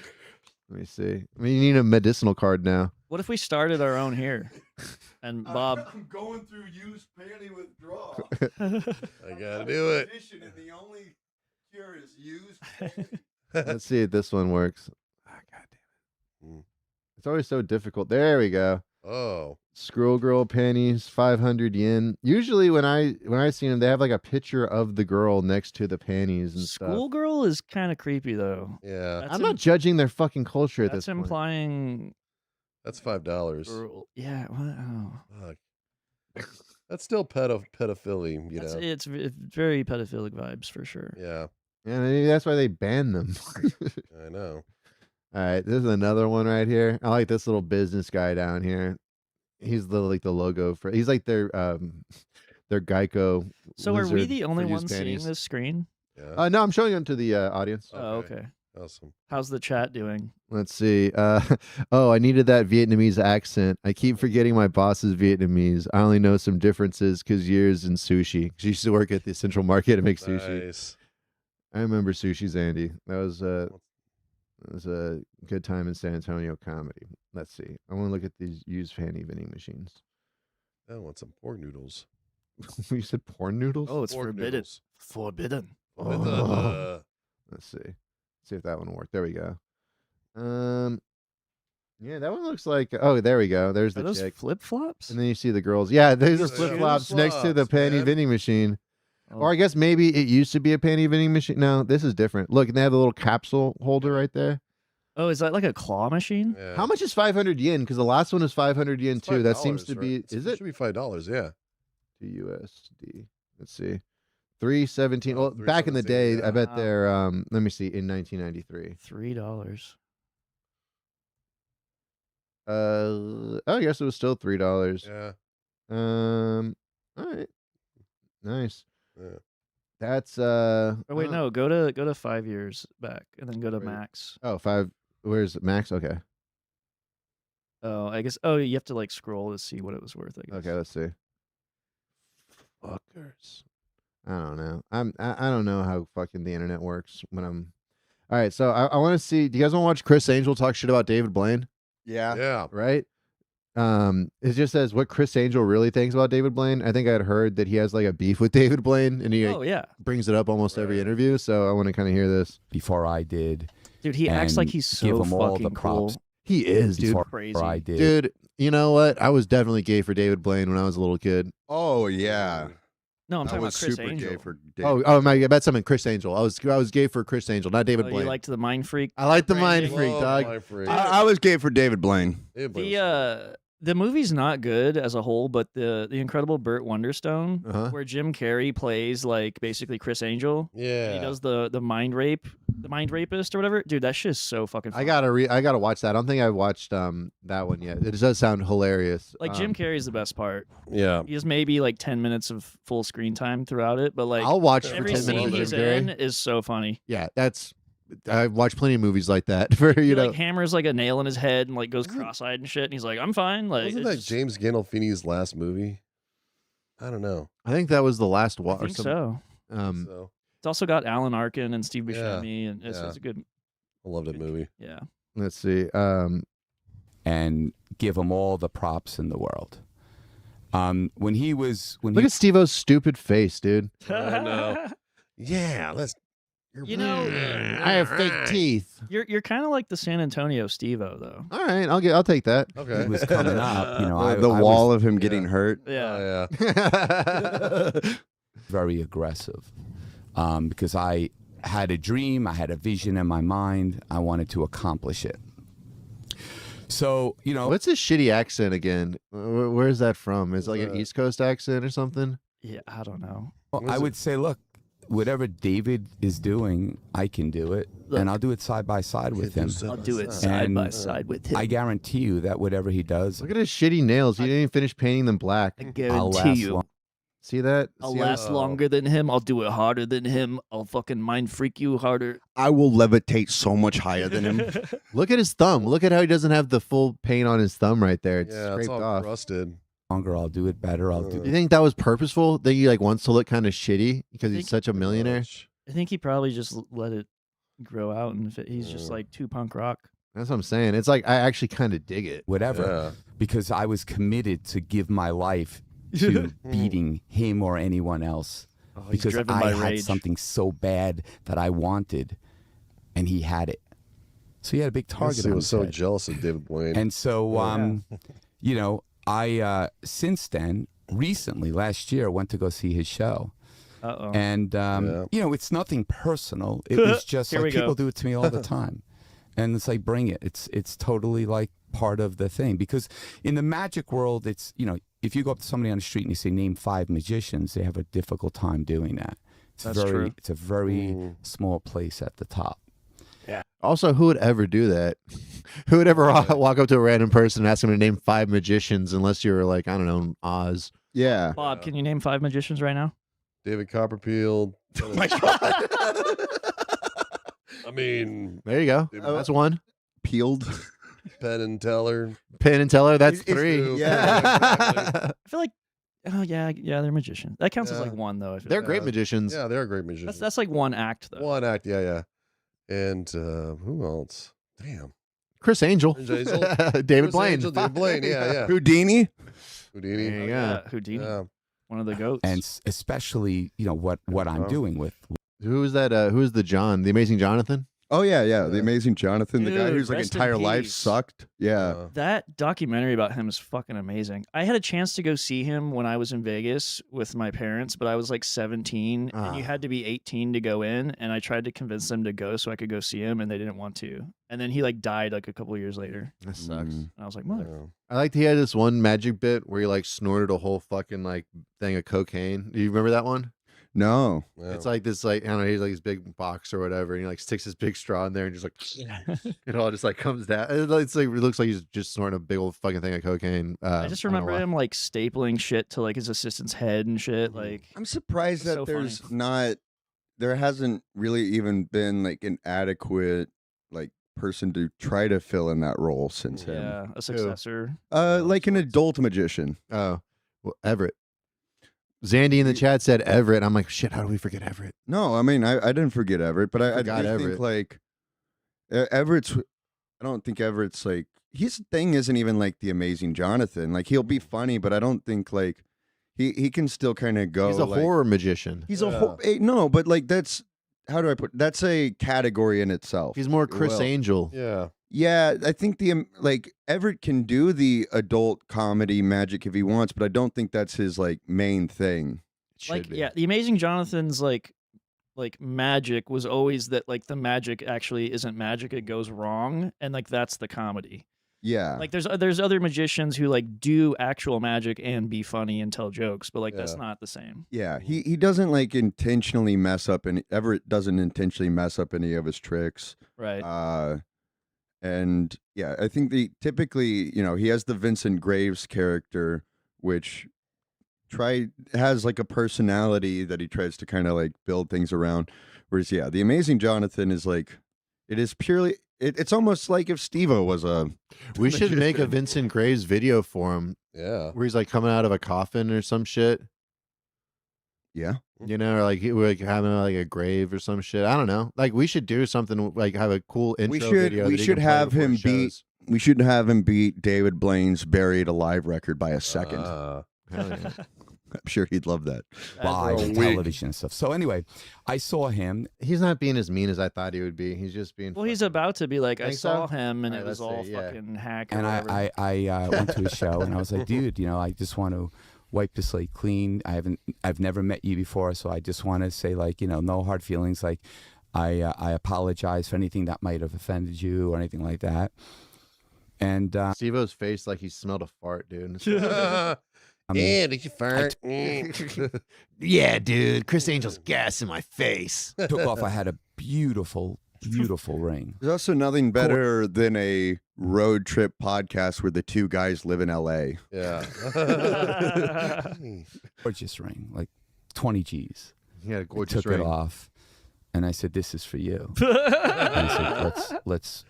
S3: Let me see. I mean, you need a medicinal card now.
S4: What if we started our own here? And Bob,
S6: I'm going through used panty withdrawal.
S5: I gotta do it.
S6: And the only curious. Used.
S3: Let's see if this one works. Ah, God damn it. It's always so difficult. There we go.
S5: Oh.
S3: Scroll girl panties, 500 yen. Usually when I see them, they have like a picture of the girl next to the panties and stuff.
S4: Schoolgirl is kind of creepy though.
S5: Yeah.
S4: That's
S3: I'm not judging their fucking culture at this
S4: That's
S3: point.
S4: implying.
S5: That's $5.
S4: Girl. Yeah. Wow.
S5: Fuck. That's still pedophilia, you know.
S4: It's very pedophilic vibes for sure.
S5: Yeah.
S3: Yeah, maybe that's why they banned them.
S5: I know.
S3: All right, this is another one right here. I like this little business guy down here. He's the logo for. He's like their Geico.
S4: So are we
S3: lizard
S4: the only
S3: for used
S4: ones seeing
S3: panties.
S4: this screen?
S5: Yeah.
S3: No, I'm showing them to the audience.
S4: Oh, okay.
S5: Awesome.
S4: How's the chat doing?
S3: Let's see. Oh, I needed that Vietnamese accent. I keep forgetting my boss is Vietnamese. I only know some differences because years in sushi. She used to work at the Central Market and make sushi.
S5: Nice.
S3: I remember Sushi's Andy. That was a good time in San Antonio comedy. Let's see. I want to look at these used panty vending machines.
S5: I want some pork noodles.
S3: You said porn noodles?
S4: Oh, it's
S5: Pork
S4: forbidden.
S5: noodles.
S4: Forbidden.
S3: Oh. Let's see. See if that one worked. There we go. Yeah, that one looks like. Oh, there we go. There's
S4: Are
S3: the
S4: those
S3: chick.
S4: flip flops?
S3: And then you see the girls. Yeah, there's the
S5: These are
S3: flip flops next to the
S5: flip-flops,
S3: panty
S5: man.
S3: vending machine.
S4: Oh.
S3: Or I guess maybe it used to be a panty vending machine. No, this is different. Look, and they have the little capsule holder right there.
S4: Oh, is that like a claw machine?
S5: Yeah.
S3: How much is 500 yen? Because the last one is 500 yen
S5: It's
S3: too. That seems
S5: $5,
S3: to be.
S5: right?
S3: Is
S5: It
S3: it?
S5: should be $5. Yeah.
S3: To USD. Let's see. 317.
S5: Oh,
S3: Well, back in the day,
S5: 317,
S3: I bet
S4: Wow.
S3: they're. Let me see. In 1993.
S4: $3.
S3: I guess it was still $3.
S5: Yeah.
S3: All right. Nice.
S5: Yeah.
S3: That's
S4: Oh wait, no. Go to 5 years back and then go to
S3: Wait.
S4: max.
S3: Oh, 5. Where's Max? Okay.
S4: Oh, I guess. Oh, you have to like scroll to see what it was worth. I guess.
S3: Okay, let's see. Fuckers. I don't know. I don't know how fucking the internet works when I'm. All right, so I want to see. Do you guys want to watch Chris Angel talk shit about David Blaine?
S6: Yeah.
S5: Yeah.
S3: Right. It just says what Chris Angel really thinks about David Blaine. I think I'd heard that he has like a beef with David Blaine, and he
S4: Oh yeah,
S3: brings it up almost every
S5: Right.
S3: interview. So I want to kind of hear this.
S11: Before I did.
S4: dude. He acts like
S11: and
S4: he's
S11: give
S4: so
S11: him all the
S4: fucking cool.
S11: props.
S3: He is, dude.
S11: Before
S4: Crazy.
S11: I did.
S3: Dude, you know what? I was definitely gay for David Blaine when I was a little kid.
S6: Oh yeah.
S4: No, I'm
S6: I
S4: talking about
S6: was
S4: Chris
S6: super
S4: Angel.
S6: gay for Dave.
S3: Oh my! I bet something Chris Angel. I was gay for Chris Angel, not David
S4: Oh,
S3: Blaine.
S4: you liked the Mind Freak?
S3: I like the mind
S4: branding?
S3: freak,
S5: Love
S3: dog.
S5: my freak.
S6: I was gay for David Blaine.
S5: David Blaine was
S4: The movie's not good as a whole, but the incredible Burt Wonderstone,
S3: Uh-huh.
S4: where Jim Carrey plays like basically Chris Angel.
S5: Yeah.
S4: And he does the mind rapist or whatever. Dude, that shit is so fucking fun.
S3: I gotta watch that. I don't think I've watched that one yet. It does sound hilarious.
S4: Like Jim Carrey's the best part.
S5: Yeah.
S4: He has maybe like 10 minutes of full screen time throughout it, but like
S3: I'll watch for
S4: every
S3: 10
S4: scene
S3: minutes.
S4: he's
S3: of Jim
S4: in
S3: Carrey.
S4: is so funny.
S3: Yeah, I've watched plenty of movies like that. For
S4: He
S3: you know,
S4: like hammers like a nail in his head and like goes cross-eyed and shit, and he's like, "I'm fine." Like,
S5: Wasn't
S4: it's
S5: that
S4: just-
S5: James Gandolfini's last movie? I don't know.
S3: I think that was the last
S4: I
S3: one.
S4: think so.
S5: So
S4: It's also got Alan Arkin and Steve
S5: Yeah.
S4: Buscemi, and it's a good.
S5: I love that movie.
S4: Yeah.
S3: Let's see.
S11: And give him all the props in the world. When he
S3: Look at Steve-O's stupid face, dude.
S5: I know. Yeah, let's.
S4: You know,
S3: I have fake teeth.
S4: You're kind of like the San Antonio Steve-O though.
S3: All right, I'll take that.
S5: Okay.
S11: he was coming up, you know,
S6: The
S11: I
S6: wall
S11: was
S6: of him getting hurt.
S4: Yeah.
S5: Oh, yeah.
S11: very aggressive because I had a dream, I had a vision in my mind, I wanted to accomplish it. So, you know,
S3: What's his shitty accent again? Where's that from? Is it like an East Coast accent or something?
S4: Yeah, I don't know.
S11: I would say, look, whatever David is doing, I can do it, and I'll do it side by side with him.
S4: I'll do it side by
S11: And
S4: side with him.
S11: I guarantee you that whatever he does,
S3: Look at his shitty nails. He didn't even finish painting them black.
S4: I
S11: I'll
S4: guarantee
S11: last
S4: you.
S11: long.
S3: See that?
S4: I'll
S3: See
S4: last longer than him. I'll do it harder than him. I'll fucking mind freak you harder.
S6: I will levitate so much higher than him.
S3: Look at his thumb. Look at how he doesn't have the full paint on his thumb right there. It's
S5: Yeah,
S3: scraped
S5: it's all
S3: off.
S5: crusted.
S11: Longer, I'll do it better. I'll do
S3: You think that was purposeful? That he like wants to look kind of shitty because he's
S4: think-
S3: such a millionaire?
S4: I think he probably just let it grow out, and he's just like too punk rock.
S3: That's what I'm saying. It's like I actually kind of dig it.
S11: whatever,
S5: Yeah.
S11: because I was committed to give my life to beating him or anyone else
S4: he's
S11: because
S4: driven
S11: I
S4: by
S11: had
S4: rage.
S11: something so bad that I wanted, and he had it. So he had a big target.
S5: He
S11: on
S5: was
S11: his
S5: so
S11: head.
S5: jealous of David Blaine.
S11: And so, you know, I since then, recently, last year, went to go see his show.
S4: Uh-oh.
S11: And, you know, it's nothing personal. It was just
S4: Here
S11: like
S4: we go.
S11: people do it to me all the time. And it's like, bring it. It's totally like part of the thing. Because in the magic world, it's, you know, if you go up to somebody on the street and you say, name 5 magicians, they have a difficult time doing that.
S4: That's true.
S11: It's a very small place at the top.
S3: Also, who would ever do that? Who would ever walk up to a random person and ask them to name 5 magicians unless you're like, I don't know, Oz?
S6: Yeah.
S4: Bob, can you name 5 magicians right now?
S5: David Copperfield.
S3: Oh my God.
S5: I mean,
S3: There you go. That's one.
S6: Peeled.
S5: Penn and Teller.
S3: Penn and Teller, that's
S6: It's-
S3: 3.
S4: I feel like, oh yeah, they're magicians. That counts as
S5: Yeah.
S4: like 1 though. I feel
S3: They're
S4: like.
S3: great magicians.
S5: Yeah, they're great magicians.
S4: That's like 1 act though.
S5: One act, yeah. And who else? Damn.
S3: Chris Angel.
S5: Chris Angel.
S3: David
S5: Chris
S3: Blaine.
S5: Angel, David Blaine, yeah.
S6: Houdini.
S5: Houdini.
S3: There you go.
S4: Yeah, Houdini,
S5: Yeah.
S4: one of the goats.
S11: And especially, you know, what I'm doing with.
S3: Who is that? Who's the John? The Amazing Jonathan?
S6: Oh yeah. The Amazing Jonathan, the guy
S4: Dude,
S6: whose like
S4: rest in
S6: entire life
S4: peace.
S6: sucked. Yeah.
S4: That documentary about him is fucking amazing. I had a chance to go see him when I was in Vegas with my parents, but I was like 17 and you had to be 18 to go in. And I tried to convince them to go so I could go see him and they didn't want to. And then he like died like a couple of years later.
S3: That sucks.
S4: And I was like, mother.
S3: I liked he had this one magic bit where he like snorted a whole fucking like thing of cocaine. Do you remember that one?
S6: No.
S3: It's like this, like, I don't know, he's like his big box or whatever, and he like sticks his big straw in there and just like, it all just like comes down. It's like, it looks like he's just snorting a big old fucking thing of cocaine.
S4: I just
S3: don't know
S4: remember
S3: why.
S4: him like stapling shit to like his assistant's head and shit. Like,
S6: I'm surprised
S4: it's
S6: that
S4: so
S6: there's
S4: funny.
S6: there hasn't really even been like an adequate like person to try to fill in that role since him.
S4: Yeah, a successor.
S6: Like an adult magician.
S3: Oh, well, Everett. Zandy in the chat said Everett. I'm like, shit, how do we forget Everett?
S6: No, I mean I didn't forget Everett, but I
S3: forgot
S6: do
S3: Everett.
S6: think like Everett's. I don't think Everett's like his thing isn't even like the Amazing Jonathan. Like he'll be funny, but I don't think like he can still kind of go.
S3: He's a
S6: like,
S3: horror magician.
S6: He's no, but like that's how do I put? That's a category in itself.
S3: He's more Chris
S6: Well,
S3: Angel.
S5: Yeah.
S6: Yeah, I think the like Everett can do the adult comedy magic if he wants, but I don't think that's his like main thing.
S4: Like, yeah, the Amazing Jonathan's like magic was always that like the magic actually isn't magic, it goes wrong, and like that's the comedy.
S6: Yeah.
S4: Like there's other magicians who like do actual magic and be funny and tell jokes, but like that's not the same.
S6: Yeah, he doesn't like intentionally mess up, and Everett doesn't intentionally mess up any of his tricks.
S4: Right.
S6: And yeah, I think typically, you know, he has the Vincent Graves character, which has like a personality that he tries to kind of like build things around. Whereas, yeah, the Amazing Jonathan is like, it is purely. It's almost like if Steve-O was a.
S3: We should make a Vincent Graves video for him.
S5: Yeah.
S3: Where he's like coming out of a coffin or some shit.
S6: Yeah.
S3: You know, or like we're like having like a grave or some shit. I don't know. Like we should do something like have a cool intro video.
S6: We
S3: that he
S6: should
S3: can play
S6: have
S3: before
S6: him
S3: he
S6: beat.
S3: shows.
S6: We should have him beat David Blaine's Buried Alive record by a second.
S3: Hell yeah.
S6: I'm sure he'd love that.
S11: Live and television and stuff. So anyway, I saw him.
S3: He's not being as mean as I thought he would be. He's just being.
S4: Well, he's about to be like, I
S3: Think
S4: saw
S3: so?
S4: him and
S3: All
S4: it
S3: right,
S4: was
S3: let's
S4: all
S3: see, yeah.
S4: fucking hack. Or
S11: And
S4: whatever.
S11: I went to his show and I was like, dude, you know, I just want to wipe the slate clean. I've never met you before, so I just want to say, like, you know, no hard feelings. Like, I apologize for anything that might have offended you or anything like that. And
S3: Steve-O's face like he smelled a fart, dude.
S11: I mean,
S5: Yeah, did you fart?
S3: Yeah, dude. Chris Angel's gas in my face.
S11: took off. I had a beautiful, beautiful ring.
S6: There's also nothing better than a road trip podcast where the two guys live in L.A.
S5: Yeah.
S11: Gorgeous ring, like 20 G's.
S3: He had a gorgeous
S11: Took
S3: ring.
S11: it off. And I said, "This is for you." And I said, let's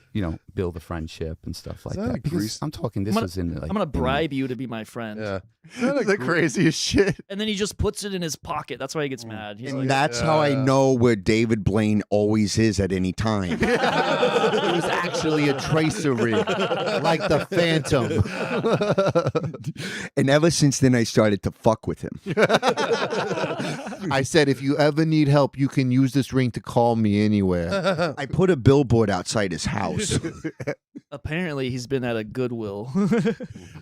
S11: build a friendship and stuff like that. Because I'm talking. This was in like.
S4: I'm gonna bribe you to be my friend.
S5: Yeah.
S3: The craziest shit.
S4: And then he just puts it in his pocket. That's why he gets mad. He's
S6: And
S4: like,
S6: that's how I know where David Blaine always is at any time.
S3: It was actually a tracery, like the Phantom.
S6: And ever since then, I started to fuck with him.
S3: I said, if you ever need help, you can use this ring to call me anywhere.
S6: I put a billboard outside his house.
S4: apparently he's been at a Goodwill.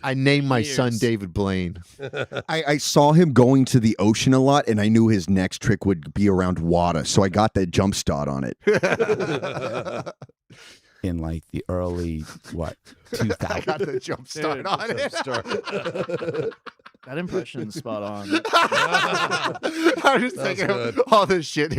S3: I named my son
S4: Years.
S3: David Blaine.
S6: I saw him going to the ocean a lot, and I knew his next trick would be around water, so I got that jump start on it.
S11: In like the early, 2000s.
S3: I got the jump start on it.
S4: That impression's spot on.
S3: I'm just thinking of all this shit.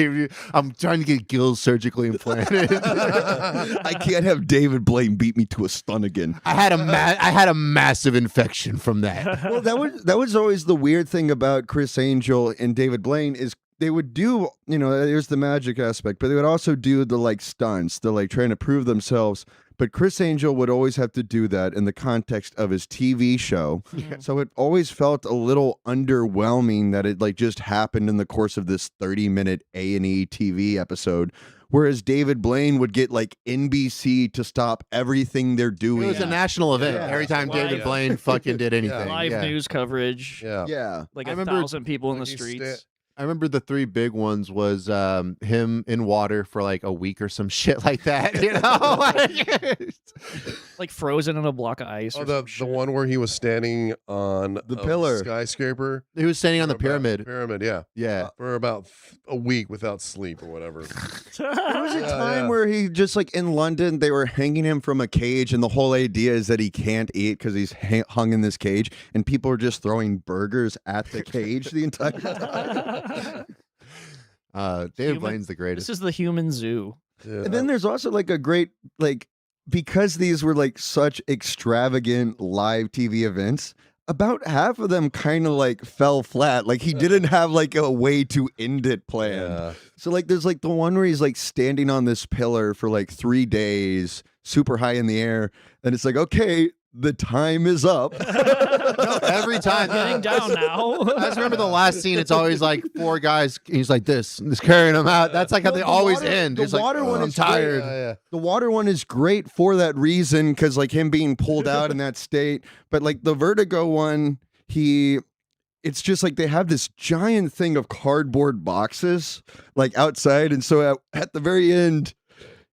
S3: I'm trying to get gills surgically implanted.
S6: I can't have David Blaine beat me to a stun again.
S3: I had a massive infection from that.
S6: Well, that was always the weird thing about Chris Angel and David Blaine is they would do, there's the magic aspect, but they would also do the like stunts, the like trying to prove themselves. But Chris Angel would always have to do that in the context of his TV show.
S3: Yeah.
S6: So it always felt a little underwhelming that it like just happened in the course of this 30-minute A&E TV episode. Whereas David Blaine would get like NBC to stop everything they're doing.
S3: It was a national event.
S6: Yeah.
S3: Every time David Blaine fucking did anything.
S4: Live
S3: Yeah.
S4: news coverage.
S6: Yeah.
S4: Like
S3: I
S4: 1,000 people in the streets.
S3: I remember the three big ones was him in water for like a week or some shit like that,
S4: Like frozen in a block of ice.
S5: Oh, the one where he was standing on
S6: the pillar
S5: skyscraper.
S3: He was standing on the pyramid.
S5: Pyramid, yeah,
S3: yeah,
S5: for about a week without sleep or whatever.
S6: There was a time where he just like in London, they were hanging him from a cage, and the whole idea is that he can't eat because he's hung in this cage, and people are just throwing burgers at the cage the entire time.
S3: David Blaine's the greatest.
S4: This is the human zoo.
S6: And then there's also like a great because these were like such extravagant live TV events, about half of them kind of like fell flat. Like he didn't have like a way to end it planned.
S5: Yeah.
S6: So like there's like the one where he's like standing on this pillar for like 3 days, super high in the air, and it's like, okay, the time is up.
S3: No, every time.
S4: Getting down now.
S3: I just remember the last scene. It's always like 4 guys. He's like this, just carrying them out. That's like how they always end.
S6: The
S3: It's
S6: water
S3: like,
S6: one
S3: I'm
S6: is
S3: tired.
S6: great. The water one is great for that reason, because like him being pulled out in that state. But like the vertigo one, it's just like they have this giant thing of cardboard boxes like outside, and so at the very end,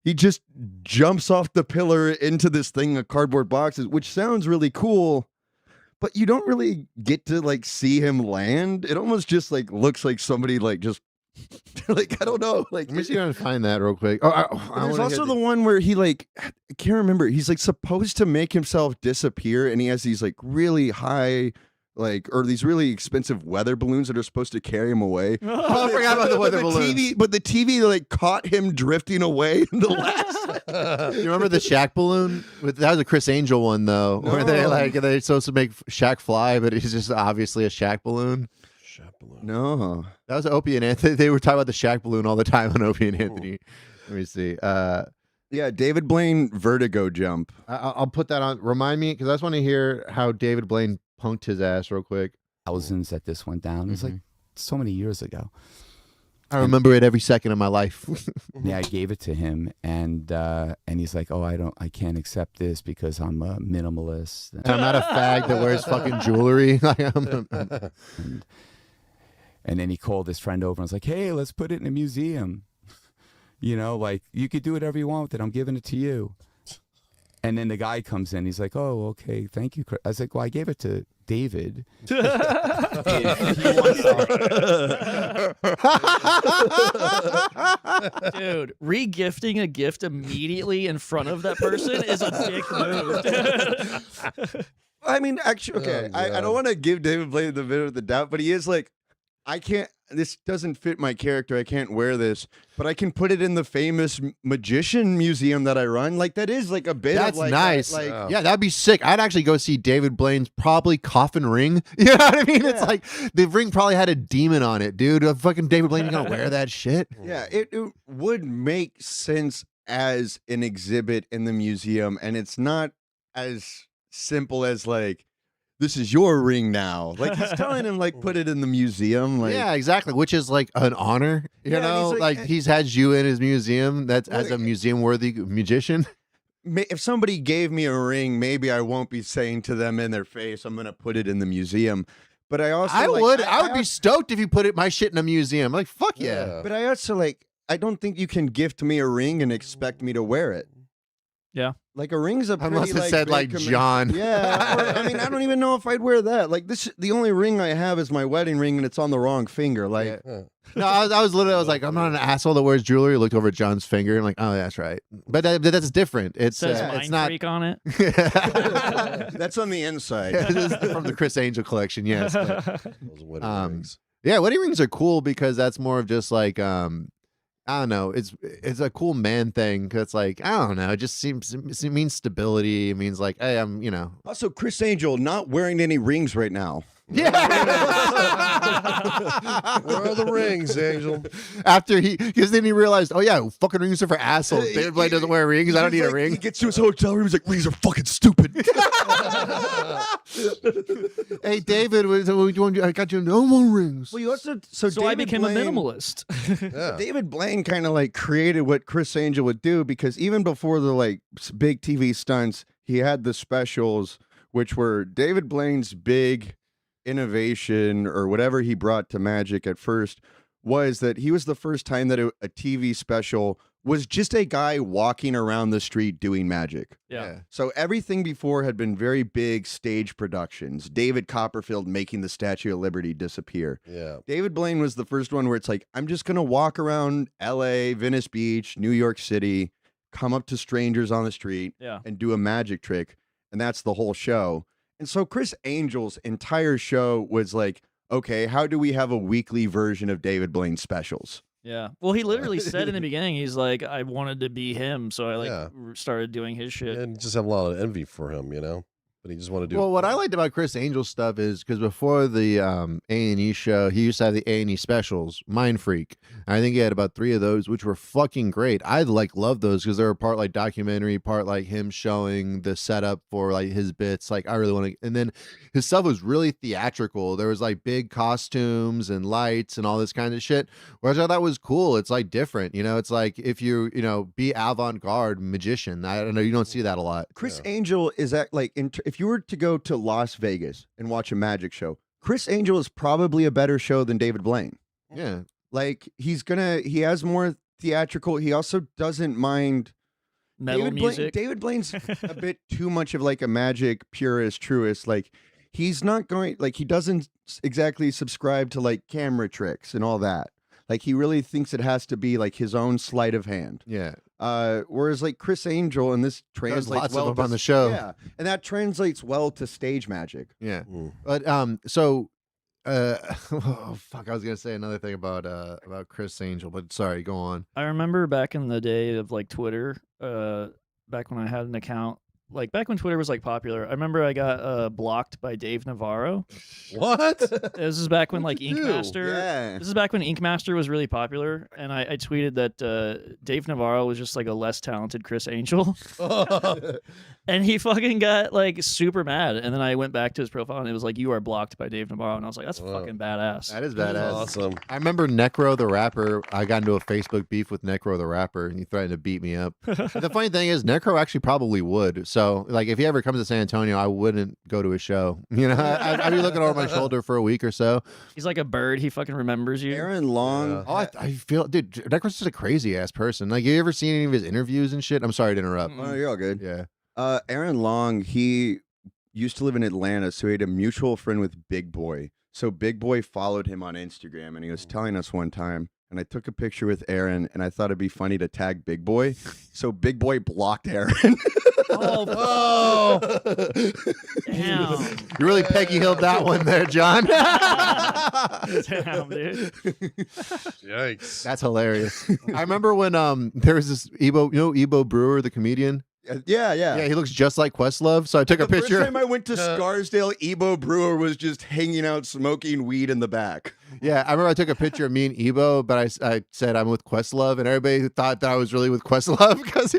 S6: he just jumps off the pillar into this thing of cardboard boxes, which sounds really cool, but you don't really get to like see him land. It almost just like looks like somebody like just like, I don't know. Like,
S3: Let me see if I can find that real quick. I
S6: there's
S3: wanna
S6: also
S3: hear
S6: the one where he like, I can't remember. He's like supposed to make himself disappear, and he has these like really high, or these really expensive weather balloons that are supposed to carry him away.
S3: Oh, I forgot about the weather balloons.
S6: But the TV like caught him drifting away in the last.
S3: You remember the Shaq balloon? That was a Chris Angel one though, where they're supposed to make Shaq fly, but it's just obviously a Shaq balloon.
S5: Shaq balloon.
S6: No,
S3: that was Opie and Anthony. They were talking about the Shaq balloon all the time on Opie and Anthony. Let me see.
S6: Yeah, David Blaine vertigo jump.
S3: I'll put that on. Remind me, because I just want to hear how David Blaine punked his ass real quick.
S11: Thousands that this went down. It was like so many years ago.
S3: I remember it every second of my life.
S11: Yeah, I gave it to him, and he's like, "Oh, I can't accept this because I'm a minimalist.
S3: And I'm not a fag that wears fucking jewelry."
S11: And then he called his friend over and was like, "Hey, let's put it in a museum. Like you could do whatever you want with it. I'm giving it to you." And then the guy comes in. He's like, "Oh, okay, thank you, Chris." I was like, "Well, I gave it to David."
S4: Dude, re-gifting a gift immediately in front of that person is a dick move.
S6: I mean, actually, okay. I don't want to give David Blaine the benefit of the doubt, but he is like I can't. This doesn't fit my character. I can't wear this, but I can put it in the famous magician museum that I run. Like that is like a bit.
S3: That's
S6: of like
S3: nice.
S6: Yeah,
S3: that'd be sick. I'd actually go see David Blaine's probably coffin ring. You know what I mean? It's like the ring probably had a demon on it, dude. A fucking David Blaine, you gonna wear that shit?
S6: Yeah, it would make sense as an exhibit in the museum, and it's not as simple as like, this is your ring now. Like he's telling him like put it in the museum. Like
S3: Yeah, exactly. Which is like an honor. You
S6: Yeah, and
S3: know,
S6: he's
S3: like he's had you in his museum. That's
S6: Well,
S3: as a museum worthy magician.
S6: if somebody gave me a ring, maybe I won't be saying to them in their face, I'm gonna put it in the museum. But I also
S3: I
S6: like,
S3: would. I would be stoked if you put my shit in a museum. Like fuck yeah.
S6: But I also like, I don't think you can gift me a ring and expect me to wear it.
S4: Yeah.
S6: Like a ring's a pretty,
S3: Unless it said
S6: big
S3: like John.
S6: Yeah, or, I mean, I don't even know if I'd wear that. Like the only ring I have is my wedding ring, and it's on the wrong finger. Like,
S3: No, I was like, I'm not an asshole that wears jewelry. I looked over at John's finger. I'm like, oh, that's right. But that's different. It's
S4: Says
S3: it's
S4: Mind
S3: not
S4: Freak on it.
S6: that's on the inside.
S3: It is from the Chris Angel collection. Yes. but,
S5: Those wedding rings.
S3: yeah, wedding rings are cool because that's more of just like I don't know. It's a cool man thing. 'Cause it's like, I don't know. It just it means stability. It means like, hey, I'm, you know.
S6: Also, Chris Angel not wearing any rings right now.
S5: Where are the rings, Angel?
S3: After because then he realized, oh yeah, fucking rings are for assholes. David Blaine doesn't wear rings. I don't need a ring.
S6: He gets to his hotel room. He's like, rings are fucking stupid.
S3: Hey, David, I got you no more rings.
S6: Well, you also
S4: So I
S6: David
S4: became
S6: Blaine-
S4: a minimalist.
S5: Yeah.
S6: David Blaine kind of like created what Chris Angel would do, because even before the like big TV stunts, he had the specials, which were David Blaine's big innovation or whatever he brought to magic at first, was that he was the first time that a TV special was just a guy walking around the street doing magic.
S4: Yeah.
S6: So everything before had been very big stage productions. David Copperfield making the Statue of Liberty disappear.
S5: Yeah.
S6: David Blaine was the first one where it's like, I'm just going to walk around LA, Venice Beach, New York City, come up to strangers on the street and do a magic trick. And that's the whole show. And so Chris Angel's entire show was like, okay, how do we have a weekly version of David Blaine specials?
S4: Yeah. Well, he literally said in the beginning, he's like, I wanted to be him, so I started doing his shit.
S5: And just have a lot of envy for him, you know? But he just want to do
S3: Well, what I liked about Chris Angel stuff is because before the A&E show, he used to have the A&E specials, Mind Freak. And I think he had about 3 of those, which were fucking great. I love those because they were part like documentary, part like him showing the setup for like his bits. Like I really want to, and then his stuff was really theatrical. There was like big costumes and lights and all this kind of shit, which I thought was cool. It's like different, you know. It's like if you be avant-garde magician. I don't know, you don't see that a lot.
S6: Chris Angel is at like if you were to go to Las Vegas and watch a magic show, Chris Angel is probably a better show than David Blaine.
S3: Yeah.
S6: Like he has more theatrical. He also doesn't mind
S4: Metal music.
S6: David Blaine's a bit too much of like a magic purist, truist. Like he's not going, like he doesn't exactly subscribe to like camera tricks and all that. Like he really thinks it has to be like his own sleight of hand.
S3: Yeah.
S6: Whereas like Chris Angel, and this translates
S3: lots
S6: well
S3: of them
S6: to,
S3: on the show.
S6: Yeah, and that translates well to stage magic.
S3: Yeah. But so oh fuck, I was gonna say another thing about Chris Angel, but sorry, go on.
S4: I remember back in the day of like Twitter, back when I had an account, like back when Twitter was like popular. I remember I got blocked by Dave Navarro.
S5: What?
S4: This is back when like Ink Master.
S6: Yeah.
S4: This is back when Ink Master was really popular, and I tweeted that Dave Navarro was just like a less talented Chris Angel, and he fucking got like super mad. And then I went back to his profile, and it was like, "You are blocked by Dave Navarro," and I was like, "That's fucking badass."
S3: That is badass.
S5: Awesome.
S3: I remember Necro the rapper. I got into a Facebook beef with Necro the rapper, and he threatened to beat me up. The funny thing is, Necro actually probably would. So, like, if he ever comes to San Antonio, I wouldn't go to his show. You know, I'd be looking over my shoulder for a week or so.
S4: He's like a bird. He fucking remembers you.
S6: Aaron Long.
S3: Oh, I feel, dude, Necro's just a crazy ass person. Like, you ever seen any of his interviews and shit? I'm sorry to interrupt.
S6: Oh, you're all good.
S3: Yeah.
S6: Aaron Long, he used to live in Atlanta, so he had a mutual friend with Big Boy. So Big Boy followed him on Instagram, and he was telling us one time, and I took a picture with Aaron, and I thought it'd be funny to tag Big Boy. So Big Boy blocked Aaron.
S4: Oh, damn.
S3: You really Peggy Hilled that one there, John.
S4: Damn, dude.
S5: Yikes.
S3: That's hilarious. I remember when there was this Ebo Brewer, the comedian.
S6: Yeah.
S3: He looks just like Questlove. So I took a
S6: The
S3: picture.
S6: first time I went to Scarsdale, Ebo Brewer was just hanging out smoking weed in the back.
S3: Yeah, I remember I took a picture of me and Ebo, but I said I'm with Questlove, and everybody thought that I was really with Questlove because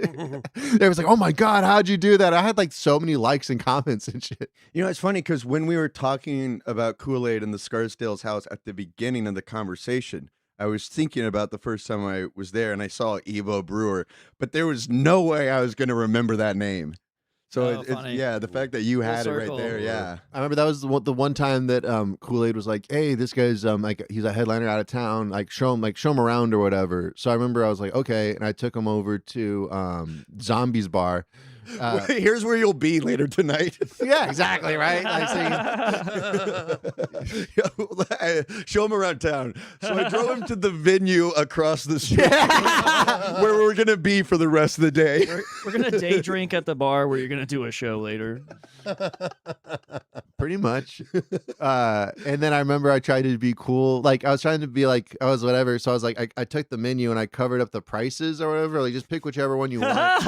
S3: they was like, "Oh my god, how'd you do that?" I had like so many likes and comments and shit.
S6: You know, it's funny because when we were talking about Kool-Aid in the Scarsdale's house at the beginning of the conversation, I was thinking about the first time I was there and I saw Ebo Brewer, but there was no way I was going to remember that name. So the fact that you had it right there, yeah.
S3: I remember that was the one time that Kool-Aid was like, "Hey, this guy's like he's a headliner out of town, like show him around or whatever." So I remember I was like, "Okay," and I took him over to Zombies Bar.
S6: Here's where you'll be later tonight.
S3: Yeah, exactly, right?
S6: Show him around town. So I drove him to the venue across the street where we're going to be for the rest of the day.
S4: We're going to day drink at the bar where you're going to do a show later.
S3: Pretty much. And then I remember I tried to be cool. Like I was trying to be like, I was whatever. So I was like, I took the menu and I covered up the prices or whatever. Like just pick whichever one you want.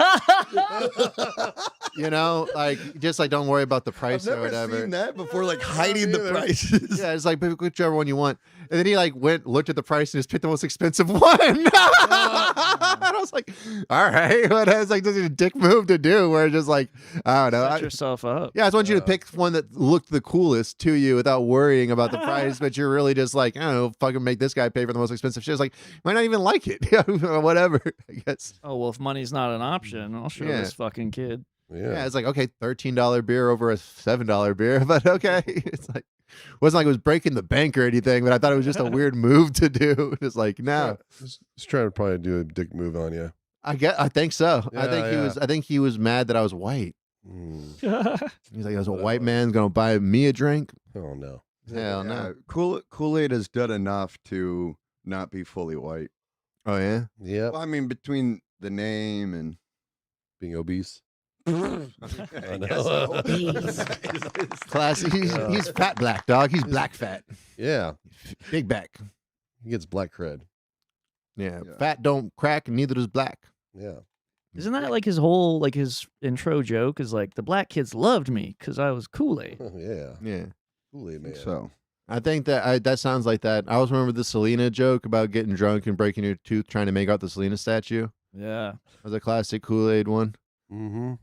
S3: You know, like just like don't worry about the price or whatever.
S6: I've seen that before, like hiding the prices.
S3: Yeah, it's like pick whichever one you want. And then he like looked at the price and just picked the most expensive one. And I was like, all right. But I was like, this is a dick move to do where it's just like, I don't know.
S4: Set yourself up.
S3: Yeah, I just want you to pick one that looked the coolest to you without worrying about the price, but you're really just like, I don't know, fucking make this guy pay for the most expensive shit. It's like, might not even like it. Whatever, I guess.
S4: Oh, well, if money's not an option, I'll show this fucking kid.
S3: Yeah, it's like, okay, $13 beer over a $7 beer, but okay. It's like, wasn't like it was breaking the bank or anything, but I thought it was just a weird move to do. It's like, no.
S5: Just trying to probably do a dick move on you.
S3: I think so.
S5: Yeah,
S3: I think he was mad that I was white. He's like, as a white man's gonna buy me a drink.
S5: Oh no.
S3: Hell no.
S6: Kool-Aid has done enough to not be fully white.
S3: Oh yeah?
S5: Yeah.
S6: Well, I mean, between the name and
S5: being obese.
S6: I know.
S3: Classy. He's fat black, dog. He's black fat.
S5: Yeah.
S3: Big back.
S5: He gets black cred.
S3: Yeah. Fat don't crack, and neither does black.
S5: Yeah.
S4: Isn't that like his whole, like his intro joke is like, the black kids loved me because I was Kool-Aid.
S5: Yeah.
S3: Yeah.
S5: Kool-Aid, man.
S6: So
S3: I think that sounds like that. I always remember the Selena joke about getting drunk and breaking your tooth trying to make out the Selena statue.
S4: Yeah.
S3: That was a classic Kool-Aid one.
S5: Mm-hmm.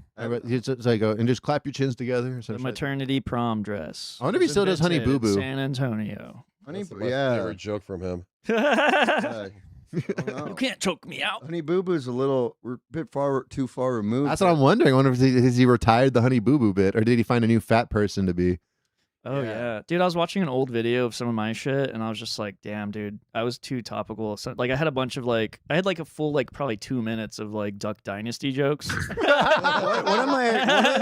S3: It's like, and just clap your chins together. Or
S4: The maternity prom dress.
S3: I wonder if he
S4: was
S3: still does Honey
S4: invented
S3: Boo
S4: in
S3: Boo.
S4: San Antonio.
S6: Honey,
S5: That's my favorite joke from him.
S4: You can't choke me out.
S6: Honey Boo Boo's a bit too far removed.
S3: That's what I'm wondering. I wonder if has he retired the Honey Boo Boo bit, or did he find a new fat person to be?
S4: Oh yeah. Dude, I was watching an old video of some of my shit and I was just like, damn, dude, I was too topical. So, like I had a bunch of I had a full probably 2 minutes of Duck Dynasty jokes.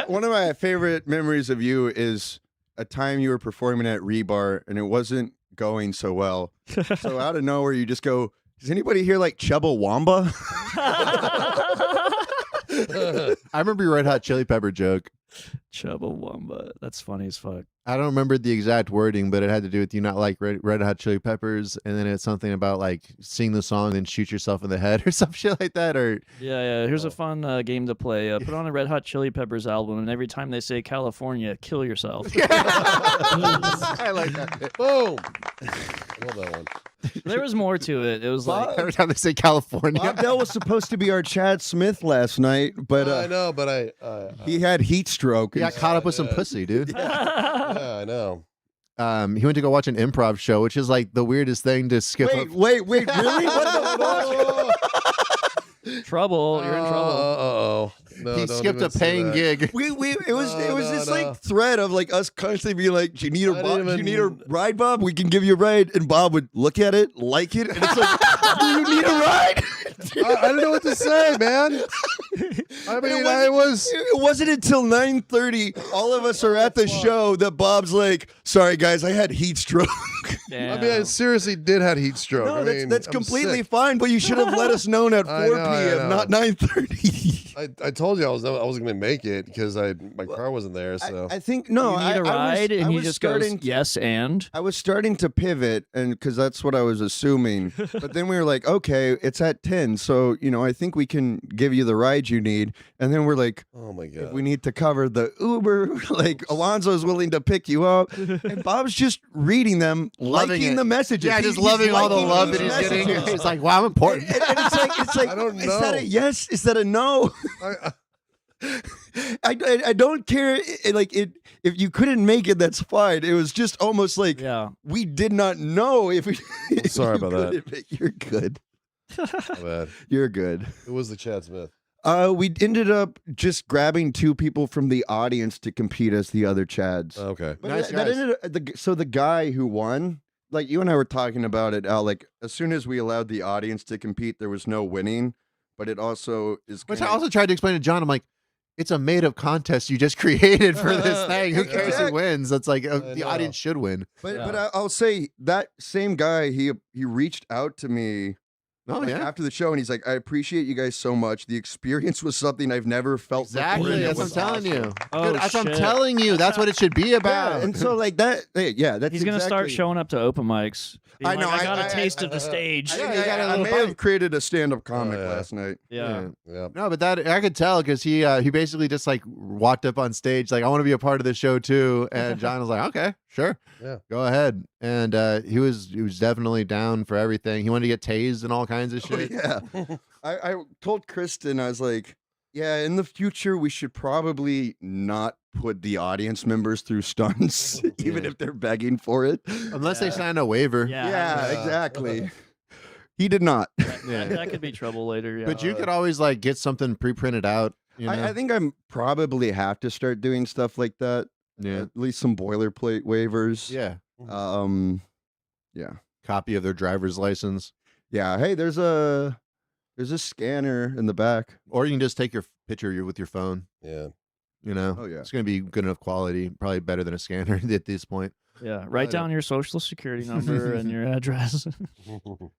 S6: One of my favorite memories of you is a time you were performing at Rebar and it wasn't going so well. So out of nowhere you just go, does anybody here like Chubbawamba?
S3: I remember your Red Hot Chili Pepper joke.
S4: Chubbawamba. That's funny as fuck.
S3: I don't remember the exact wording, but it had to do with you not like Red Hot Chili Peppers, and then it's something about sing the song and then shoot yourself in the head or some shit like that. Or
S4: Yeah. Here's a fun game to play. Put on a Red Hot Chili Peppers album, and every time they say California, kill yourself.
S3: I like that.
S5: Boom. I love that one.
S4: There was more to it. It was
S3: every time they say California.
S6: Bob Dell was supposed to be our Chad Smith last night, but
S5: I know, but
S6: he had heat stroke.
S3: He got caught up with some pussy, dude.
S5: Yeah, I know.
S3: He went to go watch an improv show, which is like the weirdest thing to skip.
S6: Wait, really? What the fuck?
S4: Trouble. You're in trouble.
S5: Uh-oh. No,
S3: he
S5: don't
S3: skipped
S5: even
S3: a
S5: say
S3: paying
S5: that.
S3: gig.
S6: It was this thread of us constantly being like, do you need
S5: I
S6: need a ride, Bob? We can give you a ride. And Bob would look at it, like it, and it's like, do you need a ride?
S5: I don't know what to say, man. I mean, I was.
S6: It wasn't until 9:30. All of us are at the show that Bob's like, "Sorry guys, I had heat stroke."
S5: I mean, I seriously did have heat stroke.
S6: No,
S5: I mean,
S6: that's
S5: I'm
S6: completely
S5: sick.
S6: fine. But you should have let us know at 4
S5: I know.
S6: p.m., not 9:30.
S5: I told you I wasn't going to make it because my car wasn't there. So
S6: I think no.
S4: You need
S6: I
S4: a ride,
S6: was,
S4: and
S6: I
S4: he
S6: was
S4: just
S6: starting
S4: goes, yes, and.
S6: I was starting to pivot, and because that's what I was assuming. But then we were like, okay, it's at 10, so I think we can give you the ride you need. And then we're like,
S5: oh my
S6: if
S5: god,
S6: we need to cover the Uber. Like Alonzo's willing to pick you up, and Bob's just reading them,
S3: Loving
S6: liking
S3: it.
S6: the messages.
S3: Yeah,
S6: He's
S3: just loving all the
S6: liking
S3: love
S6: each
S3: that he's
S6: message.
S3: getting. He's like, wow, I'm important.
S6: And it's like,
S5: I don't
S6: is that
S5: know.
S6: a yes? Is that a no? I don't care. If you couldn't make it, that's fine. It was just almost like we did not know if we.
S5: Sorry about that.
S6: You're good.
S5: My bad.
S6: You're good.
S5: It was the Chad Smith.
S6: We ended up just grabbing 2 people from the audience to compete as the other Chads.
S5: Okay.
S6: But
S3: Nice
S6: that
S3: guys.
S6: ended up, so the guy who won, like you and I were talking about it, Al, like as soon as we allowed the audience to compete, there was no winning. But it also is.
S3: Which I also tried to explain to John. I'm like, it's a made-up contest you just created for this thing. Who cares who wins? That's like the audience should win.
S6: But I'll say that same guy, he reached out to me.
S3: Oh, yeah?
S6: After the show, and he's like, "I appreciate you guys so much. The experience was something I've never felt before,
S3: Exactly.
S6: and it
S3: That's what I'm
S6: was
S3: telling
S6: awesome."
S3: you.
S4: Oh,
S3: Dude, that's what I'm
S4: shit.
S3: telling you. That's what it should be about.
S6: Yeah, and so like that. Yeah, that's.
S4: He's gonna start showing up to open mics.
S6: I know.
S4: I got a taste of the stage.
S6: I may have created a stand-up comic last night.
S4: Yeah.
S3: No, but that I could tell because he basically just like walked up on stage like, I want to be a part of the show too, and John was like, okay, sure, go ahead, and he was definitely down for everything. He wanted to get tased and all kinds of shit.
S6: Yeah, I told Kristen, I was like, yeah, in the future we should probably not put the audience members through stunts, even if they're begging for it,
S3: unless they sign a waiver.
S6: Yeah, exactly. He did not.
S4: That could be trouble later. Yeah.
S3: But you could always like get something pre-printed out. You know?
S6: I think I'm probably have to start doing stuff like that.
S3: Yeah.
S6: At least some boilerplate waivers.
S3: Yeah.
S6: Yeah.
S3: Copy of their driver's license.
S6: Yeah. Hey, there's a scanner in the back.
S3: Or you can just take your picture with your phone.
S5: Yeah.
S3: You know?
S6: Oh, yeah.
S3: It's going to be good enough quality. Probably better than a scanner at this point.
S4: Yeah. Write down your social security number and your address.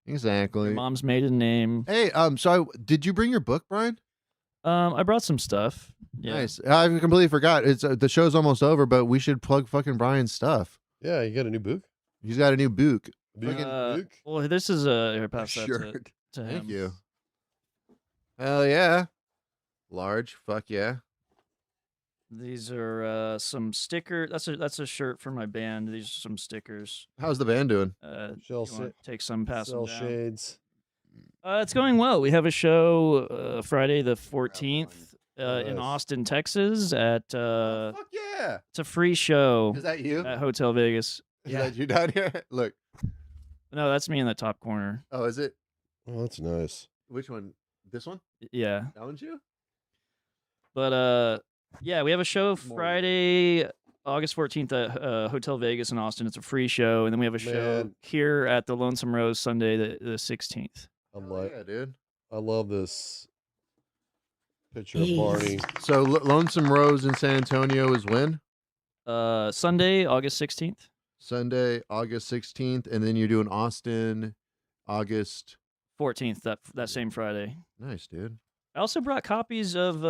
S3: Exactly.
S4: Your mom's maiden name.
S3: Hey, so did you bring your book, Brian?
S4: I brought some stuff. Yeah.
S3: Nice. I completely forgot. It's the show's almost over, but we should plug fucking Brian's stuff.
S5: Yeah, you got a new book?
S3: He's got a new book.
S4: Well, this is here, pass that
S6: Shirt.
S4: to him.
S3: Thank you. Hell yeah. Large. Fuck yeah.
S4: These are some sticker. That's a shirt for my band. These are some stickers.
S3: How's the band doing?
S5: Shell
S4: you wanna take some, pass
S5: Cell
S4: them down.
S5: shades.
S4: It's going well. We have a show Friday the 14th in Austin, Texas at
S3: fuck yeah.
S4: It's a free show.
S3: Is that you?
S4: At Hotel Vegas?
S3: Is that you down here? Look.
S4: No, that's me in the top corner.
S3: Oh, is it?
S5: Oh, that's nice.
S3: Which one? This one?
S4: Yeah.
S3: That one's you?
S4: But yeah, we have a show Friday, August 14th at Hotel Vegas in Austin. It's a free show, and then we have a show
S5: Man.
S4: here at the Lonesome Rose Sunday the 16th.
S5: I'm like,
S3: yeah, dude.
S5: I love this picture of Barney.
S3: So Lonesome Rose in San Antonio is when?
S4: Sunday, August 16th.
S3: Sunday, August 16th, and then you're doing Austin, August
S4: 14th, that same Friday.
S3: Nice, dude.
S4: I also brought copies of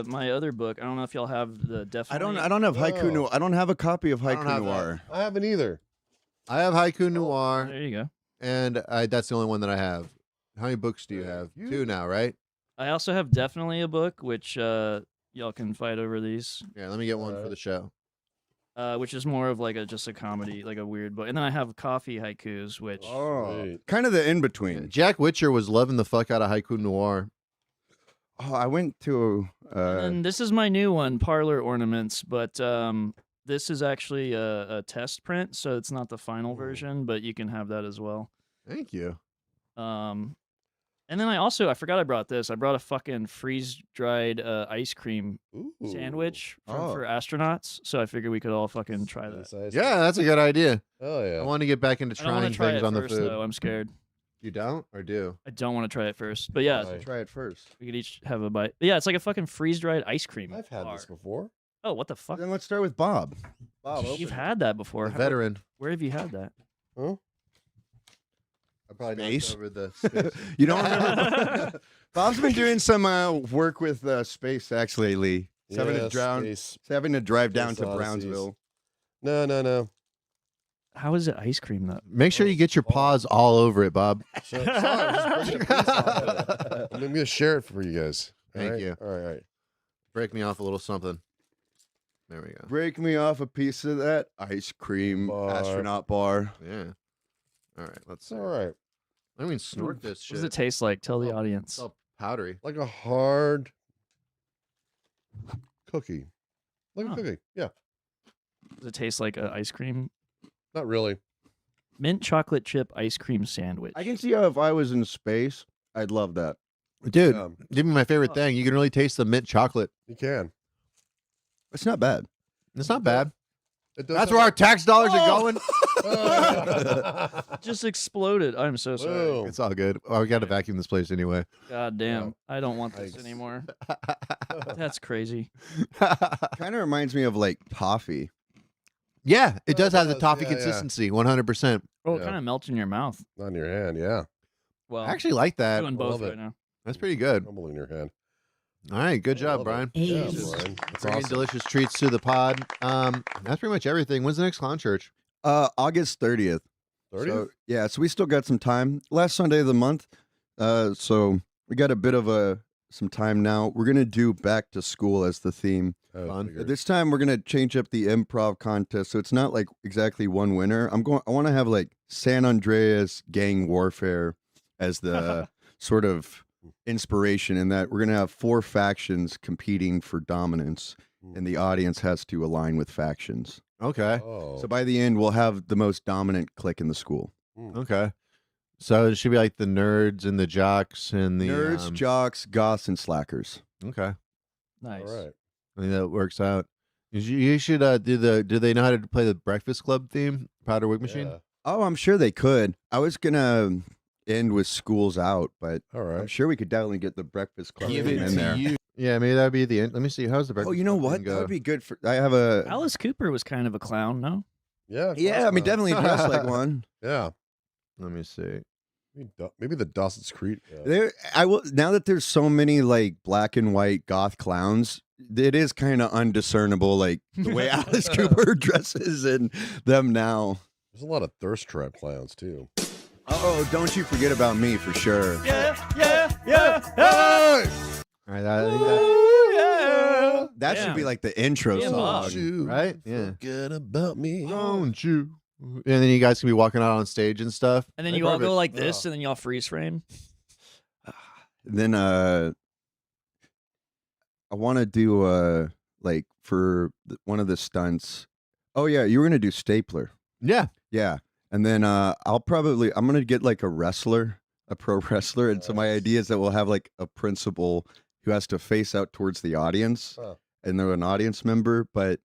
S4: my other book. I don't know if y'all have the definitely.
S6: I don't have Haiku
S5: Oh.
S6: Noir. I don't have a copy of
S3: I don't
S6: Haiku
S3: have
S6: Noir.
S5: I haven't either.
S3: I have Haiku Noir,
S4: There you go.
S3: and that's the only one that I have. How many books do you have? 2 now, right?
S4: I also have definitely a book, which y'all can fight over these.
S3: Yeah, let me get one for the show.
S4: Which is more of like just a comedy, like a weird book. And then I have coffee haikus, which
S6: Oh, kind of the in between.
S3: Jack Witcher was loving the fuck out of Haiku Noir.
S6: Oh, I went to.
S4: and this is my new one, Parlor Ornaments, but this is actually a test print, so it's not the final version, but you can have that as well.
S3: Thank you.
S4: And then I forgot I brought this. I brought a fucking freeze-dried ice cream sandwich for astronauts, so I figured we could all fucking try that.
S3: Yeah, that's a good idea.
S5: Oh yeah.
S3: I want to get back into
S4: I don't wanna
S3: trying
S4: try
S3: things
S4: it
S3: on the
S4: first,
S3: food.
S4: though. I'm scared.
S3: You don't or do?
S4: I don't want to try it first, but yeah,
S5: Why?
S6: Try it first.
S4: we could each have a bite. But yeah, it's like a fucking freeze-dried ice cream.
S5: I've had
S4: bar.
S5: this before.
S4: Oh, what the fuck?
S6: Then let's start with Bob. Bob,
S4: You've
S6: open it.
S4: had that before.
S3: A veteran.
S4: Where have you had that?
S5: Huh?
S3: I probably
S6: Space?
S3: knocked over the space.
S6: You don't remember? Bob's been doing some work with SpaceX lately. He's having to
S5: Space.
S6: he's having to drive down
S5: Space
S6: to
S5: Odysseys.
S6: Brownsville.
S5: No.
S4: How is it ice cream though?
S3: Make sure you get your paws all over it, Bob.
S5: So, sorry, just bring it, please. I'm gonna share it for you guys.
S3: Thank
S5: All
S3: you.
S5: All right.
S3: Break me off a little something. There we go.
S6: Break me off a piece of that ice cream
S5: Bar.
S6: astronaut bar.
S3: Yeah. All right. Let's
S5: It's all right.
S3: I mean, snort this
S4: What
S3: shit.
S4: does it taste like? Tell the
S3: Oh,
S4: audience.
S3: It's all powdery.
S5: Like a hard cookie. Like
S4: Huh.
S5: a cookie. Yeah.
S4: Does it taste like a ice cream?
S5: Not really.
S4: Mint chocolate chip ice cream sandwich.
S6: I can see how if I was in space, I'd love that.
S3: Dude,
S5: Um,
S3: give me my favorite thing. You can really taste the mint chocolate.
S5: You can.
S6: It's not bad.
S3: It's not bad.
S5: It does
S3: That's
S5: have
S3: where our
S5: a-
S3: tax dollars are going.
S4: Just exploded. I'm so sorry.
S5: Boom.
S3: It's all good. Oh, we got to vacuum this place anyway.
S4: God damn. I don't want this
S5: Yikes.
S4: anymore. That's crazy.
S6: Kind of reminds me of like toffee.
S3: Yeah, it does
S5: it
S3: have the
S5: does.
S3: toffee
S5: Yeah, yeah.
S3: consistency, 100%.
S4: Oh, it
S5: Yeah.
S4: kind of melts in your mouth.
S5: On your hand, yeah.
S4: Well,
S3: I actually like that.
S4: doing
S5: I
S4: both
S5: love it.
S4: right now.
S3: That's pretty good.
S5: Crumble in your hand.
S3: All right, good
S5: I
S3: job,
S5: love
S3: Brian.
S5: it. Yeah,
S4: Yes.
S5: Brian. That's
S3: Bringing
S5: awesome.
S3: delicious treats to the pod. That's pretty much everything. When's the next clown church?
S6: August 30th.
S5: 30?
S6: So, yeah, so we still got some time. Last Sunday of the month. So we got a bit of some time now. We're gonna do back to school as the theme.
S3: Fun.
S6: This time we're gonna change up the improv contest, so it's not like exactly one winner. I want to have like San Andreas gang warfare as the sort of inspiration. In that we're gonna have 4 factions competing for dominance, and the audience has to align with factions.
S3: Okay.
S5: Oh.
S6: So by the end, we'll have the most dominant clique in the school.
S3: Okay. So it should be like the nerds and the jocks and the
S6: Nerds, jocks, goths, and slackers.
S3: Okay.
S4: Nice.
S5: All right.
S3: I think that works out. You should do they know how to play the Breakfast Club theme? Powder Wig Machine?
S5: Yeah.
S6: Oh, I'm sure they could. I was gonna end with Schools Out, but
S5: All
S6: I'm
S5: right.
S6: sure we could definitely get the Breakfast Club
S3: Give
S6: theme
S3: it
S6: in
S3: to
S6: there.
S3: you. Yeah, maybe that'd be the end. Let me see. How's the Breakfast
S6: Oh, you know
S3: Club
S6: what?
S3: thing
S6: That
S3: go?
S6: would be good for. I have a.
S4: Alice Cooper was kind of a clown, no?
S5: Yeah.
S6: Yeah, I mean, definitely dressed like one.
S5: Yeah.
S3: Let me see.
S5: Maybe the Dawson's Creek. Yeah.
S6: There, I will. Now that there's so many like black and white goth clowns, it is kind of undiscernible, like the way Alice Cooper dresses and them now.
S5: There's a lot of thirst trap clowns too.
S6: Oh, don't you forget about me for sure.
S4: Yeah.
S3: All right, I think that,
S6: That should be like the intro
S4: Yeah,
S6: song.
S5: You
S3: right? Yeah.
S5: Forget about me.
S3: Don't you? And then you guys can be walking out on stage and stuff.
S4: And then
S3: Hey,
S4: you all
S3: perfect.
S4: go like this, and then you all freeze frame.
S6: Then I want to do like for one of the stunts. Oh yeah, you were gonna do stapler.
S3: Yeah.
S6: Yeah, and then I'm gonna get like a wrestler, a pro wrestler, and so my idea is that we'll have like a principal who has to face out towards the audience,
S5: Huh.
S6: and they're an audience member, but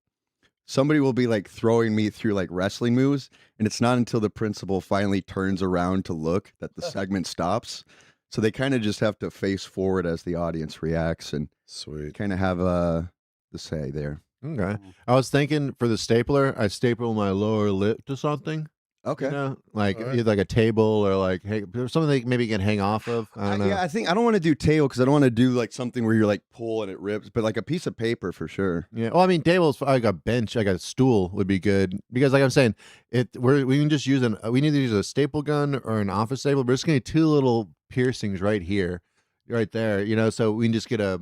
S6: somebody will be like throwing me through like wrestling moves, and it's not until the principal finally turns around to look that the segment stops. So they kind of just have to face forward as the audience reacts and
S5: Sweet.
S6: kind of have the say there.
S3: Okay. I was thinking for the stapler, I staple my lower lip to something.
S6: Okay.
S3: You know, like
S5: All right.
S3: either like a table or like something they maybe can hang off of. I don't know.
S6: Yeah, I think I don't want to do tail because I don't want to do like something where you're like pull and it rips, but like a piece of paper for sure.
S3: Yeah. Well, I mean, tables, like a bench, like a stool would be good because, like I'm saying, we can just use we need to use a staple gun or an office staple. But it's gonna be 2 little piercings right here, right there. You know, so we can just get a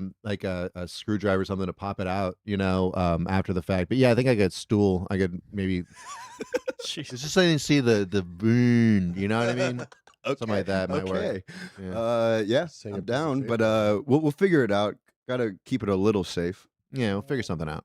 S3: screwdriver or something to pop it out. You know, after the fact. But yeah, I think I got stool. I could maybe. It's just so you can see the boon. You know what I mean? Something like that might work. Yeah.
S6: Yeah,
S5: Sing a
S6: I'm
S5: piece of
S6: down, but
S5: paper.
S6: we'll figure it out. Got to keep it a little safe.
S3: Yeah, we'll figure something out.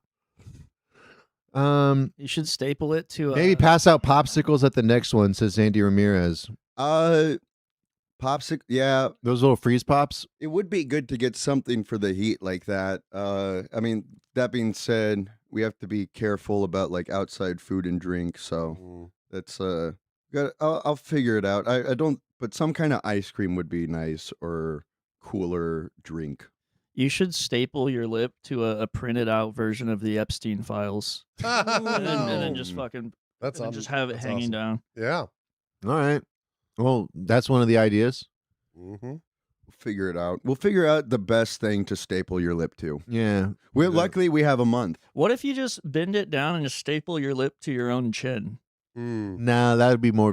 S4: You should staple it to
S3: Maybe pass out popsicles at the next one, says Andy Ramirez.
S6: Popsicle. Yeah,
S3: Those little freeze pops.
S6: it would be good to get something for the heat like that. I mean, that being said, we have to be careful about like outside food and drink. So that's I'll figure it out. I don't but some kind of ice cream would be nice, or cooler drink.
S4: You should staple your lip to a printed out version of the Epstein files, and then just fucking
S5: That's
S4: and then just have it
S5: that's
S4: hanging
S5: awesome.
S4: down.
S5: Yeah.
S3: All right. Well, that's one of the ideas.
S5: Mm-hmm.
S6: We'll figure it out. We'll figure out the best thing to staple your lip to.
S3: Yeah.
S6: Luckily, we have a month.
S4: What if you just bend it down and just staple your lip to your own chin?
S3: Nah, that'd be more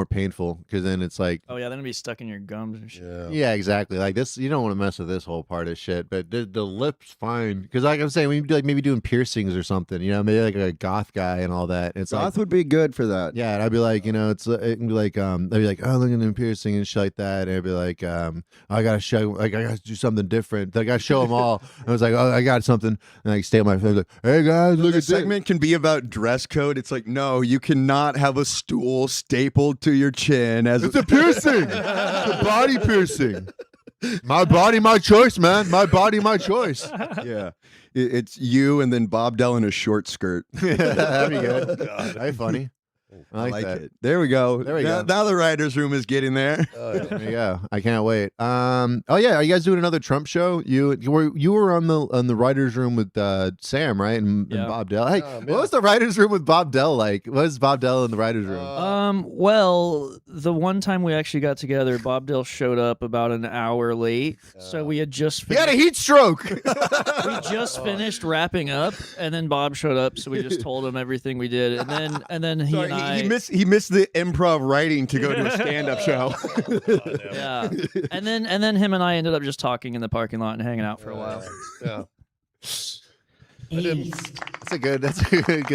S3: painful, because then it's like,
S4: Oh yeah, then it'd be stuck in your gums and shit.
S3: yeah, exactly. Like this, you don't want to mess with this whole part of shit. But the lips fine, because like I'm saying, we do like maybe doing piercings or something. You know, maybe like a goth guy and all that. It's
S6: Goth
S3: like,
S6: would be good for that.
S3: yeah, and I'd be like, you know, it can be like, I'd be like, oh, look at them piercing and shit like that. And I'd be like, I gotta show, like, I gotta do something different. I gotta show them all. I was like, oh, I got something, and I stay on my face like, hey guys, look
S6: The
S3: at this.
S6: segment can be about dress code. It's like, no, you cannot have a stool stapled to your chin as
S3: It's a piercing. It's a body piercing. My body, my choice, man. My body, my choice.
S6: Yeah, it's you and then Bob Dell in a short skirt.
S3: Yeah, that'd be good. That'd be funny. I like that.
S6: it. There we go.
S3: There we
S6: now,
S3: go.
S6: Now the writers' room is getting there.
S3: There you go. I can't wait. Oh yeah, are you guys doing another Trump show? You were on the writers' room with Sam, right? And Bob Dell. Hey, what was the writers' room with Bob Dell like? What was Bob Dell in the writers' room?
S4: Well, the one time we actually got together, Bob Dell showed up about an hour late, so we had just
S3: He had a heat stroke.
S4: we just finished wrapping up, and then Bob showed up, so we just told him everything we did, and then he
S6: Sorry,
S4: and I.
S6: he missed the improv writing to go to a stand-up show.
S4: Yeah, and then him and I ended up just talking in the parking lot and hanging out for a while.
S5: Yeah.
S3: That's a good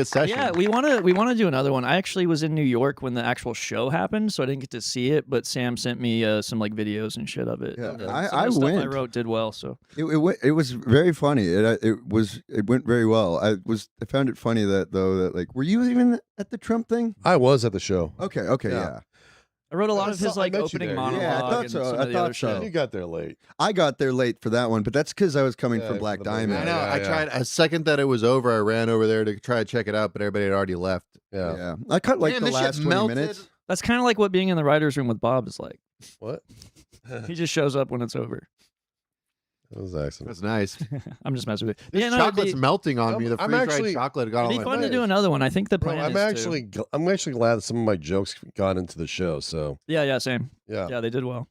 S3: session.
S4: Yeah, we want to do another one. I actually was in New York when the actual show happened, so I didn't get to see it. But Sam sent me some like videos and shit of it.
S6: Yeah,
S4: And, some
S6: I
S4: of the stuff I
S6: went.
S4: wrote did well. So
S6: It was very funny. It went very well. I found it funny that like, were you even at the Trump thing?
S5: I was at the show.
S6: Okay, yeah.
S4: I wrote a lot of his
S5: I
S4: like
S5: met you
S4: opening
S5: there.
S4: monologue.
S6: Yeah, I thought
S4: and
S6: so.
S4: some
S6: I
S4: of the
S6: thought
S4: other
S6: so.
S4: shit.
S5: You got there late.
S6: I got there late for that one, but that's because I was coming
S5: Yeah,
S6: from Black
S5: for the Black
S6: Diamond.
S3: I know. I
S5: Yeah.
S3: tried. A second that it was over, I ran over there to try to check it out, but everybody had already left.
S5: Yeah.
S6: Yeah, I cut like
S3: Man,
S6: the
S3: this shit
S6: last 20
S3: melted.
S6: minutes.
S4: That's kind of like what being in the writers' room with Bob is like.
S5: What?
S4: He just shows up when it's over.
S5: That was excellent.
S3: That's nice.
S4: I'm just messing with it.
S3: This
S4: Yeah, no,
S3: chocolate's melting on me. The
S5: I'm
S3: freeze-dried
S5: actually-
S3: chocolate got
S4: it'd
S3: all
S4: be
S3: my
S4: fun to
S3: face.
S4: do another one. I think the
S5: Bro,
S4: plan
S5: I'm
S4: is to...
S5: actually glad that some of my jokes got into the show. So
S4: Yeah, same.
S5: yeah.
S4: Yeah, they did well.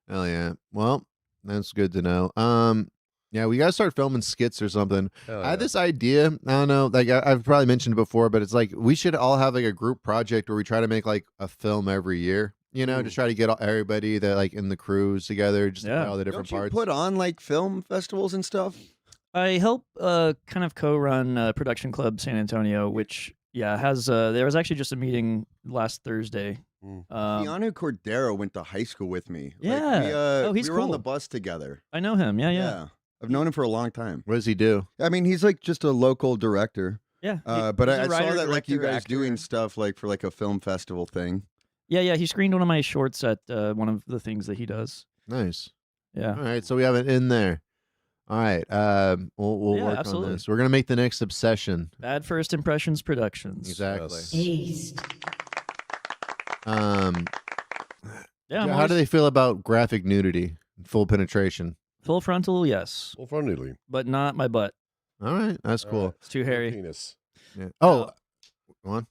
S3: Hell yeah. Well, that's good to know. Yeah, we gotta start filming skits or something.
S5: Hell
S3: I had
S5: yeah.
S3: this idea. I don't know. Like I've probably mentioned it before, but it's like we should all have like a group project where we try to make like a film every year. You know, just try to get everybody that like in the crews together, just
S4: Yeah.
S3: all the different
S6: Don't you
S3: parts.
S6: put on like film festivals and stuff?
S4: I help kind of co-run Production Club San Antonio, which has there was actually just a meeting last Thursday.
S6: Keanu Cordero went to high school with me.
S4: Yeah.
S6: We
S4: He's
S6: were on the
S4: cool.
S6: bus together.
S4: I know him. Yeah.
S6: I've known him for a long time.
S3: What does he do?
S6: I mean, he's like just a local director.
S4: Yeah.
S6: But
S4: he's a
S6: I saw
S4: writer,
S6: that like you
S4: director,
S6: guys
S4: actor.
S6: doing stuff like for like a film festival thing.
S4: Yeah. He screened one of my shorts at one of the things that he does.
S3: Nice.
S4: Yeah.
S3: All right, so we have it in there. All right, we'll
S4: Yeah,
S3: work
S4: absolutely.
S3: on this. We're gonna make the next Obsession.
S4: Bad First Impressions Productions.
S3: Exactly.
S5: Yes.
S4: Yeah.
S3: How do they feel about graphic nudity, full penetration?
S4: Full frontal, yes,
S5: Full frontally.
S4: but not my butt.
S3: All right, that's cool.
S5: right.
S4: It's too hairy.
S5: Penis.
S3: Yeah. Oh, go on.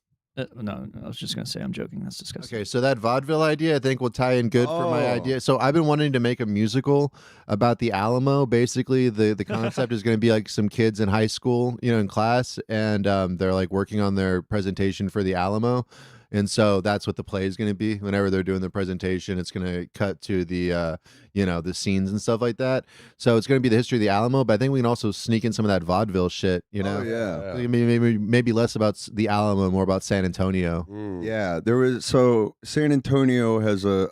S4: No, I was just gonna say I'm joking. That's disgusting.
S3: Okay, so that vaudeville idea I think will tie in good for my
S6: Oh.
S3: idea. So I've been wanting to make a musical about the Alamo. Basically, the concept is going to be like some kids in high school, you know, in class, and they're like working on their presentation for the Alamo. And so that's what the play is going to be. Whenever they're doing the presentation, it's going to cut to the, you know, the scenes and stuff like that. So it's going to be the history of the Alamo, but I think we can also sneak in some of that vaudeville shit, you know?
S6: Oh, yeah.
S3: Maybe less about the Alamo, more about San Antonio.
S6: Yeah, there was San Antonio has a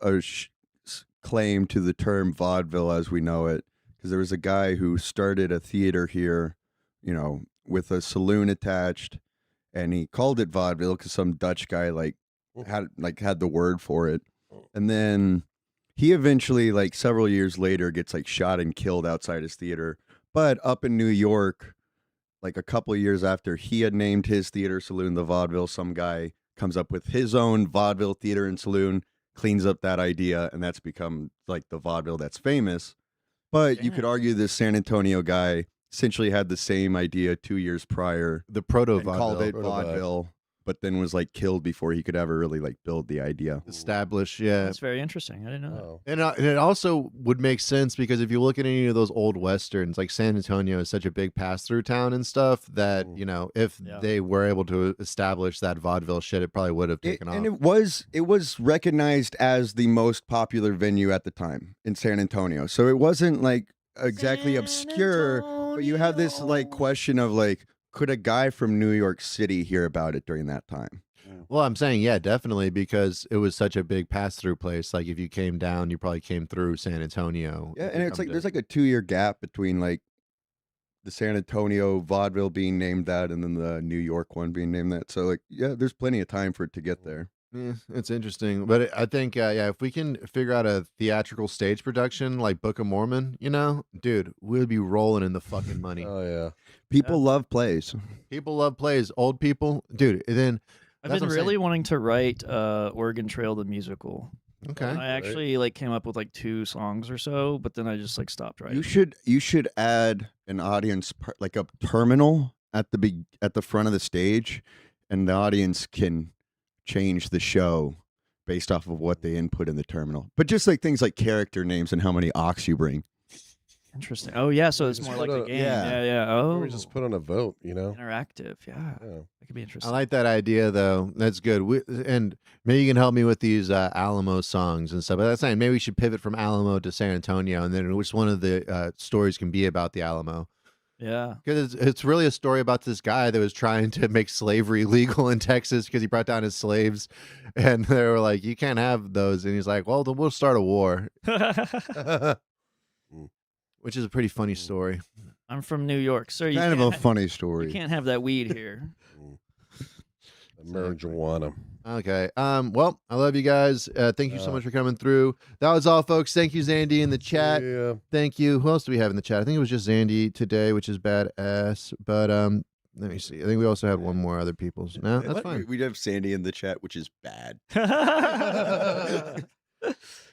S6: claim to the term vaudeville as we know it because there was a guy who started a theater here, you know, with a saloon attached, and he called it vaudeville because some Dutch guy had the word for it, and then he eventually, like several years later, gets like shot and killed outside his theater. But up in New York, like a couple of years after he had named his theater saloon the Vaudeville, some guy comes up with his own vaudeville theater and saloon, cleans up that idea, and that's become like the vaudeville that's famous. But you could argue this San Antonio guy essentially had the same idea 2 years prior.
S3: The proto
S6: and called it
S5: Proto-vaudeville.
S6: vaudeville, but then was like killed before he could ever really like build the idea.
S3: Establish, yeah.
S4: That's very interesting. I didn't know that.
S3: And it also would make sense because if you look at any of those old westerns, like San Antonio is such a big pass-through town and stuff that, you know, if they were able to establish that vaudeville shit, it probably would have taken off.
S6: And it was recognized as the most popular venue at the time in San Antonio. So it wasn't like exactly obscure, but you have this like question of like, could a guy from New York City hear about it during that time?
S3: Well, I'm saying, yeah, definitely, because it was such a big pass-through place. Like, if you came down, you probably came through San Antonio.
S6: Yeah, and it's like there's like a 2-year gap between like the San Antonio vaudeville being named that and then the New York one being named that. So like, yeah, there's plenty of time for it to get there.
S3: Yeah, it's interesting, but I think, yeah, if we can figure out a theatrical stage production like Book of Mormon, you know, dude, we'd be rolling in the fucking money.
S5: Oh yeah,
S6: people love plays.
S3: People love plays. Old people, dude. And then
S4: I've been really wanting to write Oregon Trail the musical.
S3: Okay,
S4: I actually like came up with like 2 songs or so, but then I just like stopped writing.
S6: You should add an audience like a terminal at the front of the stage, and the audience can change the show based off of what they input in the terminal. But just like things like character names and how many ox you bring.
S4: Interesting. Oh yeah, so it's more like a game. Yeah. Oh,
S5: we just put on a vote, you know,
S4: interactive. Yeah, that could be interesting.
S3: I like that idea though. That's good. And maybe you can help me with these Alamo songs and stuff. But that's saying maybe we should pivot from Alamo to San Antonio, and then which one of the stories can be about the Alamo.
S4: Yeah,
S3: because it's really a story about this guy that was trying to make slavery legal in Texas because he brought down his slaves, and they were like, "You can't have those," and he's like, "Well, then we'll start a war," which is a pretty funny story.
S4: I'm from New York, sir.
S6: Kind of a funny story.
S4: You can't have that weed here.
S5: Marijuana.
S3: Okay. Well, I love you guys. Thank you so much for coming through. That was all, folks. Thank you, Zandy, in the chat.
S5: Yeah.
S3: Thank you. Who else do we have in the chat? I think it was just Zandy today, which is badass. But let me see. I think we also had one more other people's. No, that's fine.
S6: We have Sandy in the chat, which is bad.
S3: All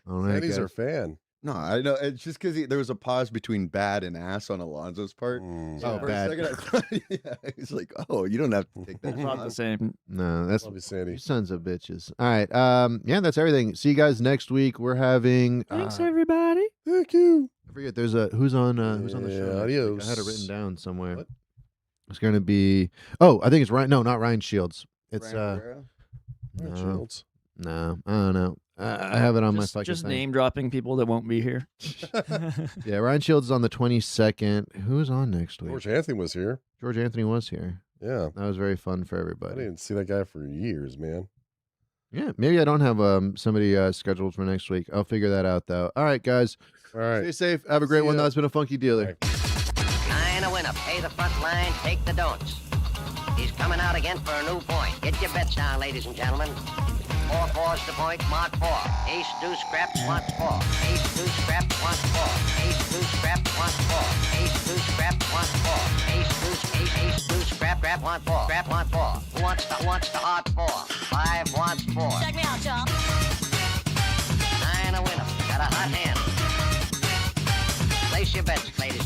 S3: right,
S5: Sandy's
S3: guys.
S5: our fan.
S6: No, I know. It's just because there was a pause between bad and ass on Alonzo's part.
S3: Oh,
S6: for
S3: bad.
S6: a second, I thought, yeah, he's like, oh, you don't have to take that.
S4: It's not the same.
S3: No, that's
S5: Love you, Sandy.
S3: you sons of bitches. All right. Yeah, that's everything. See you guys next week. We're having.
S4: Thanks, everybody.
S5: Thank you.
S3: I forget. There's a who's on the show. next week?
S5: Adios.
S3: I had it written down somewhere.
S5: What?
S3: It's gonna be. Oh, I think it's Ryan. No, not Ryan Shields. It's
S5: Ryan Shields.
S3: No, I don't know. I have it on my fucking
S4: Just
S3: thing.
S4: name dropping people that won't be here.
S3: Yeah, Ryan Shields is on the 22nd. Who's on next week?
S5: George Anthony was here.
S3: George Anthony was here.
S5: Yeah,
S3: That was very fun for
S5: I
S3: everybody.
S5: didn't see that guy for years, man.
S3: Yeah, maybe I don't have somebody scheduled for next week. I'll figure that out though. All right, guys.
S5: All right.
S3: Stay safe. Have a great one.
S5: ya.
S3: Though. It's been a funky dealer.
S12: Nine a winner. Pay the front line, take the don'ts. He's coming out again for a new point. Get your bets down, ladies and gentlemen. 4 fours to point, mark 4. Ace, deuce, scrap, wants 4. Ace, deuce, scrap, wants 4. Ace, deuce, scrap, wants 4. Ace, deuce, scrap, wants 4. Ace, deuce, ace, deuce, scrap, wants 4. Scrap, wants 4. Who wants the odd 4? 5 wants 4.
S9: Check me out, y'all.
S12: 9 a winner. Got a hot hand. Place your bets, ladies